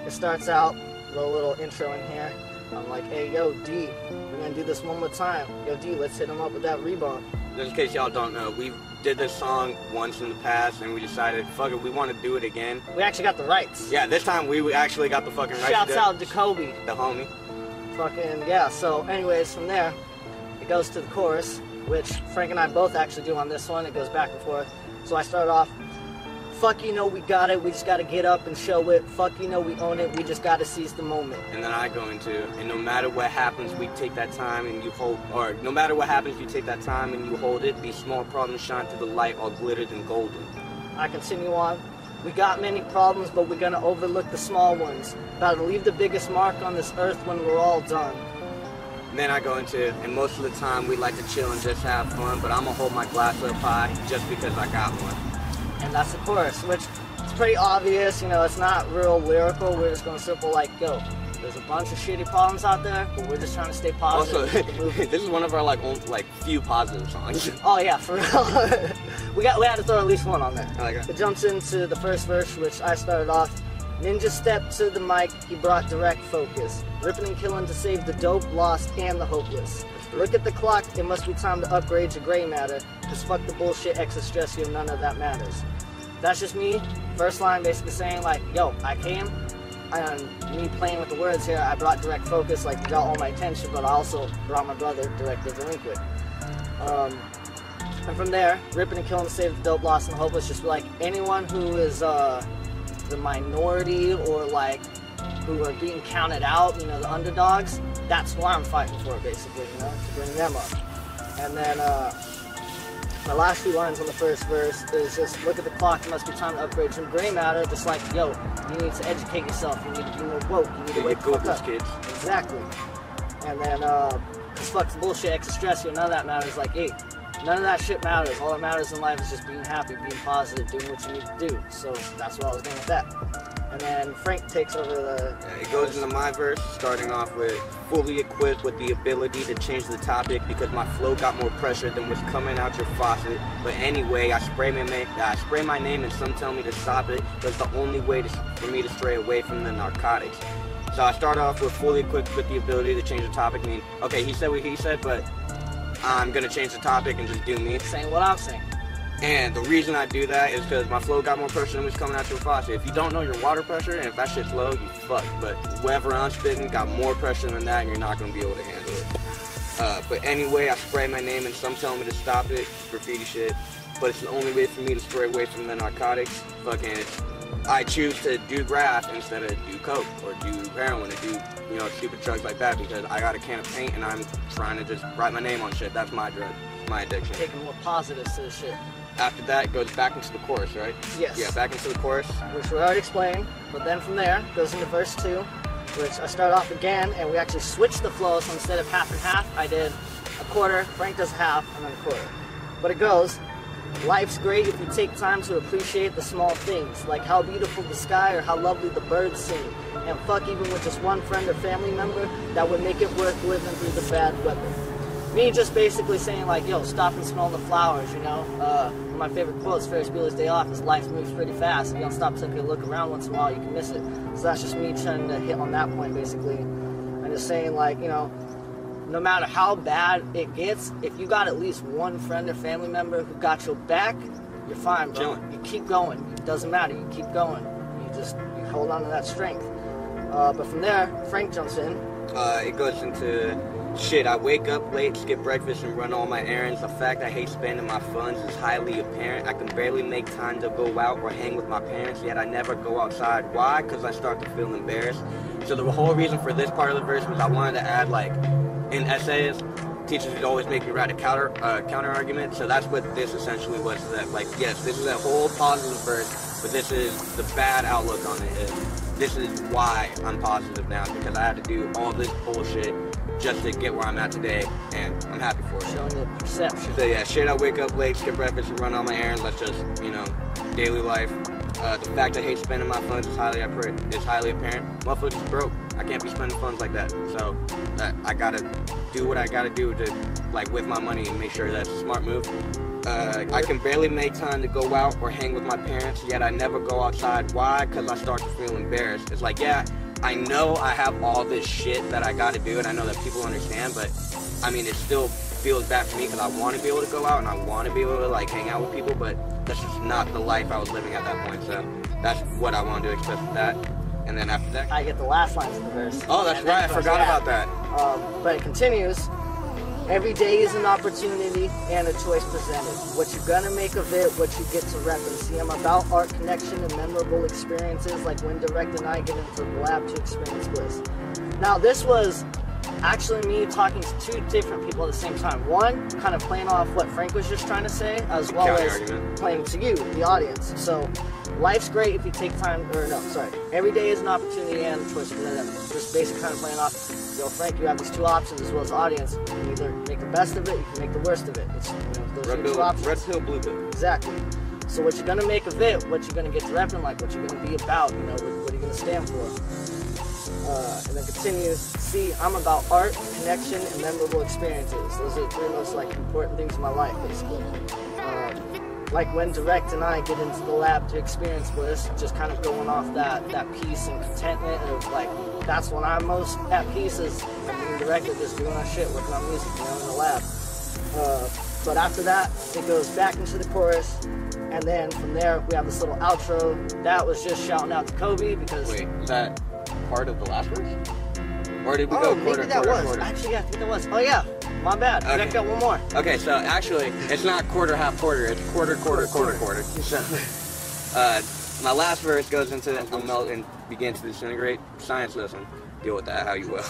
it starts out with a little intro in here. I'm like, hey, yo, D, we're gonna do this one more time. Yo, D, let's hit him up with that rebound. Just in case y'all don't know, we did this song once in the past, and we decided, fuck it, we want to do it again. We actually got the rights. Yeah, this time we actually got the fucking rights. Shouts out to Kobe. The homie. Fucking, yeah, so anyways, from there, it goes to the chorus, which Frank and I both actually do on this one. It goes back and forth. So I start off, fuck, you know we got it, we just gotta get up and show it. Fuck, you know we own it, we just gotta seize the moment. And then I go into, and no matter what happens, we take that time and you hold, or no matter what happens, you take that time and you hold it. These small problems shine through the light, all glittered and golden. I continue on. We got many problems, but we're gonna overlook the small ones. About to leave the biggest mark on this earth when we're all done. And then I go into, and most of the time we like to chill and just have fun, but I'm gonna hold my glass up high just because I got one. And that's the chorus, which is pretty obvious, you know, it's not real lyrical. We're just going simple like, yo, there's a bunch of shitty problems out there, but we're just trying to stay positive. Also, this is one of our like few positive songs. Oh yeah, for real. we had to throw at least one on there. I like it. It jumps into the first verse, which I started off. Ninja stepped to the mic, he brought direct focus. Ripping and killing to save the dope, lost, and the hopeless. Look at the clock, it must be time to upgrade your gray matter. Cause fuck the bullshit, extra stress, yo, none of that matters. That's just me. First line basically saying like, yo, I came, and me playing with the words here, I brought direct focus, like got all my attention, but I also brought my brother, Direkt, the Delinquent. And from there, ripping and killing to save the dope, lost, and the hopeless, just like anyone who is, the minority or like who are being counted out, you know, the underdogs, that's who I'm fighting for basically, you know, to bring them up. And then my last few lines on the first verse is just, look at the clock, it must be time to upgrade some gray matter, just like, yo, you need to educate yourself, you need to be more woke, you need to wake the fuck up. Kids. Exactly. And then just fuck the bullshit, extra stress, yo, none of that matters, like, hey, none of that shit matters. All that matters in life is just being happy, being positive, doing what you need to do. So that's what I was doing with that. And then Frank takes over the... Yeah, it goes into my verse, starting off with fully equipped with the ability to change the topic because my flow got more pressure than was coming out your faucet. But anyway, I spray my name and some tell me to stop it. That's the only way for me to stray away from the narcotics. So I start off with fully equipped with the ability to change the topic. I mean, okay, he said what he said, but I'm gonna change the topic and just do me. Saying what I'm saying. And the reason I do that is because my flow got more pressure than what's coming out your faucet. If you don't know your water pressure, and if that shit's low, you fucked. But whoever I'm spitting got more pressure than that, and you're not gonna be able to handle it. But anyway, I spray my name, and some tell me to stop it, graffiti shit. But it's the only way for me to stray away from the narcotics. Fucking, I choose to do grass instead of do coke or do heroin or do, you know, stupid drugs like that because I got a can of paint and I'm trying to just write my name on shit. That's my drug, my addiction. Taking more positives to the shit. After that, it goes back into the chorus, right? Yes. Yeah, back into the chorus. Which we already explained, but then from there, goes into verse 2, which I start off again, and we actually switched the flow, so instead of half and half, I did a quarter, Frank does half, and then a quarter. But it goes, life's great if you take time to appreciate the small things, like how beautiful the sky or how lovely the birds sing, and fuck even with just one friend or family member, that would make it worth living through the bad weather. Me just basically saying like, yo, stop and smell the flowers, you know? One of my favorite quotes, Ferris Bueller's Day Off, is life moves pretty fast. If you don't stop to take a look around once in a while, you can miss it. So that's just me trying to hit on that point, basically. And just saying like, you know, no matter how bad it gets, if you got at least one friend or family member who got your back, you're fine, bro. Chilling. You keep going. It doesn't matter. You keep going. You hold on to that strength. But from there, Frank jumps in. It goes into shit. I wake up late, skip breakfast, and run all my errands. The fact I hate spending my funds is highly apparent. I can barely make time to go out or hang with my parents, yet I never go outside. Why? Because I start to feel embarrassed. So the whole reason for this part of the verse was I wanted to add, like, in essays, teachers would always make me write a counter argument. So that's what this essentially was. That, like, yes, this is a whole positive verse, but this is the bad outlook on it. This is why I'm positive now, because I had to do all this bullshit just to get where I'm at today, and I'm happy for it. Showing the perception. So yeah, shit, I wake up late, skip breakfast, and run all my errands. That's just, you know, daily life. The fact I hate spending my funds is highly apparent. Motherfuckers broke. I can't be spending funds like that. So I gotta do what I gotta do to, like, with my money and make sure that's a smart move. I can barely make time to go out or hang with my parents, yet I never go outside. Why? Because I start to feel embarrassed. It's like, yeah, I know I have all this shit that I gotta do, and I know that people understand, but I mean, it still feels bad for me because I want to be able to go out and I want to be able to, like, hang out with people, but that's just not the life I was living at that point. So that's what I want to express with that. And then after that, I get the last lines of the verse. oh, that's right, I forgot about that. But it continues. Every day is an opportunity and a choice presented. What you're gonna make of it, what you get to rep and see. I'm about art, connection, and memorable experiences, like when Direkt and I get into the lab to experience bliss. Now, this was actually me talking to two different people at the same time. One, kind of playing off what Frank was just trying to say, as well as playing to you, the audience. So, life's great if you take time, or no, sorry. Every day is an opportunity and a choice presented. Just basically kind of playing off, yo, Frank, you have these two options as well as audience. You can either make the best of it, you can make the worst of it. It's, you know, those are two options. Red pill, blue pill. Exactly. So what you're gonna make of it, what you're gonna get to repping, like what you're gonna be about, you know, what are you gonna stand for? And then continues, see, I'm about art, connection, and memorable experiences. Those are the three most, like, important things in my life, basically. Like when Direkt and I get into the lab to experience bliss, just kind of going off that peace and contentment of, like, that's when I'm most at peace, is being Direkt, just doing our shit, working on music, you know, in the lab. But after that, it goes back into the chorus, and then from there, we have this little outro. That was just shouting out to Kobe, because... Wait, is that part of the last verse? Or did we oh, go quarter, maybe that quarter, was. quarter? Actually, yeah, I think that was. Oh, yeah. My bad. Okay. I got one more. Okay, so actually, it's not quarter, half, quarter. It's quarter, quarter, quarter, quarter. So, my last verse goes into the melt and begins to disintegrate. Science lesson. Deal with that how you will.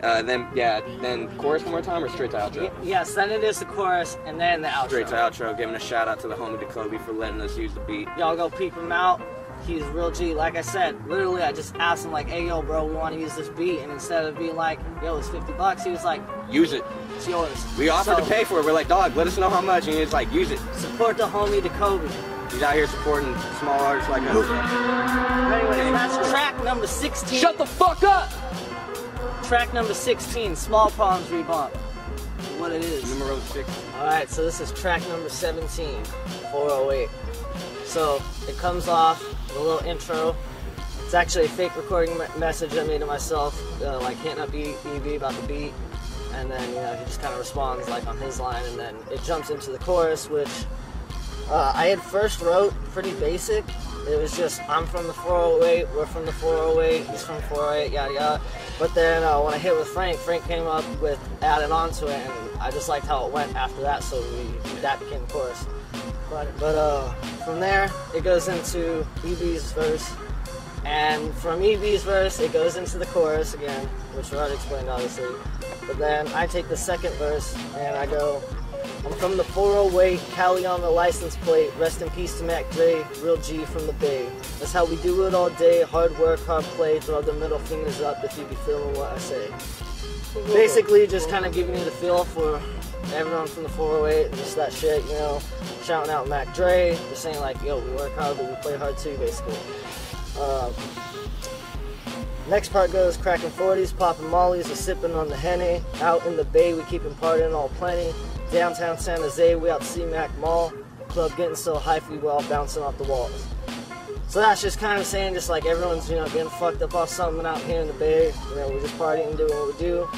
Then chorus one more time or straight to outro? Yes, then it is the chorus and then the outro. Straight to outro. Giving a shout out to the homie Kobe for letting us use the beat. Y'all go peep him out. He's a real G. Like I said, literally, I just asked him, like, hey, yo, bro, we want to use this beat. And instead of being like, yo, it's $50, he was like, use it. It's yours. We offered to pay for it. We're like, dog, let us know how much. And he's like, use it. Support the homie, the Kobe. He's out here supporting small artists like us. Anyways, that's track number 16. Shut the fuck up! Track number 16, Small Problems Rebomb. What it is. Numero 6. Alright, so this is track number 17, 408. So, it comes off with a little intro. It It's actually a fake recording message I made to myself, like hitting up EB about the beat, and then he just kind of responds like on his line, and then it jumps into the chorus, which I had first wrote pretty basic. It was just, I'm from the 408, we're from the 408, he's from 408, yada yada. But then when I hit with Frank came up with adding on to it, and I just liked how it went after that, so that became the chorus. But from there, it goes into EB's verse, and from EB's verse, it goes into the chorus again, which I already explained obviously. But then I take the second verse, and I go, I'm from the 408, Cali on the license plate, rest in peace to Mac Dre, real G from the Bay. That's how we do it all day, hard work, hard play, throw the middle fingers up if you be feeling what I say. Basically just kind of giving you the feel for everyone from the 408 and just that shit, shouting out Mac Dre, just saying like, yo, we work hard but we play hard too, basically. Next part goes, cracking 40s, popping mollies, or sipping on the Henny. Out in the Bay, we keeping partying all plenty. Downtown San Jose, we out to C-Mac Mall. Club getting so hyphy, we all bouncing off the walls. So that's just kind of saying, just like everyone's, getting fucked up off something out here in the Bay. We're just partying and doing what we do.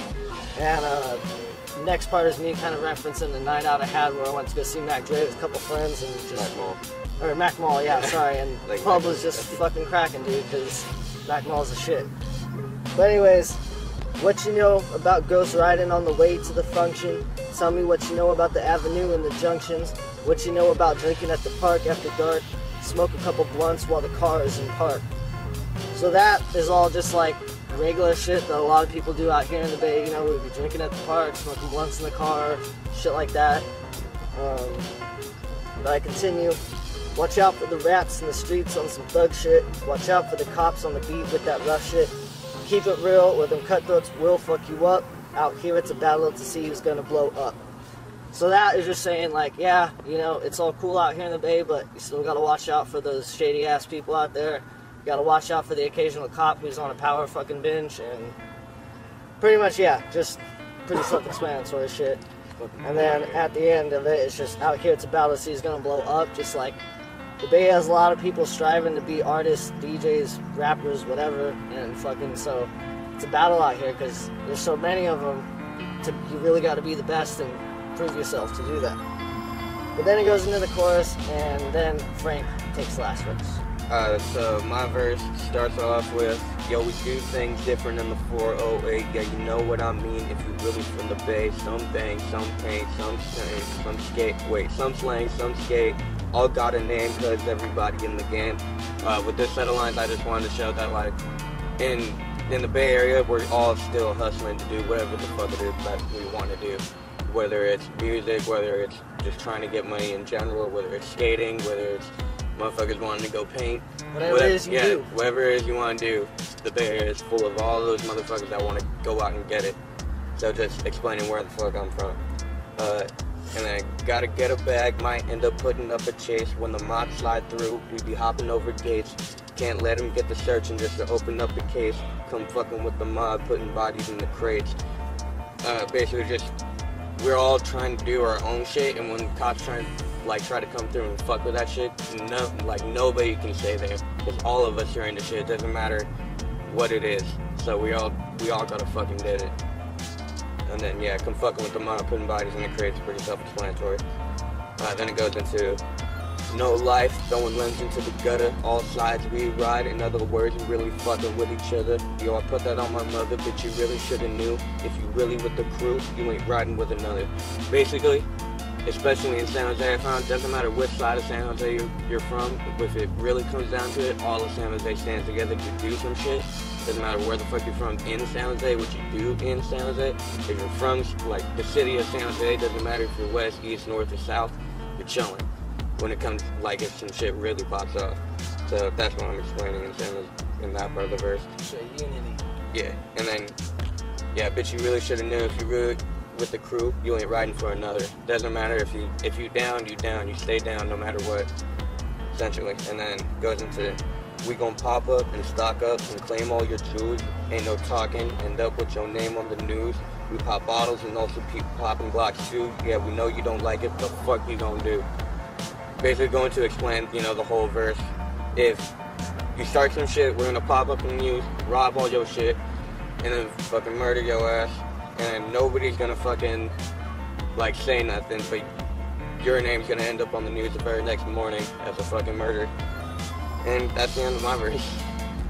And next part is me kind of referencing the night out I had where I went to go see Mac Dre with a couple friends and just... Mac Mall. Or Mac Mall, yeah, sorry. And like the pub was just fucking cracking, dude, because Mac Mall's the shit. But anyways, what you know about ghost riding on the way to the function? Tell me what you know about the avenue and the junctions. What you know about drinking at the park after dark. Smoke a couple blunts while the car is in park. So that is all just like regular shit that a lot of people do out here in the Bay. We'd be drinking at the park, smoking blunts in the car, shit like that. But I continue. Watch out for the rats in the streets on some thug shit. Watch out for the cops on the beat with that rough shit. Keep it real or them cutthroats will fuck you up. Out here it's a battle to see who's gonna blow up. So that is just saying like, yeah, it's all cool out here in the Bay, but you still gotta watch out for those shady ass people out there. You gotta watch out for the occasional cop who's on a power fucking binge, and pretty much, yeah, just pretty self-explanatory shit. And then at the end of it, it's just out here it's a battle to see who's gonna blow up, just like the Bay has a lot of people striving to be artists, DJs, rappers, whatever, and fucking so it's a battle out here because there's so many of them. You really got to be the best and prove yourself to do that. But then it goes into the chorus, and then Frank takes the last verse. So my verse starts off with, yo, we do things different in the 408, yeah, you know what I mean, if you really from the Bay, some bang, some paint, some slang, some skate, some slang, some skate, all got a name cause everybody in the game. With this set of lines, I just wanted to show that like, in the Bay Area, we're all still hustling to do whatever the fuck it is that we want to do. Whether it's music, whether it's just trying to get money in general, whether it's skating, whether it's motherfuckers wanting to go paint. Whatever it is you do. Whatever it is you want to do. The Bay Area is full of all those motherfuckers that want to go out and get it. So just explaining where the fuck I'm from. And then gotta get a bag, might end up putting up a chase. When the mob slide through, we be hopping over gates. Can't let them get the searching just to open up the case. Come fucking with the mob, putting bodies in the crates. Basically just, we're all trying to do our own shit, and when cops try to come through and fuck with that shit, nobody can stay there. Because all of us are in the shit, it doesn't matter what it is. So we all gotta fucking get it. And then yeah, come fucking with the mob, putting bodies in the crates, pretty self-explanatory. Then it goes into no life, throwing limbs into the gutter, all sides we ride, in other words, we really fucking with each other. Yo, I put that on my mother, but you really shoulda knew, if you really with the crew, you ain't riding with another. Basically, especially in San Jose, I found it doesn't matter which side of San Jose you're from, if it really comes down to it, all of San Jose stands together to do some shit. Doesn't matter where the fuck you're from in San Jose, what you do in San Jose. If you're from like the city of San Jose, doesn't matter if you're west, east, north, or south, you're chilling. When it comes like if some shit really pops off. So that's what I'm explaining in that part of the verse. So unity. Yeah, and then yeah, bitch, you really should have known, if you really with the crew, you ain't riding for another. Doesn't matter if you down, you stay down no matter what. Essentially. And then goes into, we gon' pop up and stock up and claim all your jewels. Ain't no talking, end up with your name on the news. We pop bottles and also keep popping Glocks too. Yeah, we know you don't like it, but fuck you gonna do. Basically going to explain, the whole verse. If you start some shit, we're gonna pop up on you, rob all your shit, and then fucking murder your ass, and nobody's gonna fucking, like, say nothing, but your name's gonna end up on the news the very next morning as a fucking murder. And that's the end of my verse.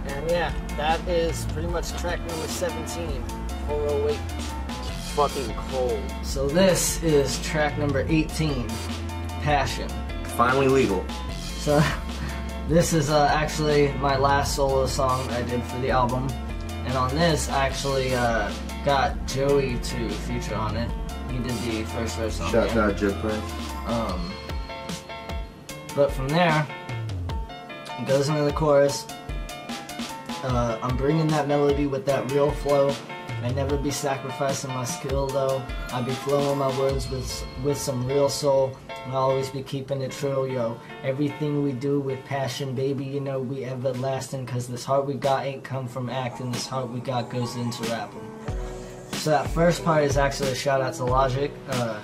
And yeah, that is pretty much track number 17, 408. It's fucking cold. So this is track number 18, Passion. Finally legal. So this is actually my last solo song I did for the album. And on this, I actually got Joey to feature on it. He did the first verse on Shout there. out Joe Prince. But from there, it goes into the chorus. I'm bringing that melody with that real flow. I never be sacrificing my skill though. I be flowing my words with some real soul. I'll always be keeping it true, yo. Everything we do with passion, baby, you know we everlasting. Cause this heart we got ain't come from acting. This heart we got goes into rapping. So that first part is actually a shout out to Logic. I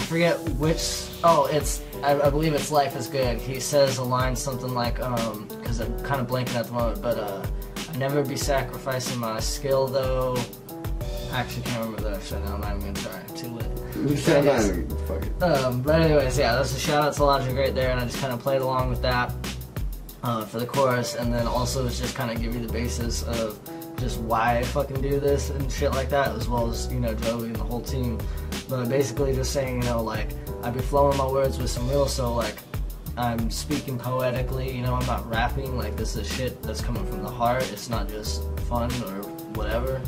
forget which, I believe it's Life is Good. He says a line something like, cause I'm kind of blanking at the moment, but I never be sacrificing my skill though. I actually can't remember that shit now, I'm not even gonna try, too late. But anyways, yeah, that's a shout out to Logic right there, and I just kind of played along with that for the chorus, and then also it's just kind of give you the basis of just why I fucking do this and shit like that, as well as, you know, Joey and the whole team. But basically just saying, you know, like, I be flowing my words with some real, so like, I'm speaking poetically, you know, I'm not rapping, like, this is shit that's coming from the heart, it's not just fun or whatever.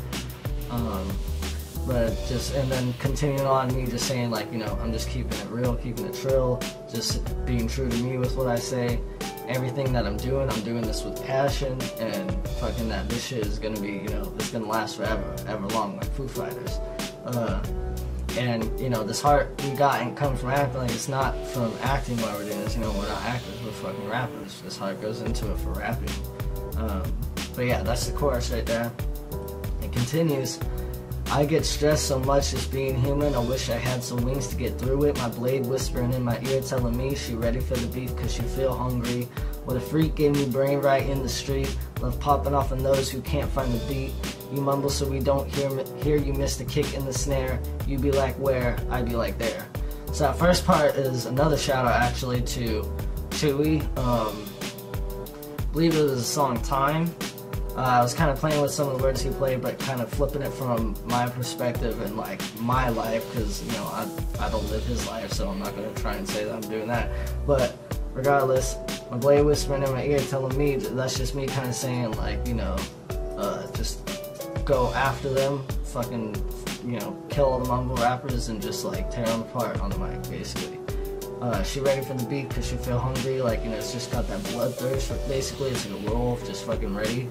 But just, and then continuing on, me just saying, like, you know, I'm just keeping it real, keeping it trill, just being true to me with what I say. Everything that I'm doing this with passion, and fucking that this shit is gonna be, you know, it's gonna last forever, ever long, like Foo Fighters. And, you know, this heart we got ain't come from acting, like, it's not from acting why we're doing this, you know, we're not actors, we're fucking rappers. This heart goes into it for rapping. But yeah, that's the chorus right there. It continues. I get stressed so much just being human. I wish I had some wings to get through it. My blade whispering in my ear telling me she ready for the beef cause she feel hungry. What a freak gave me brain right in the street. Love popping off on those who can't find the beat. You mumble so we don't hear you miss the kick in the snare. You be like where, I be like there. So that first part is another shout out actually to Chewy. I believe it was the song Time. I was kind of playing with some of the words he played, but kind of flipping it from my perspective and like my life, because, you know, I don't live his life, so I'm not going to try and say that I'm doing that. But regardless, my blade whispering in my ear telling me that's just me kind of saying, like, you know, just go after them, fucking, you know, kill all the mumble rappers and just like tear them apart on the mic, basically. She ready for the beat because she feel hungry, like, you know, it's just got that bloodthirst. Basically, it's like a wolf, just fucking ready.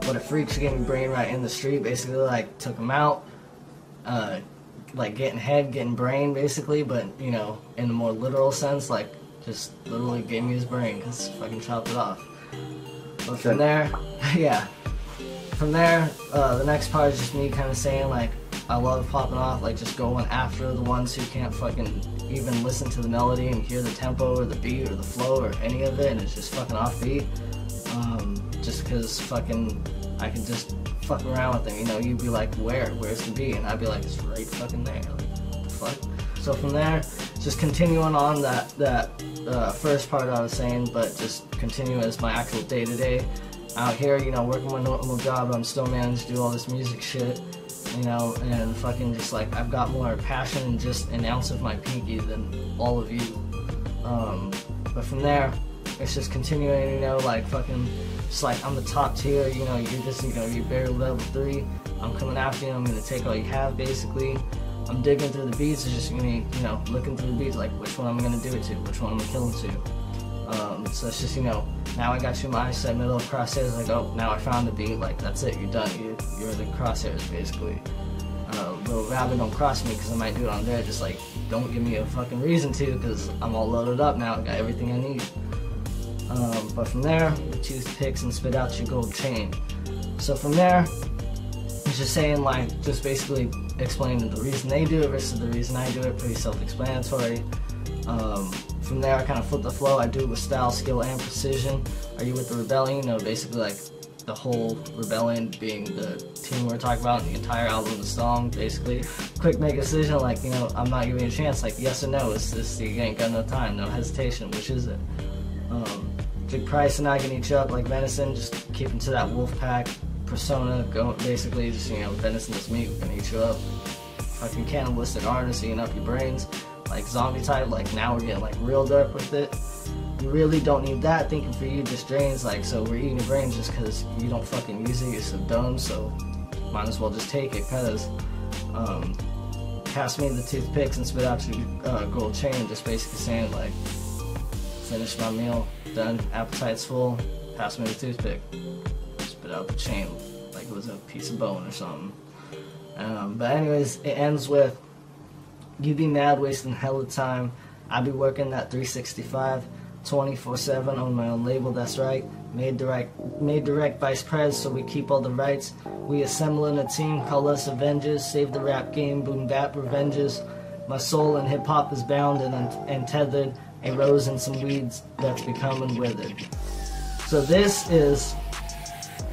What a freak, she gave me brain right in the street, basically, like, took him out, like, getting head, getting brain, basically, but, you know, in a more literal sense, like, just literally gave me his brain, because fucking chopped it off. But from there, yeah, from there, the next part is just me kind of saying, like, I love popping off, like, just going after the ones who can't fucking even listen to the melody and hear the tempo or the beat or the flow or any of it, and it's just fucking offbeat. Just because fucking I can just fuck around with them, you know, you'd be like, where's the beat? And I'd be like, it's right fucking there, like, what the fuck? So from there, just continuing on that first part I was saying, but just continue as my actual day-to-day out here, you know, working my normal job, I'm still managing to do all this music shit, you know, and fucking just like, I've got more passion in just an ounce of my pinky than all of you. But from there, it's just continuing, you know, like fucking, just like I'm the top tier, you know, you're just, you know, you're barely level 3, I'm coming after you, I'm gonna take all you have, basically. I'm digging through the beats, it's just gonna be, you know, looking through the beats, like which one I'm gonna do it to, which one I'm gonna kill it to. So it's just, you know, now I got you in my eyesight, middle of crosshairs, like, oh, now I found the beat, like, that's it, you're done, you're the crosshairs, basically. Little rabbit don't cross me, because I might do it on there, just like, don't give me a fucking reason to, because I'm all loaded up now, I got everything I need. But from there, the toothpicks and spit out your gold chain. So from there, it's just saying, like, just basically explaining the reason they do it versus the reason I do it, pretty self-explanatory. From there, I kind of flip the flow. I do it with style, skill, and precision. Are you with the rebellion? You know, basically like the whole rebellion being the team we're talking about, and the entire album, the song, basically. Quick make a decision, like, you know, I'm not giving you a chance, like yes or no, it's this, you ain't got no time, no hesitation, which is it? Big Price and I can eat you up like venison, just keeping to that Wolfpack persona, basically just, you know, venison is meat, we're gonna eat you up. Fucking cannibalistic artists eating up your brains, like zombie type, like now we're getting like real dark with it. You really don't need that, thinking for you just drains, like, so we're eating your brains just because you don't fucking use it, you're so dumb, so might as well just take it, cause pass me the toothpicks and spit out your gold chain, just basically saying like, finish my meal, done, appetite's full, pass me the toothpick, spit out the chain like it was a piece of bone or something. But anyways, it ends with, you be mad wasting hell of time, I be working that 365, 24/7 on my own label, that's right. Made direct vice pres, so we keep all the rights. We assembling a team, call us Avengers, save the rap game, boom bap revenges. My soul in hip hop is bound and tethered, a rose and some weeds that's becoming withered. So this is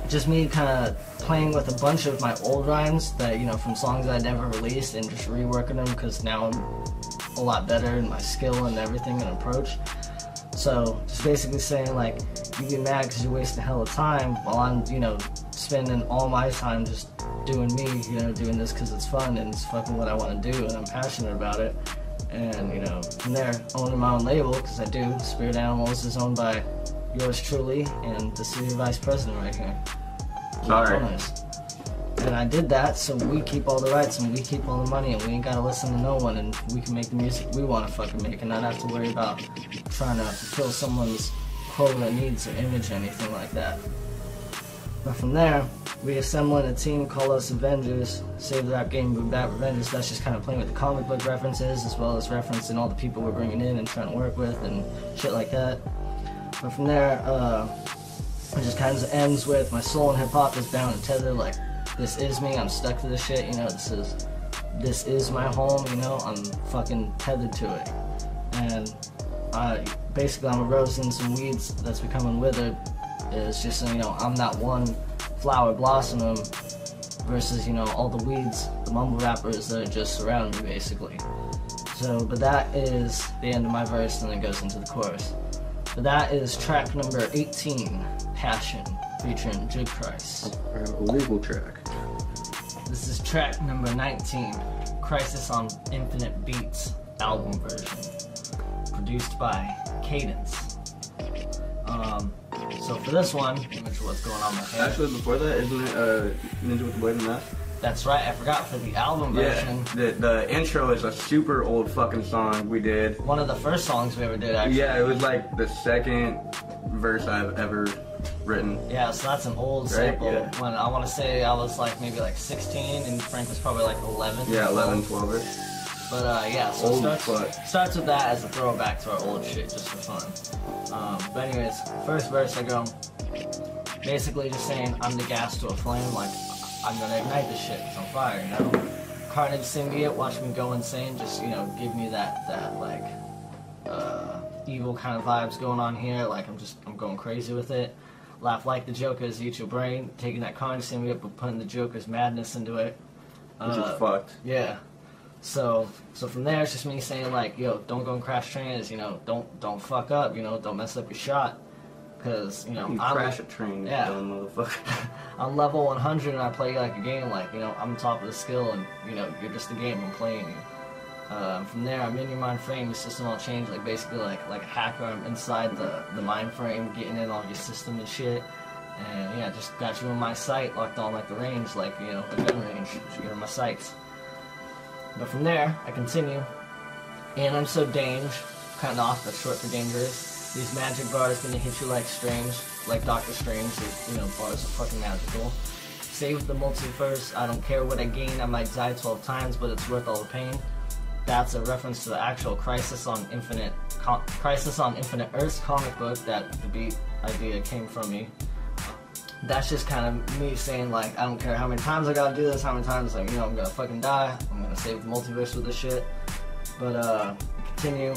just me kind of playing with a bunch of my old rhymes that, you know, from songs that I never released, and just reworking them because now I'm a lot better in my skill and everything and approach. So just basically saying like, you get mad because you're wasting a hell of time while I'm, you know, spending all my time just doing me, you know, doing this because it's fun and it's fucking what I want to do and I'm passionate about it. And, you know, from there, owning my own label, because I do. Spirit Animals is owned by yours truly and the senior vice president right here. Sorry. And I did that so we keep all the rights and we keep all the money and we ain't gotta listen to no one and we can make the music we want to fucking make and not have to worry about trying to fulfill someone's quota, needs, or image or anything like that. But from there, we assembling a team, call us Avengers, save the rap game, boom bap revenges. That's just kind of playing with the comic book references as well as referencing all the people we're bringing in and trying to work with and shit like that. But from there, it just kind of ends with my soul in hip hop is bound and tethered, like, this is me, I'm stuck to this shit, you know, this is my home, you know, I'm fucking tethered to it. And basically I'm a rose and some weeds that's becoming withered. It's just, you know, I'm that one flower blossoming versus, you know, all the weeds, the mumble rappers that just surround me, basically. So, but that is the end of my verse and then it goes into the chorus. But that is track number 18, Passion, featuring Jig Price. A legal track. This is track number 19, Crisis on Infinite Beats, album version, produced by Cadence. So for this one, image what's going on with my head. Actually, before that, isn't it Ninja with the Blade and Mask? That's right, I forgot for the album version. Yeah, the intro is a super old fucking song we did. One of the first songs we ever did, actually. Yeah, it was like the second verse I've ever written. Yeah, so that's an old sample. Yeah. When I want to say I was like maybe like 16 and Frank was probably like 11. Yeah, 11, 12-ish. But yeah, so it starts with that as a throwback to our old shit, just for fun. But anyways, first verse I go, basically just saying I'm the gas to a flame, like I'm gonna ignite this shit, it's on fire, you know? Carnage symbiote, watch me go insane, just, you know, give me that like, evil kind of vibes going on here, like I'm going crazy with it. Laugh like the Joker's, eat your brain, taking that Carnage symbiote but putting the Joker's madness into it. Which is fucked. Yeah. So from there, it's just me saying like, yo, don't go and crash trains, you know, don't fuck up, you know, don't mess up your shot, because, you know, I'm crash a train, yeah, dumb motherfucker. I'm level 100 and I play like a game, like, you know, I'm top of the skill and, you know, you're just a game I'm playing you. From there, I'm in your mind frame, your system all changed, like basically like a hacker, I'm inside the mind frame, getting in all your system and shit. And yeah, just got you in my sight, locked on like the range, like, you know, a gun range, so you're in my sights. But from there, I continue, and I'm so dange, kind of off, that's short for dangerous. These magic bars gonna hit you like strange, like Doctor Strange, you know, bars are fucking magical. Save the multiverse, I don't care what I gain, I might die 12 times, but it's worth all the pain. That's a reference to the actual Crisis on Infinite Earths comic book that the beat idea came from me. that's just kind of me saying, like, I don't care how many times I gotta do this, how many times, like, you know, I'm gonna fucking die, I'm gonna save the multiverse with this shit. But, continue.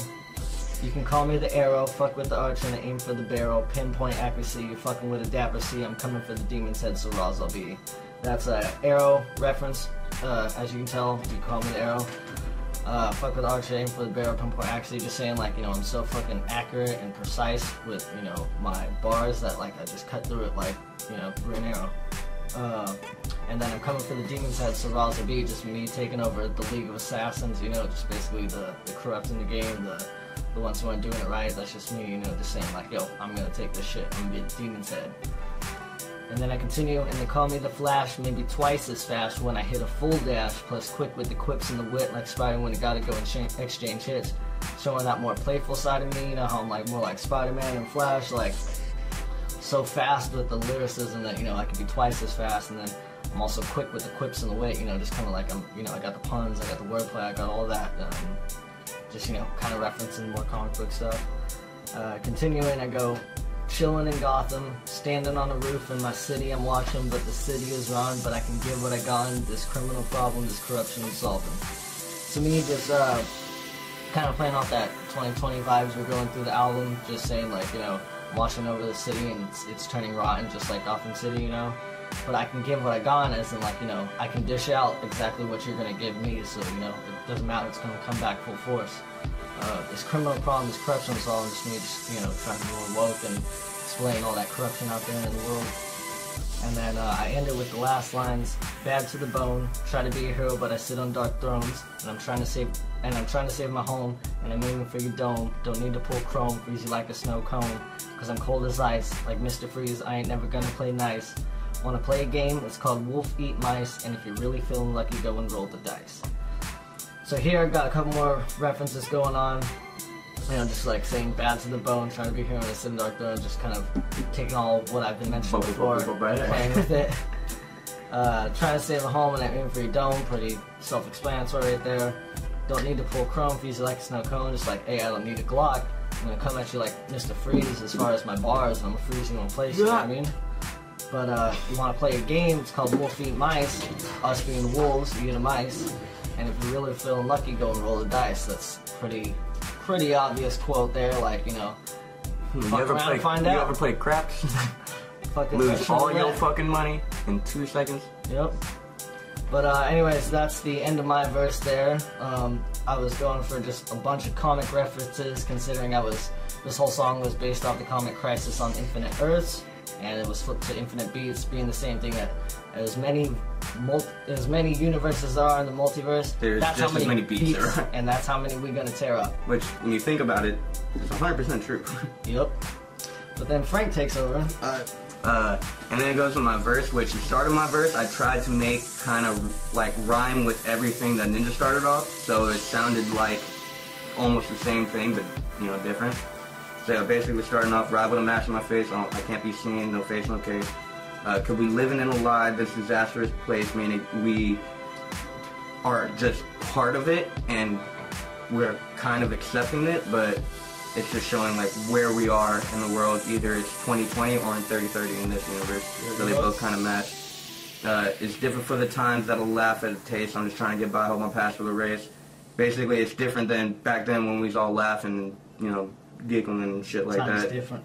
You can call me the arrow, fuck with the archer and aim for the barrel, pinpoint accuracy, you're fucking with a dapper C, I'm coming for the demon's head, so Roz I'll be. That's a arrow reference, as you can tell, you call me the arrow. Fuck with the archer, aim for the barrel, pinpoint accuracy, just saying, like, you know, I'm so fucking accurate and precise with, you know, my bars that, like, I just cut through it like, you know, through an arrow. And then I'm coming for the demon's head, so Roz will be just me taking over the League of Assassins, you know, just basically the corrupt in the game, the ones who aren't doing it right. That's just me, you know, just saying, like, yo, I'm gonna take this shit, I'm gonna be the demon's head. And then I continue, and they call me the Flash, maybe twice as fast when I hit a full dash, plus quick with the quips and the wit, like Spider when he gotta go and exchange hits, showing that more playful side of me, you know, how I'm like more like Spider-Man and Flash, like so fast with the lyricism that, you know, I can be twice as fast, and then I'm also quick with the quips and the wit, you know, just kind of like, I'm, you know, I got the puns, I got the wordplay, I got all that, just, you know, kind of referencing more comic book stuff. Continuing, I go, chilling in Gotham, standing on a roof in my city, I'm watching, but the city is wrong, but I can give what I got in this criminal problem, this corruption I'm solving. So me just, kind of playing off that 2020 vibes we're going through the album, just saying, like, you know, watching over the city and it's turning rotten just like Gotham City, you know, but I can give what I got, as in, like, you know, I can dish out exactly what you're gonna give me, so, you know, it doesn't matter, it's gonna come back full force. This criminal problem, this corruption is all just me, just, you know, trying to be more woke and displaying all that corruption out there in the world. And then I end it with the last lines: bad to the bone, try to be a hero, but I sit on dark thrones, and I'm trying to save my home, and I'm aiming for your dome. Don't need to pull chrome, freeze you like a snow cone, cause I'm cold as ice, like Mr. Freeze, I ain't never gonna play nice. Wanna play a game? It's called Wolf Eat Mice, and if you're really feeling lucky, go and roll the dice. So here I've got a couple more references going on, you know, just like saying bad to the bone, trying to be here in a sin dark throne, just kind of taking all what I've been mentioning before, playing with it. Trying to save a home and I'm aiming for your dome, pretty self-explanatory right there. Don't need to pull chrome, freeze you like a snow cone, just like, hey, I don't need a Glock. I'm gonna come at you like Mr. Freeze as far as my bars, and I'm gonna freeze you in place, you know what I mean? But you wanna play a game, it's called Wolf Eat Mice, us being wolves, you the mice. And if you're really feeling lucky, go and roll the dice. That's pretty obvious quote there, like, you know, fuck around and find out. You ever play craps? Lose all your fucking money in 2 seconds? Yep. But anyways, that's the end of my verse there. I was going for just a bunch of comic references, considering this whole song was based off the comic Crisis on Infinite Earths, and it was flipped to Infinite Beats, being the same thing that as many universes there are in the multiverse, there's that's just how many as many beats there are. and that's how many we're gonna tear up. Which, when you think about it, it's 100% true. Yep. But then Frank takes over. And then it goes to my verse, which the start of my verse, I tried to make kind of like rhyme with everything that Ninja started off, so it sounded like almost the same thing, but, you know, different. So basically we're starting off, ride with a match in my face, I can't be seen, no face, no case. Could we living in a lie, this disastrous place, meaning we are just part of it, and we're kind of accepting it, but it's just showing like where we are in the world. Either it's 2020 or in 3030 in this universe. So they both kind of match. It's different for the times that'll laugh at a taste. I'm just trying to get by, hope my past will erase. Basically, it's different than back then when we was all laughing and, you know, giggling and shit like that. Different.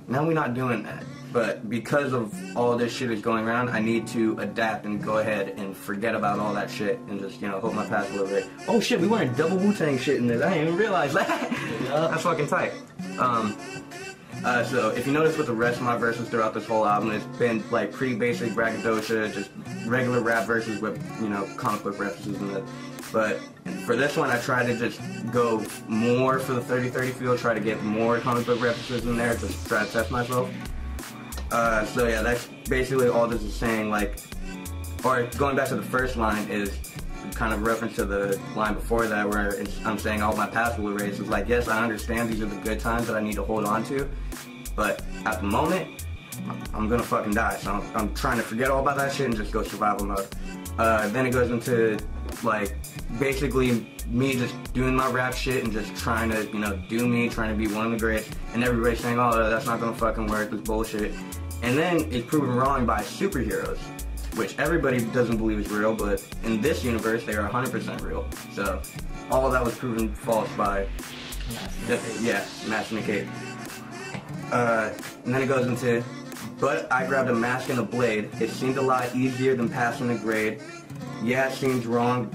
Now we're not doing that. But because of all this shit is going around, I need to adapt and go ahead and forget about all that shit and just, you know, hope my past will erase. Oh shit, we wearing double wu-tang shit in this. I didn't even realize that. That's fucking tight. So if you notice with the rest of my verses throughout this whole album, it's been like pretty basic braggadocio, just regular rap verses with, you know, comic book references in it. But for this one, I tried to just go more for the 3030 feel, try to get more comic book references in there, just try to test myself. So yeah, that's basically all this is saying, like, or going back to the first line is kind of reference to the line before that where I'm saying all my past will erase. It's like, yes, I understand these are the good times that I need to hold on to, but at the moment, I'm gonna fucking die, so I'm trying to forget all about that shit and just go survival mode. Then it goes into, like, basically me just doing my rap shit and just trying to, you know, do me, trying to be one of the greats, and everybody's saying, oh, that's not gonna fucking work, this bullshit. and then it's proven wrong by superheroes, which everybody doesn't believe is real, but in this universe they are 100% real. So all of that was proven false by Mask and the Cape. And then it goes into, but I grabbed a mask and a blade. It seemed a lot easier than passing a grade. Yeah, it seems wrong.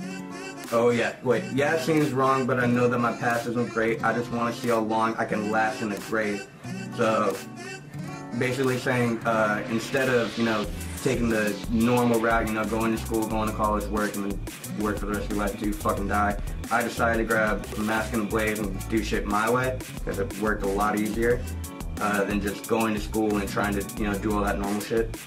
Oh yeah, wait. Yeah, it seems wrong, but I know that my past isn't great. I just want to see how long I can last in the grade. So basically saying, instead of, you know, taking the normal route, you know, going to school, going to college, work, and then work for the rest of your life to fucking die, I decided to grab a mask and a blade and do shit my way, because it worked a lot easier than just going to school and trying to, you know, do all that normal shit.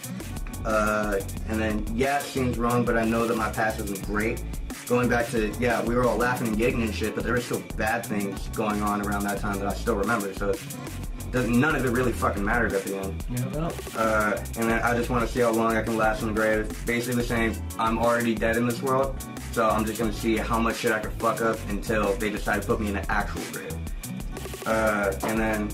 And then, yeah, it seems wrong, but I know that my past isn't great. Going back to, yeah, we were all laughing and giggling and shit, but there were still bad things going on around that time that I still remember, so none of it really fucking mattered at the end. And then I just want to see how long I can last in the grave. Basically saying, I'm already dead in this world, so I'm just going to see how much shit I can fuck up until they decide to put me in an actual grave. And then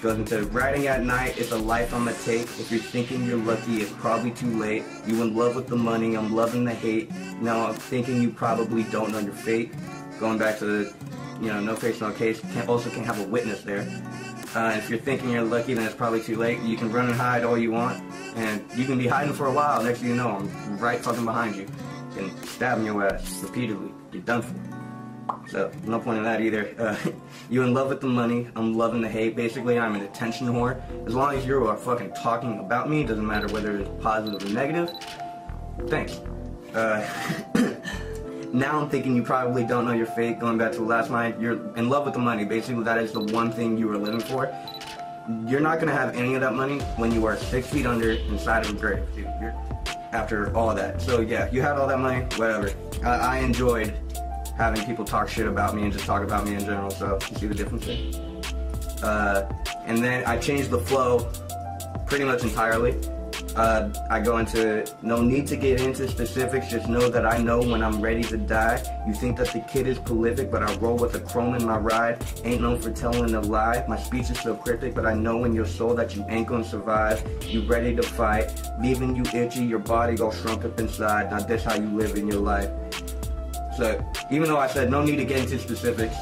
goes into writing at night, it's a life I'ma take. If you're thinking you're lucky, it's probably too late. You in love with the money, I'm loving the hate. Now I'm thinking you probably don't know your fate. Going back to the, you know, no face, no case, also can't have a witness there. If you're thinking you're lucky, then it's probably too late. You can run and hide all you want, and you can be hiding for a while. Next thing you know, I'm right fucking behind you and stabbing your ass repeatedly. You're done for. So, no point in that either. You in love with the money, I'm loving the hate. Basically, I'm an attention whore. As long as you are fucking talking about me, it doesn't matter whether it's positive or negative. Thanks. Now I'm thinking you probably don't know your fate. Going back to the last line, you're in love with the money. Basically, that is the one thing you are living for. You're not going to have any of that money when you are 6 feet under inside of a grave, dude. After all of that. So yeah, you had all that money, whatever. I enjoyed having people talk shit about me and just talk about me in general, so you see the difference there? And then I changed the flow pretty much entirely. I go into, no need to get into specifics, just know that I know when I'm ready to die. You think that the kid is prolific, but I roll with a chrome in my ride. Ain't known for telling a lie, my speech is so cryptic, but I know in your soul that you ain't gonna survive. You ready to fight, leaving you itchy, your body all shrunk up inside. Now this how you live in your life. So, even though I said no need to get into specifics,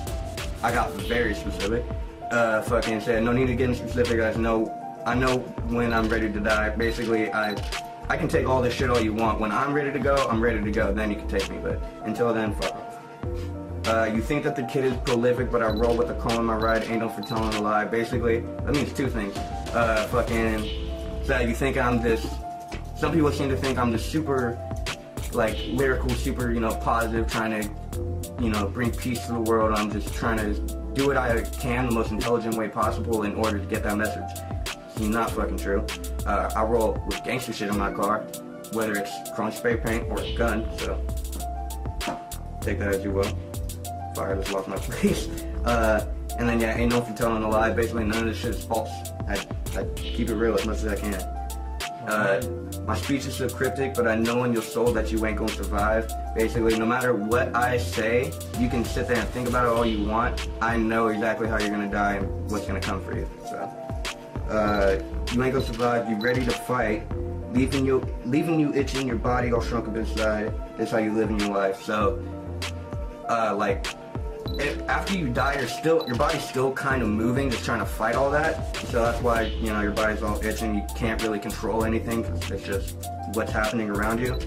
I got very specific. Fucking said no need to get into specifics, I know when I'm ready to die. Basically, I can take all this shit all you want. When I'm ready to go, I'm ready to go. Then you can take me, but until then, fuck off. You think that the kid is prolific, but I roll with a comb in my ride, ain't no for telling a lie. Basically, that means two things. So you think I'm this, some people seem to think I'm this super, like, lyrical, super, you know, positive, trying to, you know, bring peace to the world. I'm just trying to do what I can the most intelligent way possible in order to get that message. It's not fucking true. I roll with gangster shit in my car, whether it's chrome spray paint or a gun, so take that as you will. Fire just lost my place. And then yeah, ain't no for telling a lie. Basically none of this shit is false. I keep it real as much as I can. My speech is so cryptic, but I know in your soul that you ain't gonna survive. Basically, no matter what I say, you can sit there and think about it all you want. I know exactly how you're gonna die and what's gonna come for you. So, you ain't gonna survive. You ready to fight, leaving you itching, your body all shrunk up inside. That's how you live in your life. So, like, after you die, your body's still kind of moving, just trying to fight all that. So that's why, you know, your body's all itching. You can't really control anything because it's just what's happening around you.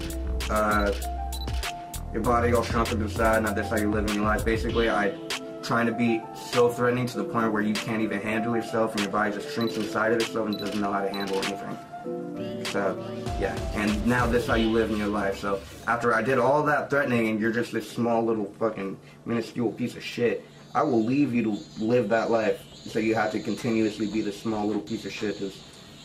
Your body all shrunk up inside. Now that's how you live in your life. Basically, trying to be so threatening to the point where you can't even handle yourself, and your body just shrinks inside of itself and doesn't know how to handle anything. So, yeah, and now this is how you live in your life. So, after I did all that threatening and you're just this small little fucking minuscule piece of shit, I will leave you to live that life. So you have to continuously be this small little piece of shit.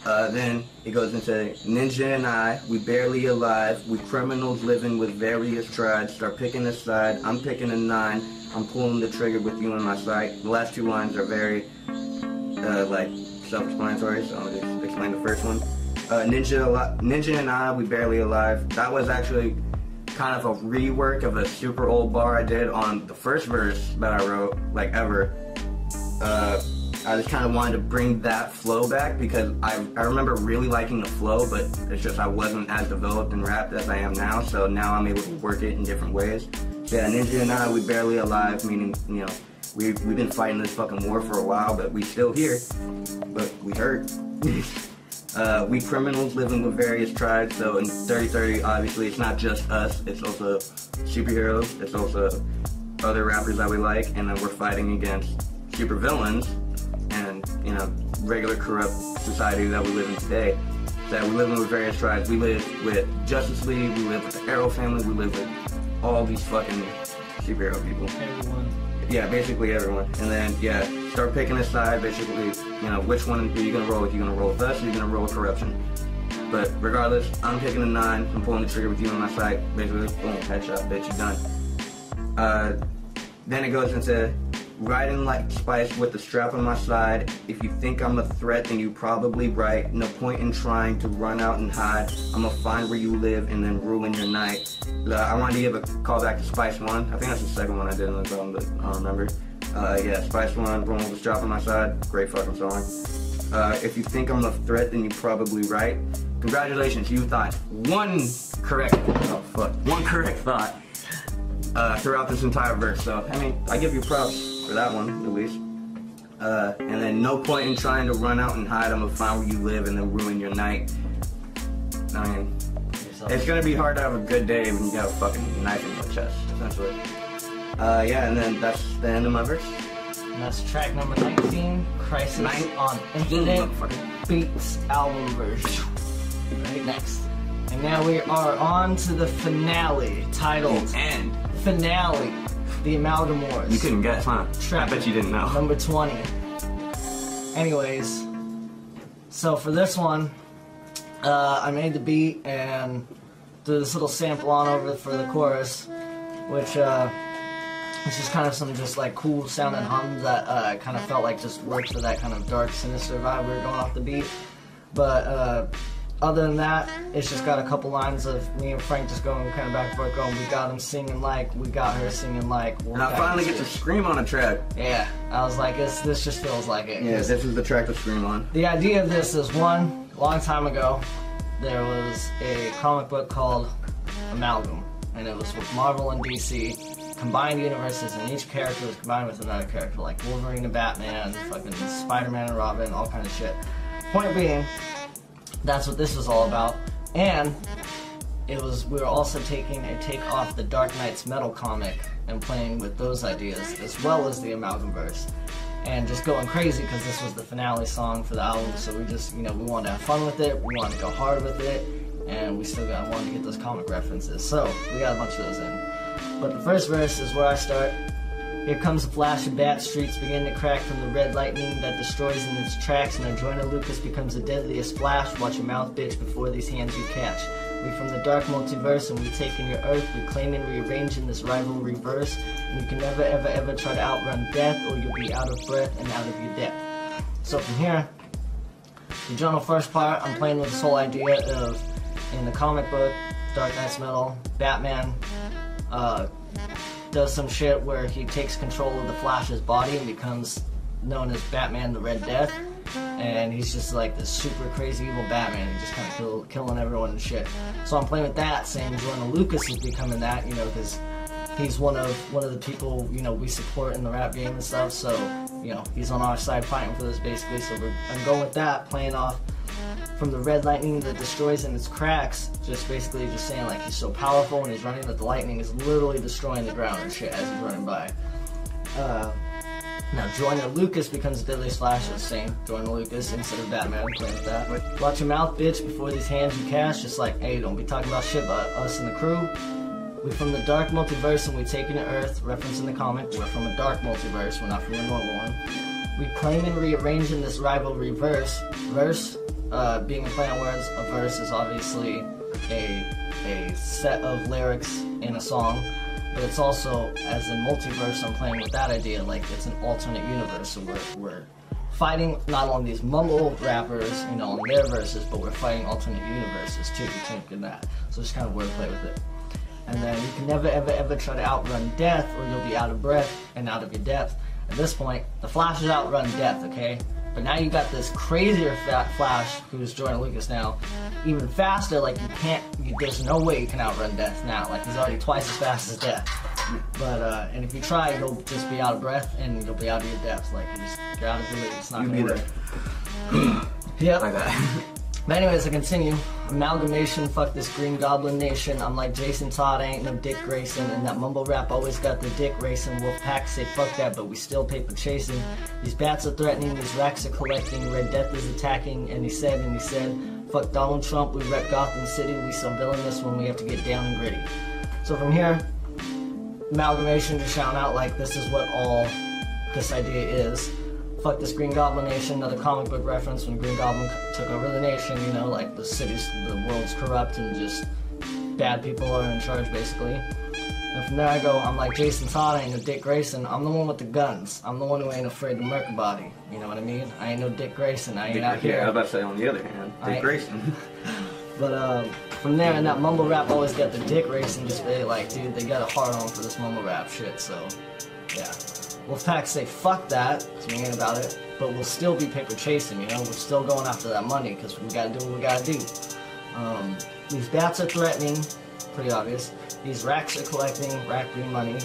Then it goes into Ninja and I, we barely alive, we criminals living with various tribes, start picking a side, I'm picking a 9, I'm pulling the trigger with you in my sight. The last two lines are very, like, self-explanatory, so I'll just explain the first one. Ninja and I, we barely alive. That was actually kind of a rework of a super old bar I did on the first verse that I wrote, like, ever. I just kind of wanted to bring that flow back because I remember really liking the flow, but it's just I wasn't as developed in rap as I am now, so now I'm able to work it in different ways. So yeah, Ninja and I, we barely alive, meaning, you know, we've been fighting this fucking war for a while, but we still here, but we hurt. We criminals living with various tribes, so in 3030, obviously, it's not just us, it's also superheroes, it's also other rappers that we like, and then we're fighting against super villains and, you know, regular corrupt society that we live in today. So we live with various tribes. We live with Justice League, we live with the Arrow family, we live with all these fucking superhero people. Everyone. Yeah, basically everyone. And then, yeah, start picking a side, basically, you know, which one are you gonna roll with? You gonna roll with us or you gonna roll with corruption? But regardless, I'm picking a 9, I'm pulling the trigger with you on my side, basically, boom, headshot, bitch, you're done. Then it goes into riding like Spice with the strap on my side. If you think I'm a threat, then you probably right. No point in trying to run out and hide. I'ma find where you live and then ruin your night. I wanted to give a call back to Spice 1. I think that's the second one I did in the song, but I don't remember. Yeah, Spice 1, rolling with the strap on my side. Great fucking song. If you think I'm a threat, then you're probably right. Congratulations, you thought one correct thought throughout this entire verse. So, I mean, I give you props for that one, at least. And then no point in trying to run out and hide. I'm gonna find where you live and then ruin your night. I mean, it's gonna be hard to have a good day when you got a fucking knife in your chest, essentially. Yeah, and then that's the end of my verse. And that's track number 19, Crisis on Infinite Beats album version. Right next. And now we are on to the finale, titled Finale, The Amalgam Wars. You couldn't guess, huh? Track I bet you didn't know. Number 20. Anyways, so for this one, I made the beat and threw this little sample on over for the chorus, which it's just kind of some just like cool sounding hum that kind of felt like just worked for that kind of dark, sinister vibe we were going off the beat. But other than that, it's just got a couple lines of me and Frank just going kind of back and forth going, we got him singing like, we got her singing like. And I finally get to scream on a track. Yeah, I was like, this just feels like it. Yeah, this is the track to scream on. The idea of this is, one, a long time ago, there was a comic book called Amalgam, and it was with Marvel and DC, combined universes, and each character was combined with another character, like Wolverine and Batman, fucking Spider-Man and Robin, all kind of shit. Point being, that's what this was all about, and we were also taking a take off the Dark Knight's Metal comic and playing with those ideas, as well as the Amalgamverse, and just going crazy because this was the finale song for the album, so we just, you know, we wanted to have fun with it, we wanted to go hard with it, and we still wanted to get those comic references, so we got a bunch of those in. But the first verse is where I start. Here comes a flash of bat, streets begin to crack from the red lightning that destroys in its tracks, and Adjoiner Lucas becomes the deadliest splash. Watch your mouth, bitch, before these hands you catch. We from the dark multiverse, and we taking your earth, we claim and rearrange in this rivalry verse, and you can never ever ever try to outrun death, or you'll be out of breath and out of your depth. So from here, the general first part, I'm playing with this whole idea of, in the comic book, Dark Knight's Metal, Batman, does some shit where he takes control of the Flash's body and becomes known as Batman the Red Death, and he's just like this super crazy evil Batman, and just kind of killing everyone and shit. So I'm playing with that, saying Jordan Lucas is becoming that, you know, because he's one of the people, you know, we support in the rap game and stuff, so, you know, he's on our side fighting for this basically, so I'm going with that, playing off from the red lightning that destroys in its cracks, just basically just saying like he's so powerful and he's running that the lightning is literally destroying the ground and shit as he's running by. Now Joyner Lucas becomes the deadliest Flash, the same Joyner Lucas instead of Batman, playing with that. Watch your mouth, bitch, before these hands you cast, just like, hey, don't be talking about shit about us and the crew. We from the dark multiverse and we taking to Earth, referencing the comic, we're from a dark multiverse, we're not from a normal one. We claim and rearrange in this rivalry verse, being a play on words, a verse is obviously a set of lyrics in a song, but it's also, as in multiverse, I'm playing with that idea, like it's an alternate universe, so we're fighting not only these mumble rappers, you know, on their verses, but we're fighting alternate universes too, between that, so just kind of wordplay with it. And then you can never ever ever try to outrun death, or you'll be out of breath and out of your depth. At this point, the Flash has outrun Death, okay? But now you got this crazier Flash, who's Jordan Lucas now, even faster. Like there's no way you can outrun Death now. Like he's already twice as fast as Death. But and if you try, you'll just be out of breath and you'll be out of your depth. Like you're out of your league. It's not gonna work. Yep. Like that. But anyways, I continue. Amalgamation, fuck this Green Goblin Nation. I'm like Jason Todd, I ain't no Dick Grayson. And that mumble rap always got the dick racing. Wolfpacks say fuck that, but we still paper chasing. These bats are threatening, these racks are collecting. Red Death is attacking, and he said, fuck Donald Trump, we rep Gotham City. We so villainous when we have to get down and gritty. So from here, amalgamation just shouting out like this is what all this idea is. Fuck this Green Goblin Nation, another comic book reference when Green Goblin took over the nation, you know, like the world's corrupt and just bad people are in charge basically. And from there I go, I'm like Jason Todd, I ain't no Dick Grayson, I'm the one with the guns. I'm the one who ain't afraid to murk a body, you know what I mean? I ain't no Dick Grayson, I ain't out here. Yeah, I was about to say on the other hand, Dick Grayson. But from there, and that mumble rap always got the Dick Grayson, just really like, dude, they got a hard on for this mumble rap shit, so yeah. Wolfpacks say fuck that, because we ain't about it, but we'll still be paper chasing, you know, we're still going after that money, because we gotta do what we gotta do. These bats are threatening, pretty obvious. These racks are collecting, rack green money.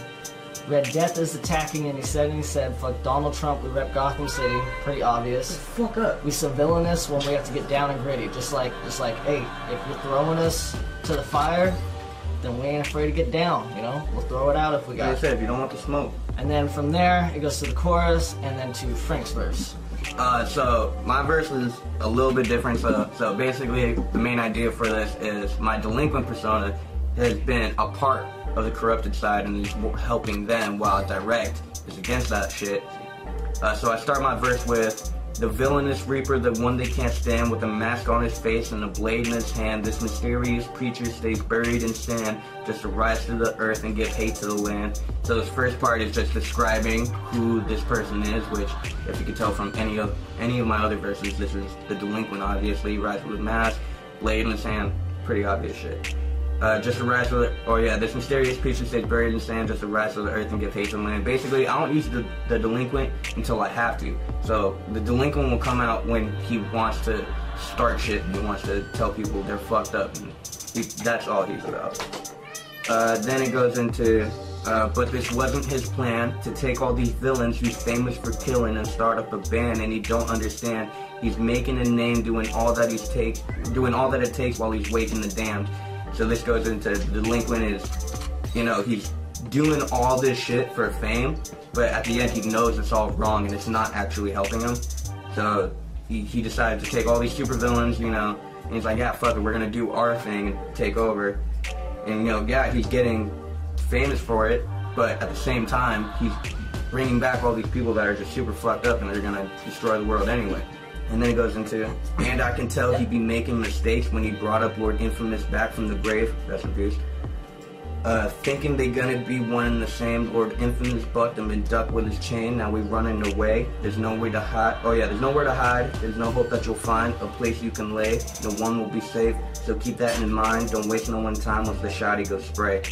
Red Death is attacking, and he said, fuck Donald Trump, we rep Gotham City, pretty obvious. Fuck up. We so villainous when we have to get down and gritty, just like, hey, if you're throwing us to the fire, then we ain't afraid to get down, you know? We'll throw it out if we got it. Like I said, if you don't want the smoke. And then from there, it goes to the chorus, and then to Frank's verse. So my verse is a little bit different. So basically, the main idea for this is my delinquent persona has been a part of the corrupted side and is helping them, while Direkt is against that shit. So I start my verse with the villainous reaper, the one they can't stand, with a mask on his face and a blade in his hand. This mysterious creature stays buried in sand, just to rise to the earth and give hate to the land. So this first part is just describing who this person is, which, if you can tell from any of my other verses, this is the delinquent, obviously. Rises with a mask, blade in his hand, pretty obvious shit. Just to rise to the, this mysterious creature stays buried in sand, just to rise to the earth and give hate to the land. Basically, I don't use the delinquent until I have to. So the delinquent will come out when he wants to start shit and he wants to tell people they're fucked up. And that's all he's about. Then it goes into, but this wasn't his plan, to take all these villains he's famous for killing and start up a band, and he don't understand. He's making a name, doing all that it takes while he's waiting the damned. So this goes into the delinquent is, you know, he's doing all this shit for fame, but at the end he knows it's all wrong and it's not actually helping him. So he decided to take all these super villains, you know, and he's like, yeah, fuck it, we're gonna do our thing and take over. And, you know, yeah, he's getting famous for it, but at the same time, he's bringing back all these people that are just super fucked up and they're gonna destroy the world anyway. And then it goes into, and I can tell he'd be making mistakes when he brought up Lord Infamous back from the grave, rest in peace. Thinking they gonna be one and the same. Lord Infamous bucked him and ducked with his chain, now we running away. There's nowhere to hide, there's nowhere to hide. There's no hope that you'll find a place you can lay. No one will be safe, so keep that in mind. Don't waste no one's time once the shotty goes spray.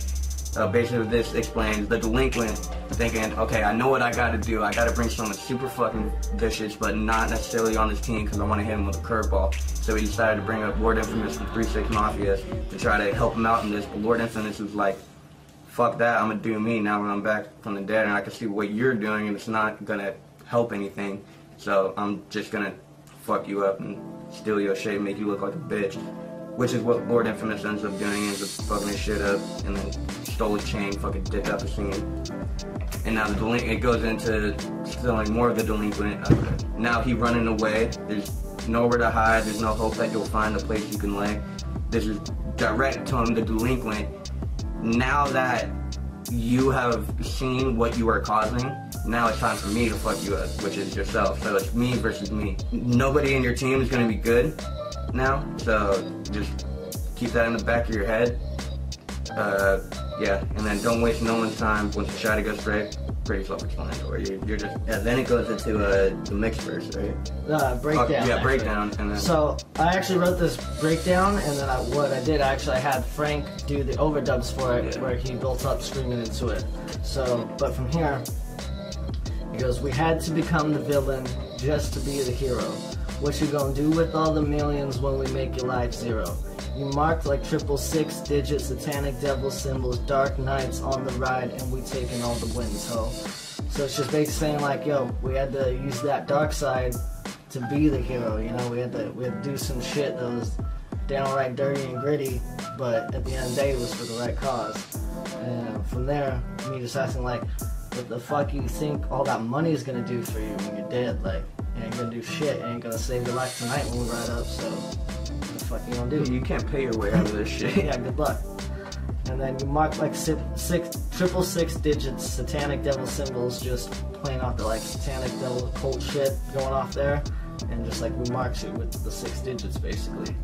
Basically this explains the delinquent thinking, okay, I know what I gotta do. I gotta bring someone super fucking vicious, but not necessarily on his team because I want to hit him with a curveball. So he decided to bring up Lord Infamous from 3-6 Mafia to try to help him out in this. But Lord Infamous was like, fuck that, I'm gonna do me now when I'm back from the dead, and I can see what you're doing and it's not gonna help anything. So I'm just gonna fuck you up and steal your shape, make you look like a bitch. Which is what Lord Infamous ends up doing, ends up fucking his shit up, and then stole his chain, fucking dipped out the scene. And now it goes into stealing more of the delinquent. Now he running away, there's nowhere to hide, there's no hope that you'll find a place you can lay. This is Direkt telling the delinquent, now that you have seen what you are causing, now it's time for me to fuck you up, which is yourself. So it's me versus me. Nobody in your team is gonna be good now, so just keep that in the back of your head. And then don't waste no one's time once the shotty goes straight. Pretty self-explanatory. You're just, then it goes into the mix verse, right? Breakdown. Breakdown, and then. So I actually wrote this breakdown, and then I had Frank do the overdubs for it, where he built up screaming into it. So, but from here, He goes, we had to become the villain just to be the hero. What you gonna do with all the millions when we make your life zero? You marked like 666 digits, satanic devil symbols, dark nights on the ride, and we taking all the wins, ho. So it's just basically saying like, yo, we had to use that dark side to be the hero, you know? We had to do some shit that was downright dirty and gritty, but at the end of the day it was for the right cause. And from there, me just asking like, what the fuck you think all that money is gonna do for you when you're dead? Like, it ain't gonna do shit. It ain't gonna save your life tonight when we ride up, so what the fuck you gonna do? You can't pay your way out of this shit. Yeah, good luck. And then you mark like 666 digits, satanic devil symbols, just playing off the like satanic devil cult shit going off there, and just like we mark shit with the 6 digits basically.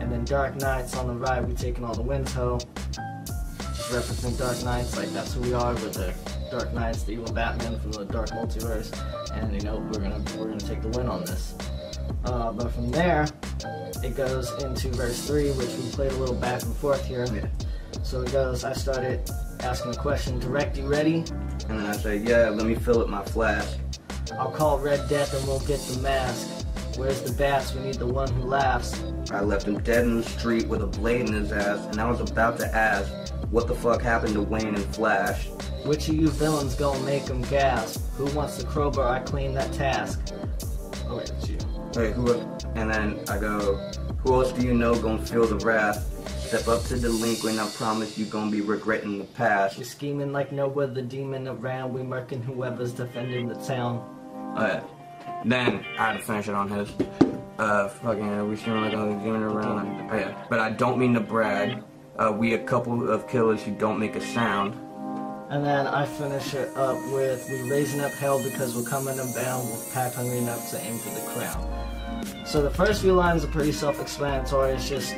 And then dark nights on the ride, we taking all the wins, ho. Just referencing dark nights, like that's who we are. We're the Dark Knights, the evil Batman from the dark multiverse, and you know we're gonna take the win on this. But from there, it goes into verse 3, which we played a little back and forth here. Yeah. So it goes, I started asking the question, Direkt, you ready? And then I say, yeah, let me fill up my flask. I'll call Red Death and we'll get the mask. Where's the bats? We need the one who laughs. I left him dead in the street with a blade in his ass, and I was about to ask, what the fuck happened to Wayne and Flash? Which of you villains gonna make them gasp? Who wants the crowbar? I claim that task. Oh wait, that's you. Wait, who? And then I go, who else do you know gonna feel the wrath? Step up to Delinquent, I promise you gonna be regretting the past. You're scheming like no other demon around. We murking whoever's defending the town. Then I had to finish it on his. We scheming like other demon around. But I don't mean to brag. We a couple of killers who don't make a sound. And then I finish it up with, we raising up hell because we're coming unbound with pack hungry enough to aim for the crown. So the first few lines are pretty self-explanatory. It's just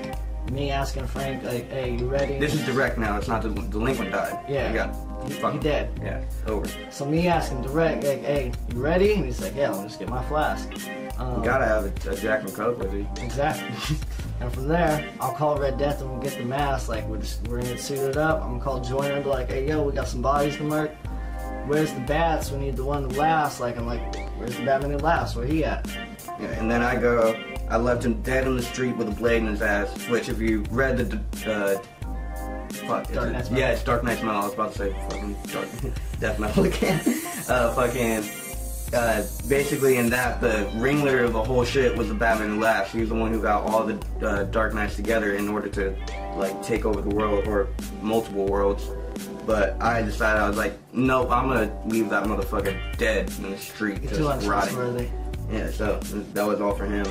me asking Frank, like, hey, you ready? This is Direkt now, it's not the Delinquent died. Yeah. He dead. Yeah, over. So me asking Direkt, like, hey, you ready? And he's like, yeah, let me just get my flask. You gotta have a Jack and Coke with you. Exactly. And from there, I'll call Red Death and we'll get the mask. Like, we're gonna get suited up. I'm gonna call Joyner and be like, hey, yo, we got some bodies to murk. Where's the bats? We need the one to last. Like, I'm like, where's the Batman who laughs? Where he at? Yeah, and then I go, I left him dead in the street with a blade in his ass, which if you read the Dark Knight's Metal. Yeah, it's Dark Knight's Metal. I was about to say fucking Dark Death Metal again. Basically in that, the ringleader of the whole shit was the Batman who laughs. He was the one who got all the Dark Knights together in order to like take over the world or multiple worlds. But I decided, I was like, nope, I'm gonna leave that motherfucker dead in the street, just rotting. Yeah, so that was all for him.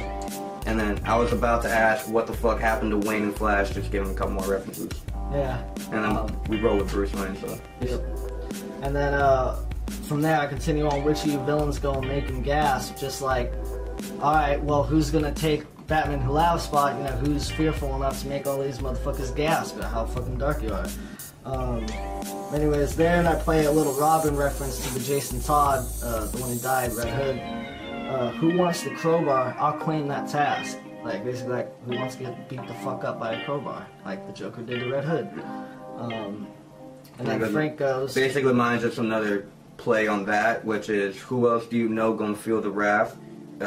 And then I was about to ask what the fuck happened to Wayne and Flash, just give him a couple more references. Yeah. And then we roll with Bruce Wayne, so. Yep. And then from there I continue on, which of you villains gonna make him gasp? Just like, alright, well, who's gonna take Batman who laughs spot? You know, who's fearful enough to make all these motherfuckers gasp at how fucking dark you are? Anyways, then I play a little Robin reference to the Jason Todd, the one who died, Red Hood. Who wants the crowbar? I'll claim that task. Like, basically, like, who wants to get beat the fuck up by a crowbar? Like the Joker did to Red Hood. And then Frank goes... Basically, mine's just another play on that, which is, who else do you know gonna feel the wrath? Who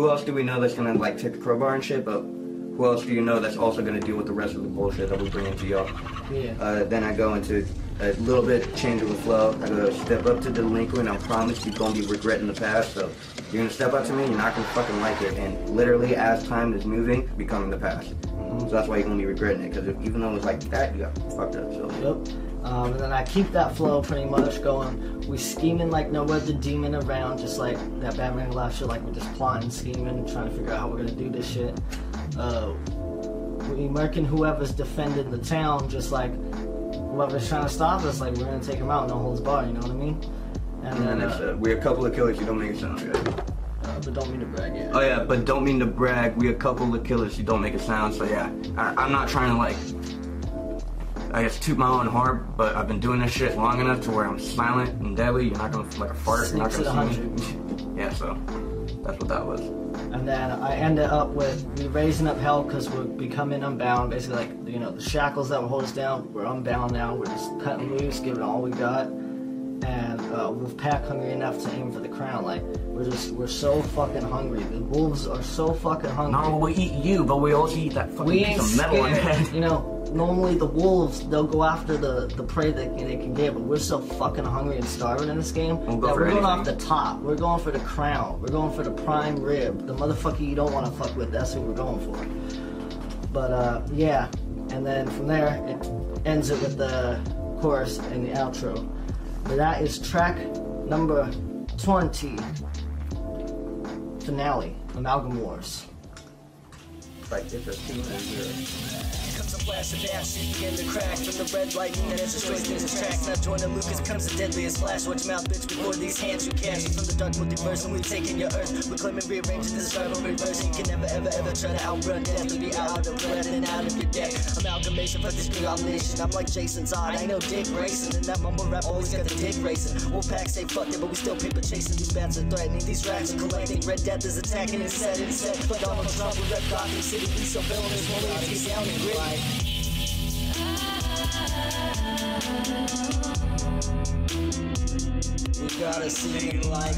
else do we know that's gonna, like, take the crowbar and shit, but who else do you know that's also gonna deal with the rest of the bullshit that we bring into y'all? Yeah. Then I go into a little bit change of the flow. I go, step up to Delinquent, I promise you're gonna be regretting the past, so you're gonna step up to me, you're not gonna fucking like it, and literally as time is moving, becoming the past. So that's why you're gonna be regretting it, because even though it's like that, you got fucked up, so. Yep. And then I keep that flow pretty much going. We scheming like no other demon around, just like that Batman laugh shit, like we're just plotting, scheming, trying to figure out how we're gonna do this shit. We murking whoever's defending the town, just like whoever's trying to stop us, like we're gonna take him out, no holds barred, you know what I mean? And then it's, we're a couple of killers, you don't make a sound, guys. But don't mean to brag, yeah. Oh yeah, but don't mean to brag, we a couple of killers, you don't make a sound, so yeah. I'm not trying to like, I guess toot my own horn, but I've been doing this shit long enough to where I'm silent and deadly, you're not gonna feel like a fart, you're not gonna see me. Yeah, so, that's what that was. And then I ended up with, we raising up hell because we're becoming unbound. Basically, like, you know, the shackles that would hold us down, we're unbound now. We're just cutting loose, giving all we got. and Wolfpack hungry enough to aim for the crown. Like, we're so fucking hungry. The wolves are so fucking hungry. No, we eat you, but we also eat that fucking piece of metal on head. You know, normally the wolves, they'll go after the prey that they can get, but we're so fucking hungry and starving in this game that we're going off the top. We're going for the crown. We're going for the prime rib. The motherfucker you don't want to fuck with, that's who we're going for. But, yeah. And then from there, it ends it with the chorus and the outro. But that is track number 20. Finale, Amalgam Wars. Like, it's a 2 and a 0. Comes a flash of acid, begin to crack from the red lightning that destroys these tracks. Now join the Lucas comes the deadliest flash. Watch your mouth, bitch, before these hands you catch. From the dark multiverse and we've taken your earth. We're claiming rearranging this start of reverse. You can never, ever try to outrun death. You'll be out of breath and out of your depth. Amalgamation, fuck this new omniscient. I'm like Jason's odd, I know dick racing. And that mumble rap always got the dick racing. Wolfpacks say fuck it, but we still paper chasing. These bats are threatening, these rats are collecting. Red Death is attacking and set. But Donald Trump, we rep Gotham City. We so villainous, rolling to get down and gritty. We gotta see it like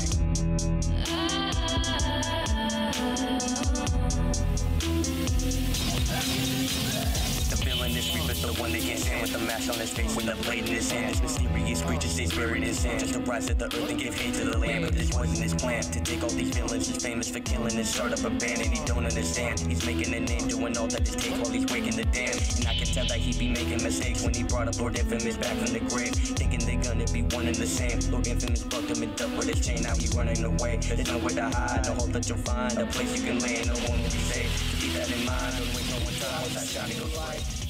this reaper's the one that can't stand with the mask on his face, with the blade in his hand. This mysterious creature stays buried in his sand, just to rise at the earth and give hate to the land. But this wasn't his plan, to take all these villains. He's famous for killing and start up a band, and he don't understand. He's making a name, doing all that it takes while he's waking the damned. And I can tell that he be making mistakes when he brought up Lord Infamous back from the grave, thinking they're gonna be one and the same. Lord Infamous bucked him and ducked with his chain, now he running away. There's nowhere to hide, no hope that you'll find a place you can lay, no one will be safe. Keep that in mind, don't waste no more time, once that shiny goes right.